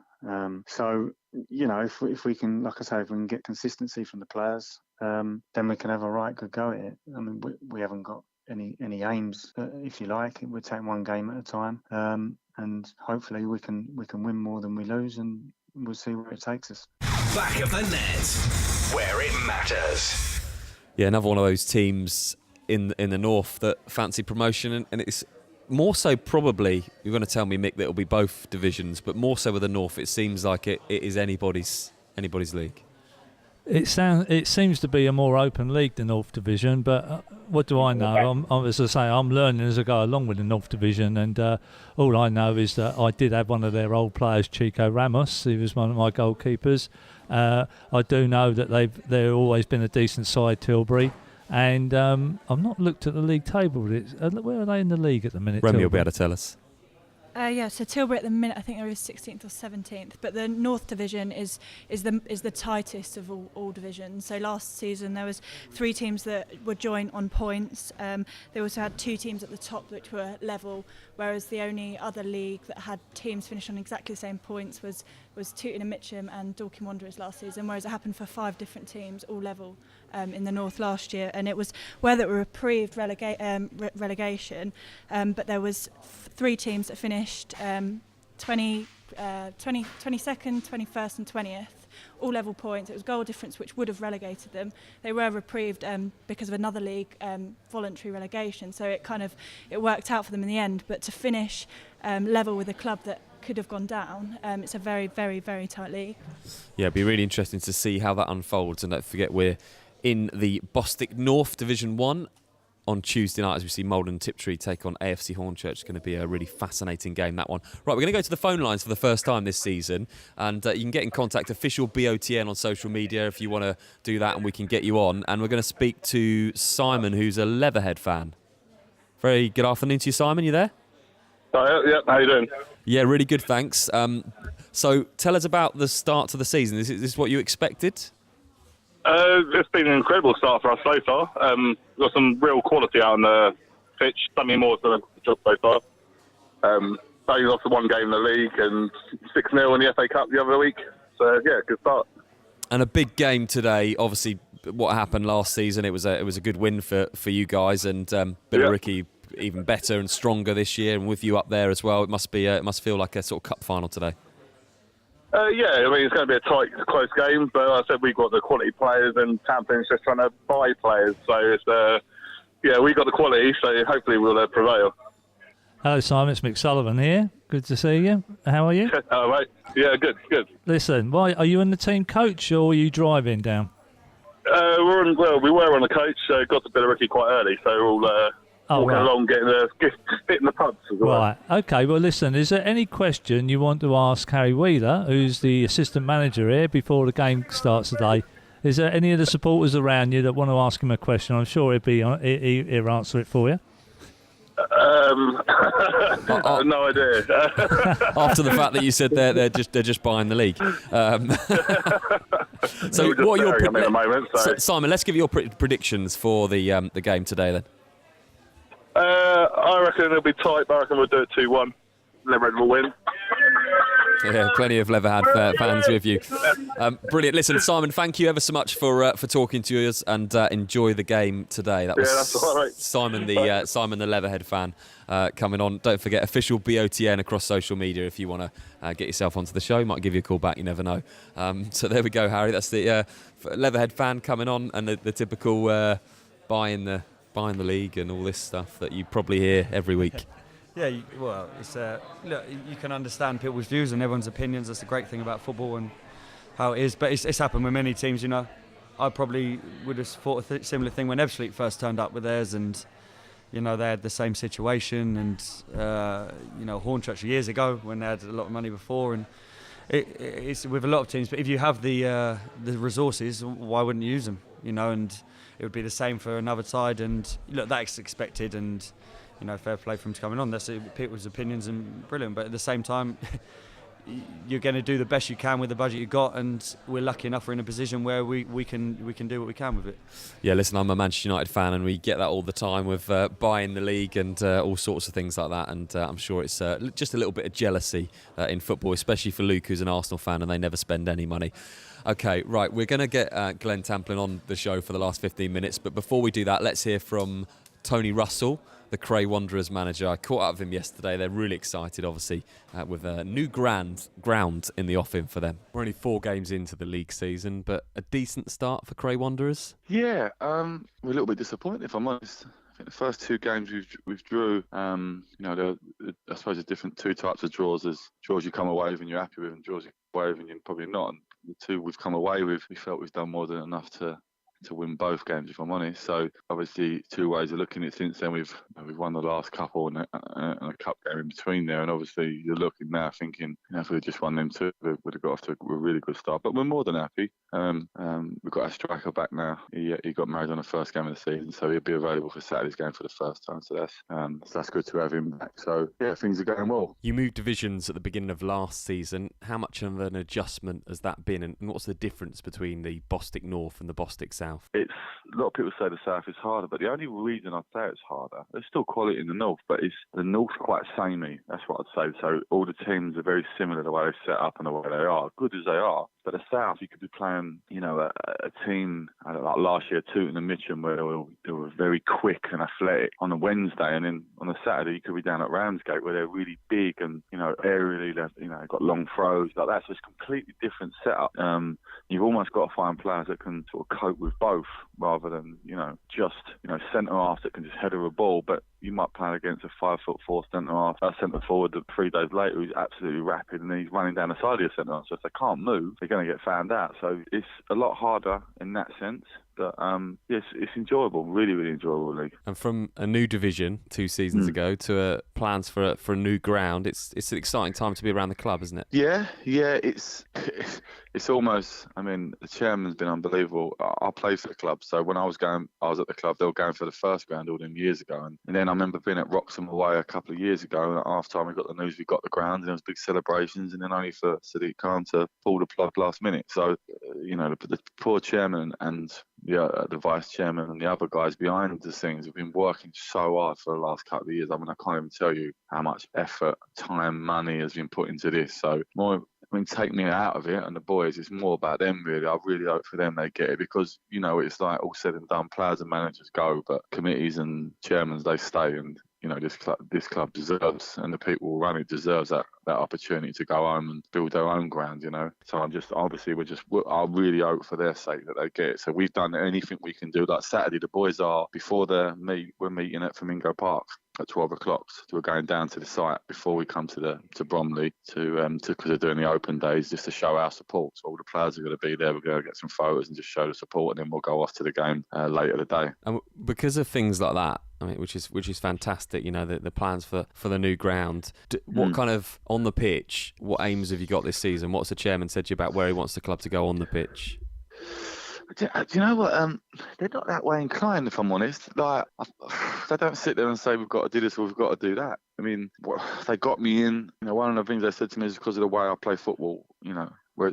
So, you know, if we can, like I say, if we can get consistency from the players, then we can have a right good go at it. I mean, we haven't got any aims, if you like. We'll take one game at a time, and hopefully we can win more than we lose, and we'll see where it takes us. Back of the net, where it matters. Yeah, another one of those teams in the north that fancy promotion, and it's more so probably, you're going to tell me, Mick, that it'll be both divisions, but more so with the north, it seems like it is anybody's league. It seems to be a more open league, the North Division, but what do I know? As I say, I'm learning as I go along with the North Division, and all I know is that I did have one of their old players, Chico Ramos. He was one of my goalkeepers. I do know that they've always been a decent side, Tilbury, and I've not looked at the league table. Where are they in the league at the minute? Remy will be able to tell us. So Tilbury at the minute, I think they're 16th or 17th, but the North Division is the tightest of all divisions. So last season there was 3 teams that were joint on points. They also had 2 teams at the top which were level, whereas the only other league that had teams finish on exactly the same points was Tooting and Mitcham and Dorking Wanderers last season, whereas it happened for 5 different teams, all level, in the North last year. And it was where they were reprieved relegation, but there was 3 teams that finished 22nd, 21st and 20th, all level points. It was goal difference which would have relegated them. They were reprieved because of another league voluntary relegation, so it worked out for them in the end. But to finish level with a club that could have gone down, it's a very, very, very tight league. Yeah, it'd be really interesting to see how that unfolds. And don't forget, we're in the Bostik North Division 1 on Tuesday night as we see Maldon and Tiptree take on AFC Hornchurch. It's going to be a really fascinating game, that one. Right, we're going to go to the phone lines for the first time this season, and you can get in contact, official BOTN on social media if you want to do that, and we can get you on. And we're going to speak to Simon, who's a Leatherhead fan. Very good afternoon to you, Simon. You there? Yeah, how you doing? Yeah, really good, thanks. So tell us about the start to the season. Is this what you expected? It's been an incredible start for us so far. We've got some real quality out on the pitch. Sammy Moore's done a job so far. They lost the one game in the league and 6-0 in the FA Cup the other week. So, yeah, good start. And a big game today. Obviously, what happened last season, it was a good win for you guys. And Billericay even better and stronger this year. And with you up there as well, it must feel like a sort of cup final today. Yeah, I mean, it's going to be a tight, close game, but like I said, we've got the quality players and Tamplin's just trying to buy players. So, it's, we've got the quality, so hopefully we'll prevail. Hello, Simon. It's Mick Sullivan here. Good to see you. How are you? Oh, mate. Yeah, good. Listen, are you in the team coach or are you driving down? We were on the coach, got to Billericay quite early, so we're all... walking along, getting the pubs as well. Right, OK. Well, listen, is there any question you want to ask Harry Wheeler, who's the assistant manager here, before the game starts today? Is there any of the supporters around you that want to ask him a question? I'm sure he'll answer it for you. No idea. After the fact that you said they're just buying the league. So what are your at the moment, Simon? Let's give your predictions for the game today then. I reckon it'll be tight, but I reckon we'll do it 2-1. Leatherhead will win. Yeah, plenty of Leatherhead fans with you. Brilliant. Listen, Simon, thank you ever so much for talking to us, and enjoy the game today. That was that's all right. Simon the Leatherhead fan coming on. Don't forget, official BOTN across social media if you want to get yourself onto the show. Might give you a call back, you never know. So there we go, Harry. That's the Leatherhead fan coming on, and the typical buying the league and all this stuff that you probably hear every week. Yeah, it's look, you can understand people's views and everyone's opinions. That's the great thing about football and how it is. But it's happened with many teams, you know. I probably would have thought a similar thing when Ebbsfleet first turned up with theirs, and you know they had the same situation. And Hornchurch years ago when they had a lot of money before, and it's with a lot of teams. But if you have the resources, why wouldn't you use them? You know, and it would be the same for another side. And look, that's expected, and you know, fair play for him to coming on. That's people's opinions and brilliant. But at the same time, you're going to do the best you can with the budget you got, and we're lucky enough we're in a position where we can do what we can with it. Yeah, listen, I'm a Manchester United fan, and we get that all the time with buying the league and all sorts of things like that, and I'm sure it's just a little bit of jealousy in football, especially for Luke, who's an Arsenal fan, and they never spend any money. Okay, right, we're going to get Glenn Tamplin on the show for the last 15 minutes, but before we do that, let's hear from Tony Russell, the Cray Wanderers manager. I caught up with him yesterday. They're really excited, obviously, with a new ground in the offing for them. We're only 4 games into the league season, but a decent start for Cray Wanderers. Yeah, we're a little bit disappointed, if I'm honest. I think the first 2 games we've drew, you know, I suppose there's different 2 types of draws. There's draws you come away with and you're happy with, and draws you come away with and you're probably not. And the 2 we've come away with, we felt we've done more than enough to win both games, if I'm honest. So obviously 2 ways of looking at it. Since then we've won the last couple and a cup game in between there, and obviously you're looking now thinking, you know, if we'd just won them 2, we would have got off to a really good start. But we're more than happy. We've got our striker back now. He got married on the first game of the season, so he'll be available for Saturday's game for the first time. So that's good to have him back. So yeah, things are going well. You moved divisions at the beginning of last season. How much of an adjustment has that been, and what's the difference between the Bostik North and the Bostik South? It's a lot of people say the South is harder, but the only reason I'd say it's harder, there's still quality in the North, but it's the North's quite samey. That's what I'd say. So all the teams are very similar the way they're set up and the way they are, good as they are. But the South, you could be playing, you know, a team like last year, Tooting and Mitcham, where they were very quick and athletic on a Wednesday, and then on a Saturday you could be down at Ramsgate where they're really big and, you know, aerially, you know, got long throws like that. So it's a completely different setup. You've almost got to find players that can sort of cope with both, rather than, you know, just, you know, centre halves that can just header a ball. But you might play against a 5'4" centre forward that 3 days later who's absolutely rapid, and he's running down the side of your centre half. So if they can't move, they're going to get found out. So it's a lot harder in that sense. But yes, it's enjoyable, really, really enjoyable league. And from a new division 2 seasons ago to plans for a new ground, it's an exciting time to be around the club, isn't it? Yeah, it's almost. I mean, the chairman's been unbelievable. I played for the club, so when I was at the club. They were going for the first ground all them years ago, and then I remember being at Wroxham away a couple of years ago, and at half time we got the news we got the ground, and there was big celebrations, and then only for Sadiq Khan to pull the plug last minute. So, you know, the poor chairman and the vice chairman and the other guys behind the scenes have been working so hard for the last couple of years. I mean, I can't even tell you how much effort, time, money has been put into this. So take me out of it and the boys, it's more about them really. I really hope for them they get it, because, you know, it's like all said and done, players and managers go, but committees and chairmans, they stay. And, you know, this club deserves, and the people who run it deserves that opportunity to go home and build their own ground, you know. So I really hope for their sake that they get it. So we've done anything we can do. Like Saturday, the boys are, before we're meeting at Flamingo Park at 12 o'clock. So we're going down to the site before we come to Bromley because they're doing the open days, just to show our support. So all the players are going to be there. We're going to get some photos and just show the support, and then we'll go off to the game later in the day. And because of things like that, I mean, which is fantastic, you know, the plans for the new ground. What kind of, on the pitch, what aims have you got this season? What's the chairman said to you about where he wants the club to go on the pitch? Do you know what? They're not that way inclined, if I'm honest. Like, they don't sit there and say, we've got to do this or we've got to do that. I mean, they got me in. You know, one of the things they said to me is because of the way I play football, you know, where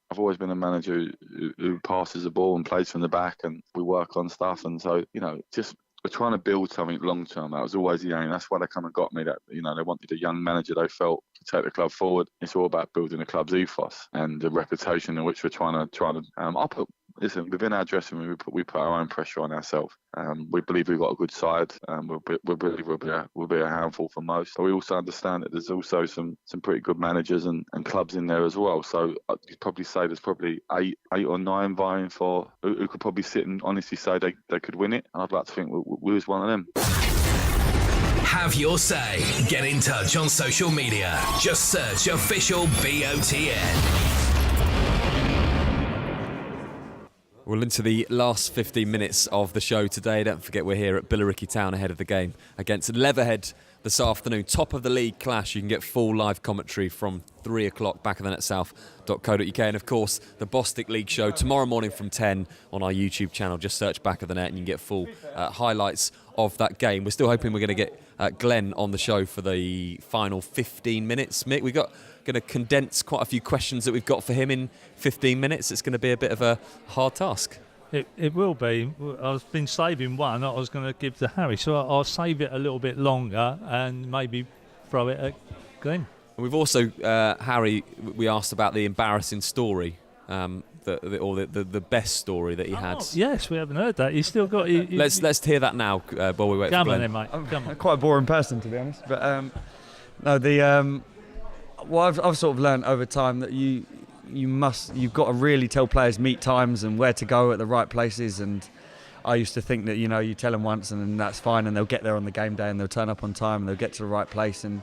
I've always been a manager who passes the ball and plays from the back, and we work on stuff. And so, you know, just we're trying to build something long term. That was always the aim. That's why they come and got me. That, you know, they wanted a young manager they felt to take the club forward. It's all about building the club's ethos and the reputation in which we're trying to. Listen, within our dressing room, we put our own pressure on ourselves. We believe we've got a good side. We believe we'll be a handful for most. But we also understand that there's also some pretty good managers and clubs in there as well. So you'd probably say there's probably eight or nine vying for who could probably sit and honestly say they could win it. And I'd like to think we was one of them. Have your say. Get in touch on social media. Just search official BOTN. Well, into the last 15 minutes of the show today. Don't forget we're here at Billericay Town ahead of the game against Leatherhead. this afternoon. Top of the league clash. You can get full live commentary from 3 o'clock, backofthenet.south.co.uk. And of course, the Bostik League show tomorrow morning from 10 on our YouTube channel. Just search Back of the Net and you can get full highlights of that game. We're still hoping we're going to get Glenn on the show for the final 15 minutes. Mick, we're going to condense quite a few questions that we've got for him in 15 minutes. It's going to be a bit of a hard task. It will be. I've been saving one I was going to give to Harry, so I'll save it a little bit longer and maybe throw it at Glenn. We've also, Harry, we asked about the embarrassing story, the best story that he had. Yes, we haven't heard that. He's still got... Let's hear that now while we wait for Glenn. Come on then, mate. I'm quite a boring person, to be honest. But I've sort of learned over time that you've got to really tell players meet times and where to go at the right places. And I used to think that you tell them once and then that's fine, and they'll get there on the game day and they'll turn up on time and they'll get to the right place. And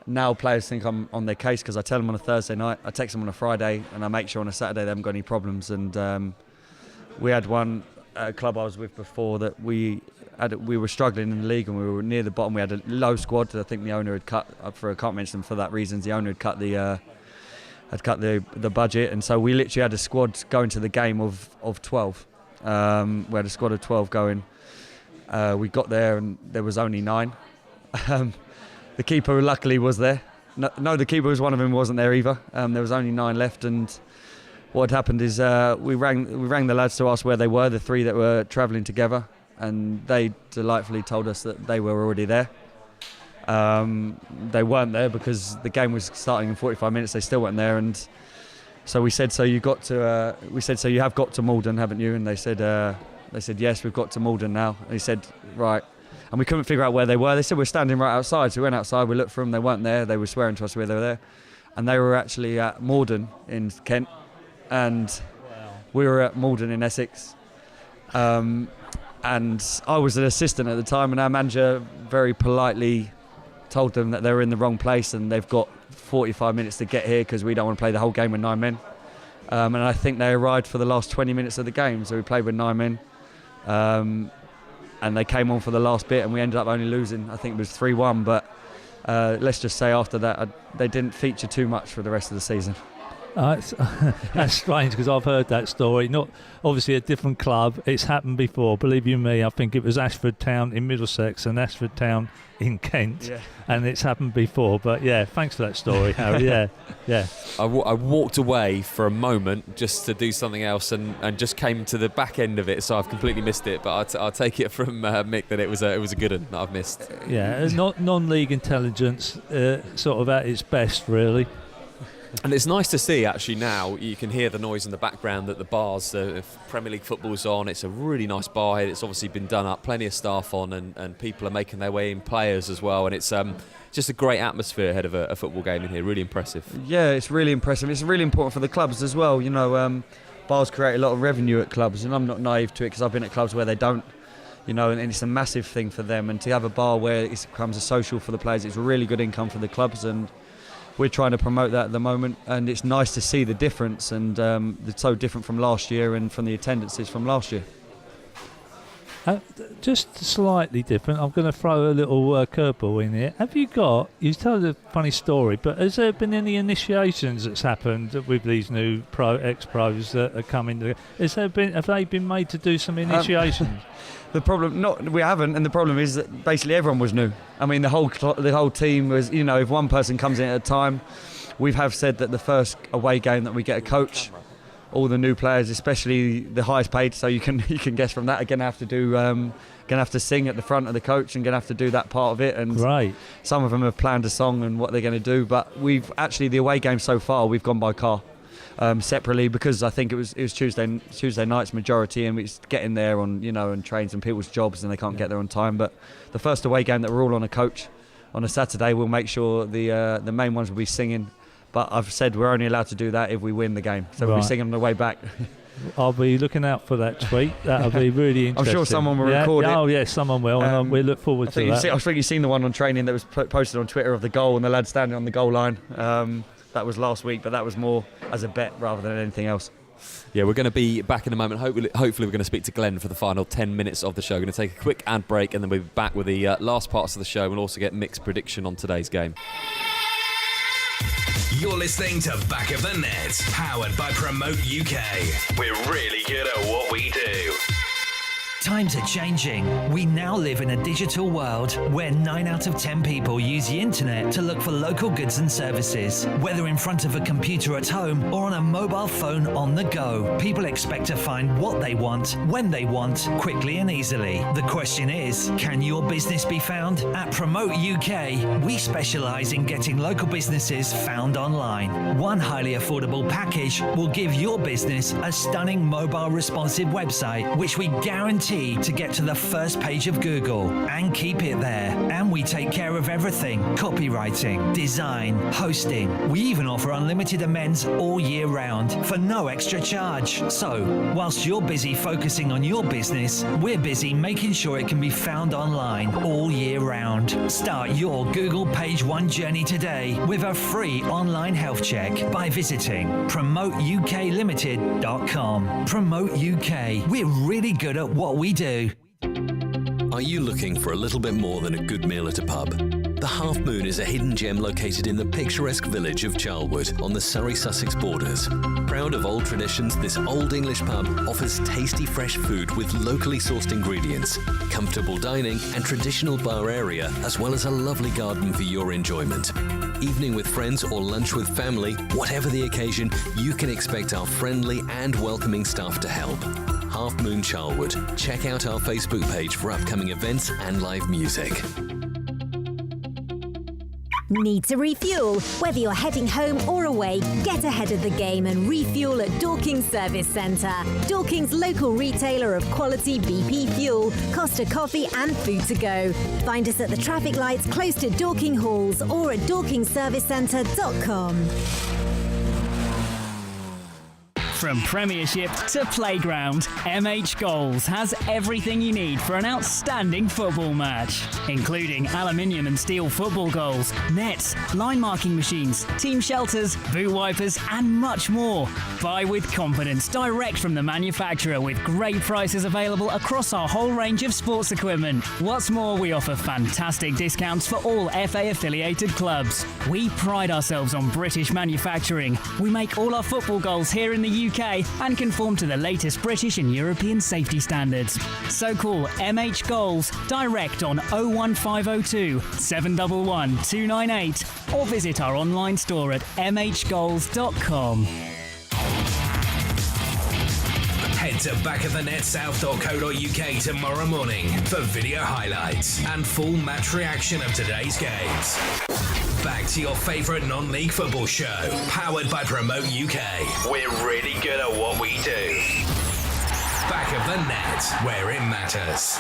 now players think I'm on their case because I tell them on a Thursday night, I text them on a Friday, and I make sure on a Saturday they haven't got any problems. And we had one club I was with before that we were struggling in the league and we were near the bottom. We had a low squad. I think the owner had cut, I can't mention them for that reason, the owner had cut the budget, and so we literally had a squad going to the game of 12. We had a squad of 12 going. We got there and there was only 9. The keeper luckily was there. No, the keeper was one of them, wasn't there either. There was only 9 left, and what had happened is we rang the lads to ask where they were, the 3 that were travelling together, and they delightfully told us that they were already there. They weren't there because the game was starting in 45 minutes. They still weren't there, and so we said, so you have got to Maldon, haven't you? And they said yes, we've got to Maldon now. And he said, right. And we couldn't figure out where they were. They said we're standing right outside. So we went outside, we looked for them, they weren't there. They were swearing to us where they were there. And they were actually at Maldon in Kent. And we were at Maldon in Essex. And I was an assistant at the time, and our manager very politely told them that they were in the wrong place and they've got 45 minutes to get here because we don't want to play the whole game with 9 men. And I think they arrived for the last 20 minutes of the game, so we played with 9 men. And they came on for the last bit and we ended up only losing, I think it was 3-1, but let's just say after that they didn't feature too much for the rest of the season. That's strange because I've heard that story. Not obviously a different club. It's happened before. Believe you me, I think it was Ashford Town in Middlesex and Ashford Town in Kent, and it's happened before. But yeah, thanks for that story, Harry. Yeah. I walked away for a moment just to do something else and just came to the back end of it, so I've completely missed it. But I'll take it from Mick that it was a good one that I've missed. Yeah, non-league intelligence, sort of at its best, really. And it's nice to see, actually, now you can hear the noise in the background that the bars, if Premier League football's on, it's a really nice bar here. It's obviously been done up, plenty of staff on, and people are making their way in, players as well, and it's just a great atmosphere ahead of a football game in here. Really impressive. Yeah, it's really impressive. It's really important for the clubs as well. Bars create a lot of revenue at clubs, and I'm not naive to it because I've been at clubs where they don't. And it's a massive thing for them, and to have a bar where it becomes a social for the players, it's a really good income for the clubs, and we're trying to promote that at the moment, and it's nice to see the difference, and it's so different from last year and from the attendances from last year. Just slightly different. I'm going to throw a little curveball in here. You told a funny story, but has there been any initiations that's happened with these new ex-pros that are coming? Have they been made to do some initiations? The problem, we haven't, and the problem is that basically everyone was new. I mean, the whole team was, if one person comes in at a time, we have said that the first away game that we get a coach, all the new players, especially the highest paid, so you can guess from that, are going to have to do, going to have to sing at the front of the coach and going to have to do that part of it. And right. Some of them have planned a song and what they're going to do, but we've actually the away game so far we've gone by car. Separately, because I think it was Tuesday night's majority, and it's getting there on and trains and people's jobs, and they can't get there on time. But the first away game that we're all on a coach on a Saturday, we'll make sure the main ones will be singing. But I've said we're only allowed to do that if we win the game, so we'll be singing on the way back. I'll be looking out for that tweet. That'll be really interesting. I'm sure someone will record it. Oh yeah, someone will, and we look forward to that. I think you've seen the one on training that was posted on Twitter of the goal and the lad standing on the goal line. That was last week, but that was more as a bet rather than anything else. Yeah, we're going to be back in a moment. Hopefully we're going to speak to Glenn for the final 10 minutes of the show. We're going to take a quick ad break and then we'll be back with the last parts of the show. We'll also get Mick's prediction on today's game. You're listening to Back of the Net, powered by Promote UK. We're really good at what we do. Times are changing. We now live in a digital world where 9 out of 10 people use the internet to look for local goods and services. Whether in front of a computer at home or on a mobile phone on the go, people expect to find what they want, when they want, quickly and easily. The question is, can your business be found? At Promote UK, we specialise in getting local businesses found online. One highly affordable package will give your business a stunning mobile responsive website, which we guarantee to get to the first page of Google and keep it there. And we take care of everything: copywriting, design, hosting. We even offer unlimited amends all year round for no extra charge. So, whilst you're busy focusing on your business, we're busy making sure it can be found online all year round. Start your Google Page One journey today with a free online health check by visiting promoteUKLimited.com. Promote UK. We're really good at what we do. Are you looking for a little bit more than a good meal at a pub? The Half Moon is a hidden gem located in the picturesque village of Charlwood on the Surrey-Sussex borders. Proud of old traditions, this Old English pub offers tasty fresh food with locally sourced ingredients, comfortable dining and traditional bar area, as well as a lovely garden for your enjoyment. Evening with friends or lunch with family, whatever the occasion, you can expect our friendly and welcoming staff to help. Half Moon Charlwood. Check out our Facebook page for upcoming events and live music. Need to refuel? Whether you're heading home or away, get ahead of the game and refuel at Dorking's Service Centre. Dorking's local retailer of quality BP fuel, Costa coffee and food to go. Find us at the traffic lights close to Dorking Halls or at dorkingservicecentre.com. From Premiership to Playground, MH Goals has everything you need for an outstanding football match, including aluminium and steel football goals, nets, line marking machines, team shelters, boot wipers, and much more. Buy with confidence direct from the manufacturer with great prices available across our whole range of sports equipment. What's more, we offer fantastic discounts for all FA affiliated clubs. We pride ourselves on British manufacturing. We make all our football goals here in the UK and conform to the latest British and European safety standards. So call MH Goals direct on 01502 711 298 or visit our online store at mhgoals.com. Head to backofthenetsouth.co.uk tomorrow morning for video highlights and full match reaction of today's games. Back to your favourite non-league football show, powered by Promote UK. We're really good at what we do. Back of the Net, where it matters.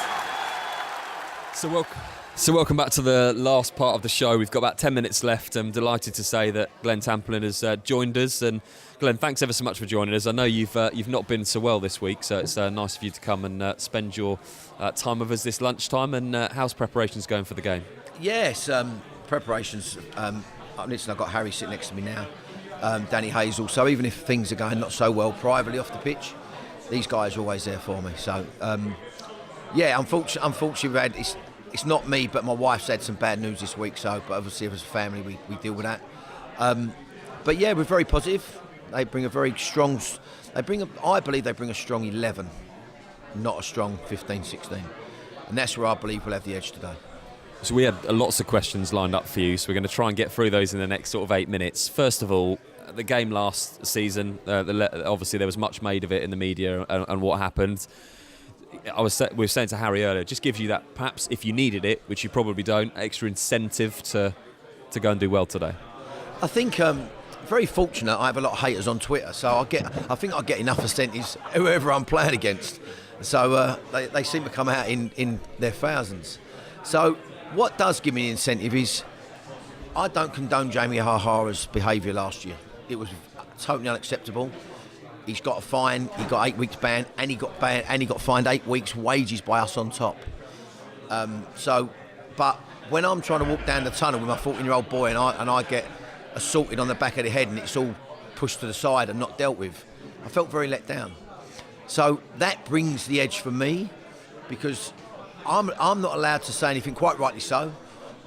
So welcome back to the last part of the show. We've got about 10 minutes left. I'm delighted to say that Glenn Tamplin has joined us. And Glenn, thanks ever so much for joining us. I know you've not been so well this week, so it's nice of you to come and spend your time with us this lunchtime. And how's preparations going for the game? Yes, preparations. Listen, I've got Harry sitting next to me now, Danny Hazle. So even if things are going not so well privately off the pitch, these guys are always there for me. So unfortunately, we've had it's not me, but my wife's had some bad news this week. So, but obviously, as a family, we deal with that. But yeah, we're very positive. They bring a very strong. I believe they bring a strong 11, not a strong 15, 16, and that's where I believe we'll have the edge today. So we had lots of questions lined up for you, so we're going to try and get through those in the next sort of 8 minutes. First of all, the game last season, obviously there was much made of it in the media and what happened. We were saying to Harry earlier, just gives you that, perhaps if you needed it, which you probably don't, extra incentive to go and do well today. I think very fortunate. I have a lot of haters on Twitter, so I think I get enough incentives whoever I'm playing against. So they seem to come out in their thousands. So what does give me the incentive is I don't condone Jamie Hahara's behaviour last year. It was totally unacceptable. He's got a fine. He got 8 weeks ban, and he got fined 8 weeks' wages by us on top. But when I'm trying to walk down the tunnel with my 14-year-old boy, and I get assaulted on the back of the head, and it's all pushed to the side and not dealt with, I felt very let down. So that brings the edge for me, because I'm not allowed to say anything, quite rightly so,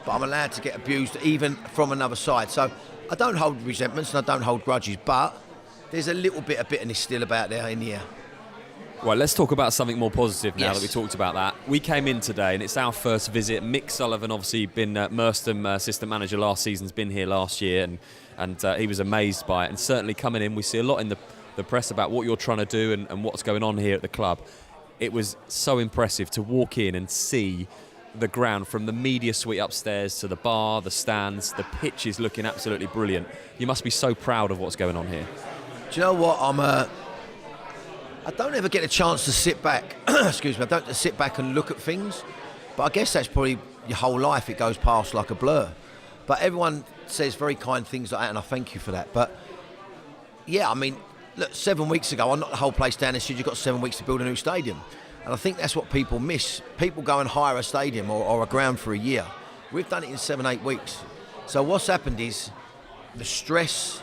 but I'm allowed to get abused even from another side. So I don't hold resentments and I don't hold grudges, but there's a little bit of bitterness still about there in the air. Well, let's talk about something more positive now Yes. that we talked about that. We came in today and it's our first visit. Mick Sullivan, obviously been Merstham assistant manager last season, has been here last year, and he was amazed by it. And certainly coming in, we see a lot in the press about what you're trying to do and what's going on here at the club. It was so impressive to walk in and see the ground, from the media suite upstairs to the bar, the stands. The pitch is looking absolutely brilliant. You must be so proud of what's going on here. Do you know what? I don't ever get a chance to sit back. Excuse me. I don't sit back and look at things. But I guess that's probably your whole life. It goes past like a blur. But everyone says very kind things like that, and I thank you for that. But yeah, I mean, look, 7 weeks ago, I knocked the whole place down and said you've got 7 weeks to build a new stadium. And I think that's what people miss. People go and hire a stadium or a ground for a year. We've done it in 7-8 weeks. So what's happened is the stress,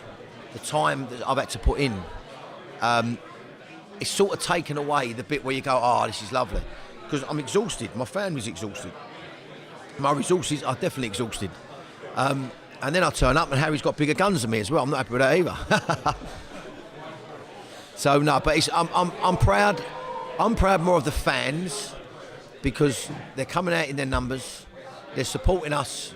the time that I've had to put in, it's sort of taken away the bit where you go, oh, this is lovely. Because I'm exhausted. My family's exhausted. My resources are definitely exhausted. And then I turn up and Harry's got bigger guns than me as well. I'm not happy with that either. So no, but I'm proud. I'm proud more of the fans, because they're coming out in their numbers. They're supporting us,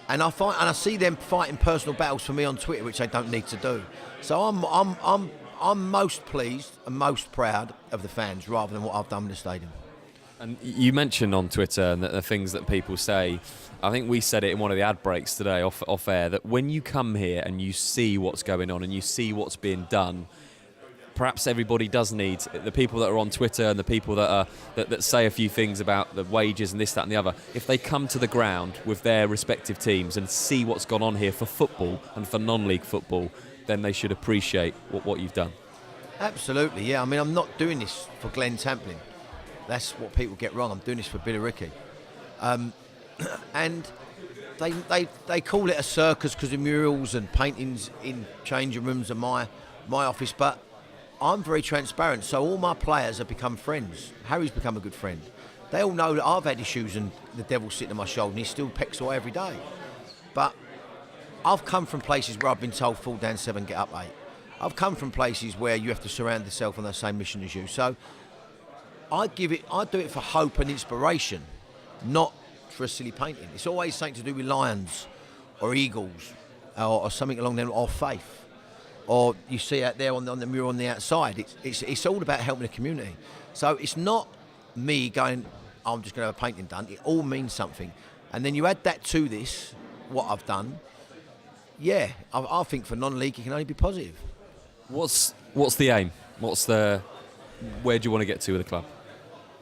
and I see them fighting personal battles for me on Twitter, which they don't need to do. So I'm most pleased and most proud of the fans rather than what I've done with the stadium. And you mentioned on Twitter and the things that people say. I think we said it in one of the ad breaks today off air, that when you come here and you see what's going on and you see what's being done, perhaps everybody does need, the people that are on Twitter and the people that say a few things about the wages and this, that and the other, if they come to the ground with their respective teams and see what's gone on here for football and for non-league football, then they should appreciate what you've done. Absolutely, yeah. I mean, I'm not doing this for Glen Tamplin. That's what people get wrong. I'm doing this for Billericay. And they call it a circus because of murals and paintings in changing rooms and my office, but I'm very transparent, so all my players have become friends. Harry's become a good friend. They all know that I've had issues and the devil's sitting on my shoulder and he still pecks away every day. But I've come from places where I've been told fall down 7, get up 8. I've come from places where you have to surround yourself on the same mission as you. So I do it for hope and inspiration, not for a silly painting. It's always something to do with lions or eagles or something along them, or faith. Or you see out there on the mural on the outside. It's all about helping the community. So it's not me going, I'm just going to have a painting done. It all means something. And then you add that to this, what I've done. Yeah, I think for non-league it can only be positive. What's the aim? Where do you want to get to with the club?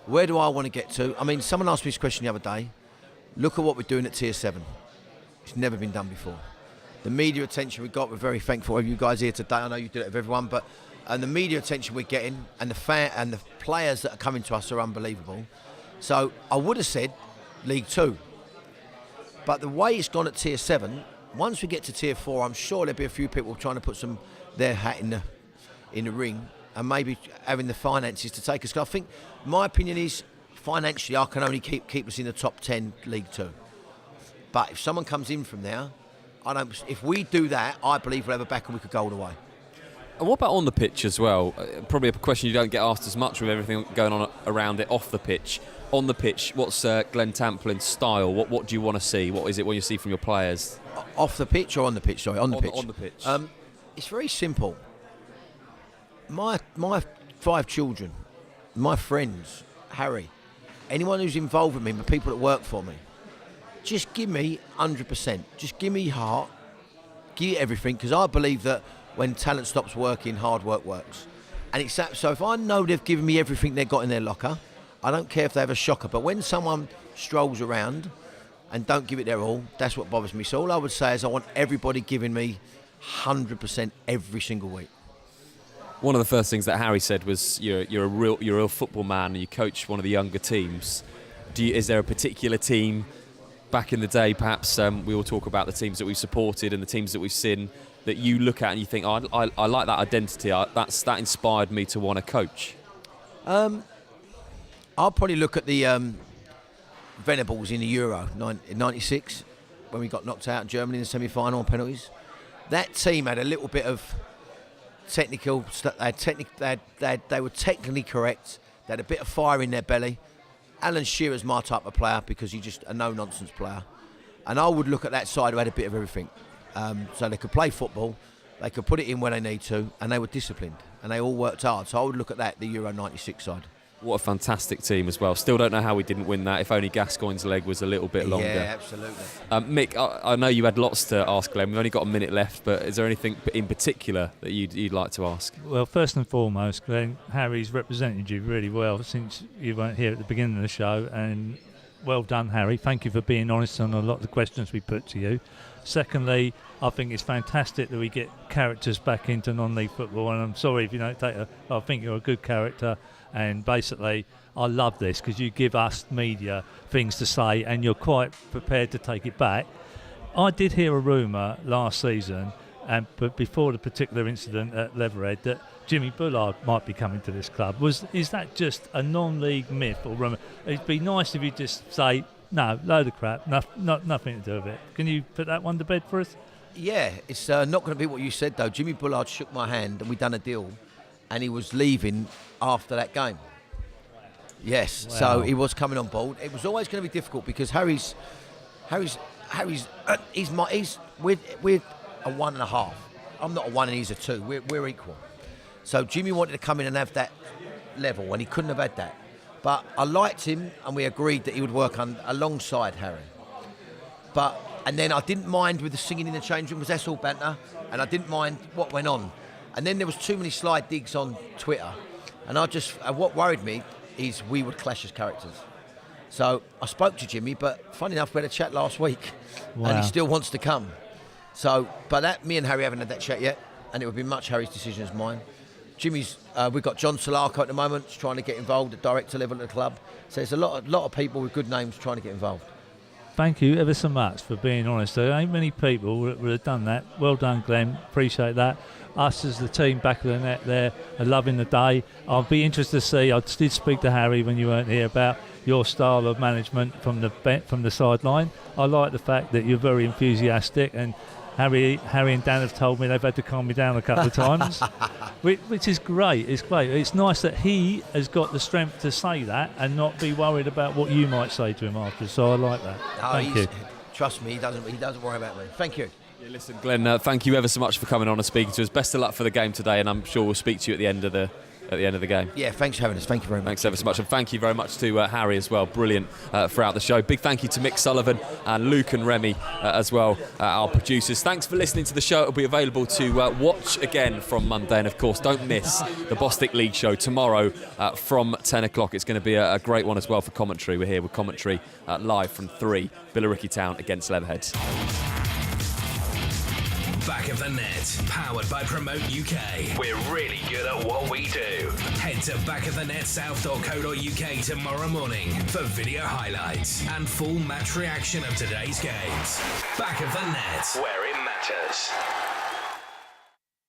Where do I want to get to? I mean, someone asked me this question the other day. Look at what we're doing at Tier 7. It's never been done before. The media attention we got, we're very thankful of you guys here today. I know you did it with everyone, but the media attention we're getting and the players that are coming to us are unbelievable. So I would have said League 2. But the way it's gone at Tier 7, once we get to Tier 4, I'm sure there'll be a few people trying to put their hat in the ring and maybe having the finances to take us. I think my opinion is financially I can only keep us in the top 10 League 2. But if someone comes in from there, if we do that, I believe we'll have a back and we could go all the way. And what about on the pitch as well? Probably a question you don't get asked as much with everything going on around it off the pitch. On the pitch, what's Glen Tamplin's style? What do you want to see? What is it when you see from your players? Off the pitch or on the pitch? Sorry, on the pitch. On the pitch. It's very simple. My 5 children, my friends, Harry, anyone who's involved with me, the people that work for me, just give me 100%. Just give me heart. Give me everything, because I believe that when talent stops working, hard work works. And it's that. So if I know they've given me everything they've got in their locker, I don't care if they have a shocker. But when someone strolls around and don't give it their all, that's what bothers me. So all I would say is I want everybody giving me 100% every single week. One of the first things that Harry said was you're a real football man and you coach one of the younger teams. Is there a particular team back in the day, perhaps we all talk about the teams that we've supported and the teams that we've seen. that you look at and you think, oh, I like that identity, that inspired me to want to coach? I'll probably look at the Venables in the Euro in '96 when we got knocked out in Germany in the semi-final on penalties. That team had a little bit of technical. They were technically correct. They had a bit of fire in their belly. Alan Shearer's my type of player because he's just a no-nonsense player. And I would look at that side who had a bit of everything. So they could play football, they could put it in when they need to, and they were disciplined, and they all worked hard. So I would look at that, the Euro 96 side. What a fantastic team as well. Still don't know how we didn't win that, if only Gascoigne's leg was a little bit longer. Yeah, absolutely. Mick, I know you had lots to ask Glenn. We've only got a minute left, but is there anything in particular that you'd like to ask? Well, first and foremost, Glenn, Harry's represented you really well since you weren't here at the beginning of the show, and well done, Harry. Thank you for being honest on a lot of the questions we put to you. Secondly, I think it's fantastic that we get characters back into non-league football, and I'm sorry if you don't take I think you're a good character, and basically I love this because you give us media things to say and you're quite prepared to take it back. I did hear a rumour last season, but before the particular incident at Leatherhead, that Jimmy Bullard might be coming to this club. Is that just a non-league myth or rumour? It'd be nice if you just say, no, load of crap, nothing to do with it. Can you put that one to bed for us? Yeah, it's not going to be what you said, though. Jimmy Bullard shook my hand and we done a deal, and he was leaving after that game. Yes, wow. So he was coming on board. It was always going to be difficult because Harry's we're a 1.5. I'm not a 1 and he's a 2. We're equal. So Jimmy wanted to come in and have that level, and he couldn't have had that. But I liked him, and we agreed that he would work alongside Harry. And then I didn't mind with the singing in the change room because that's all banter, and I didn't mind what went on. And then there was too many slide digs on Twitter, and what worried me is we would clash as characters. So I spoke to Jimmy, but funny enough, we had a chat last week, and he still wants to come. So, but me and Harry haven't had that chat yet, and it would be much Harry's decision as mine. Jimmy's, we've got John Solarco at the moment trying to get involved at director level at the club. So there's a lot of people with good names trying to get involved. Thank you ever so much for being honest. There ain't many people that would have done that. Well done, Glenn. Appreciate that. Us as the team back of the net there are loving the day. I'll be interested to see. I did speak to Harry when you weren't here about your style of management from the sideline. I like the fact that you're very enthusiastic, and Harry and Dan have told me they've had to calm me down a couple of times, which is great. It's great. It's nice that he has got the strength to say that and not be worried about what you might say to him after. So I like that. Thank you. Trust me, he doesn't worry about me. Thank you. Yeah, listen, Glenn, thank you ever so much for coming on and speaking to us. Best of luck for the game today, and I'm sure we'll speak to you at the end of the game. Yeah, thanks for having us. Thank you very much. Thanks ever so much, and thank you very much to Harry as well. Brilliant throughout the show. Big thank you to Mick Sullivan and Luke and Remy as well, our producers. Thanks for listening to the show. It'll be available to watch again from Monday, and of course don't miss the Bostik League show tomorrow from 10 o'clock. It's going to be a great one as well for commentary. We're here with commentary live from 3, Billericay Town against Leatherhead. Back of the Net, powered by Promote UK. We're really good at what we do. Head to backofthenetsouth.co.uk tomorrow morning for video highlights and full match reaction of today's games. Back of the Net, where it matters.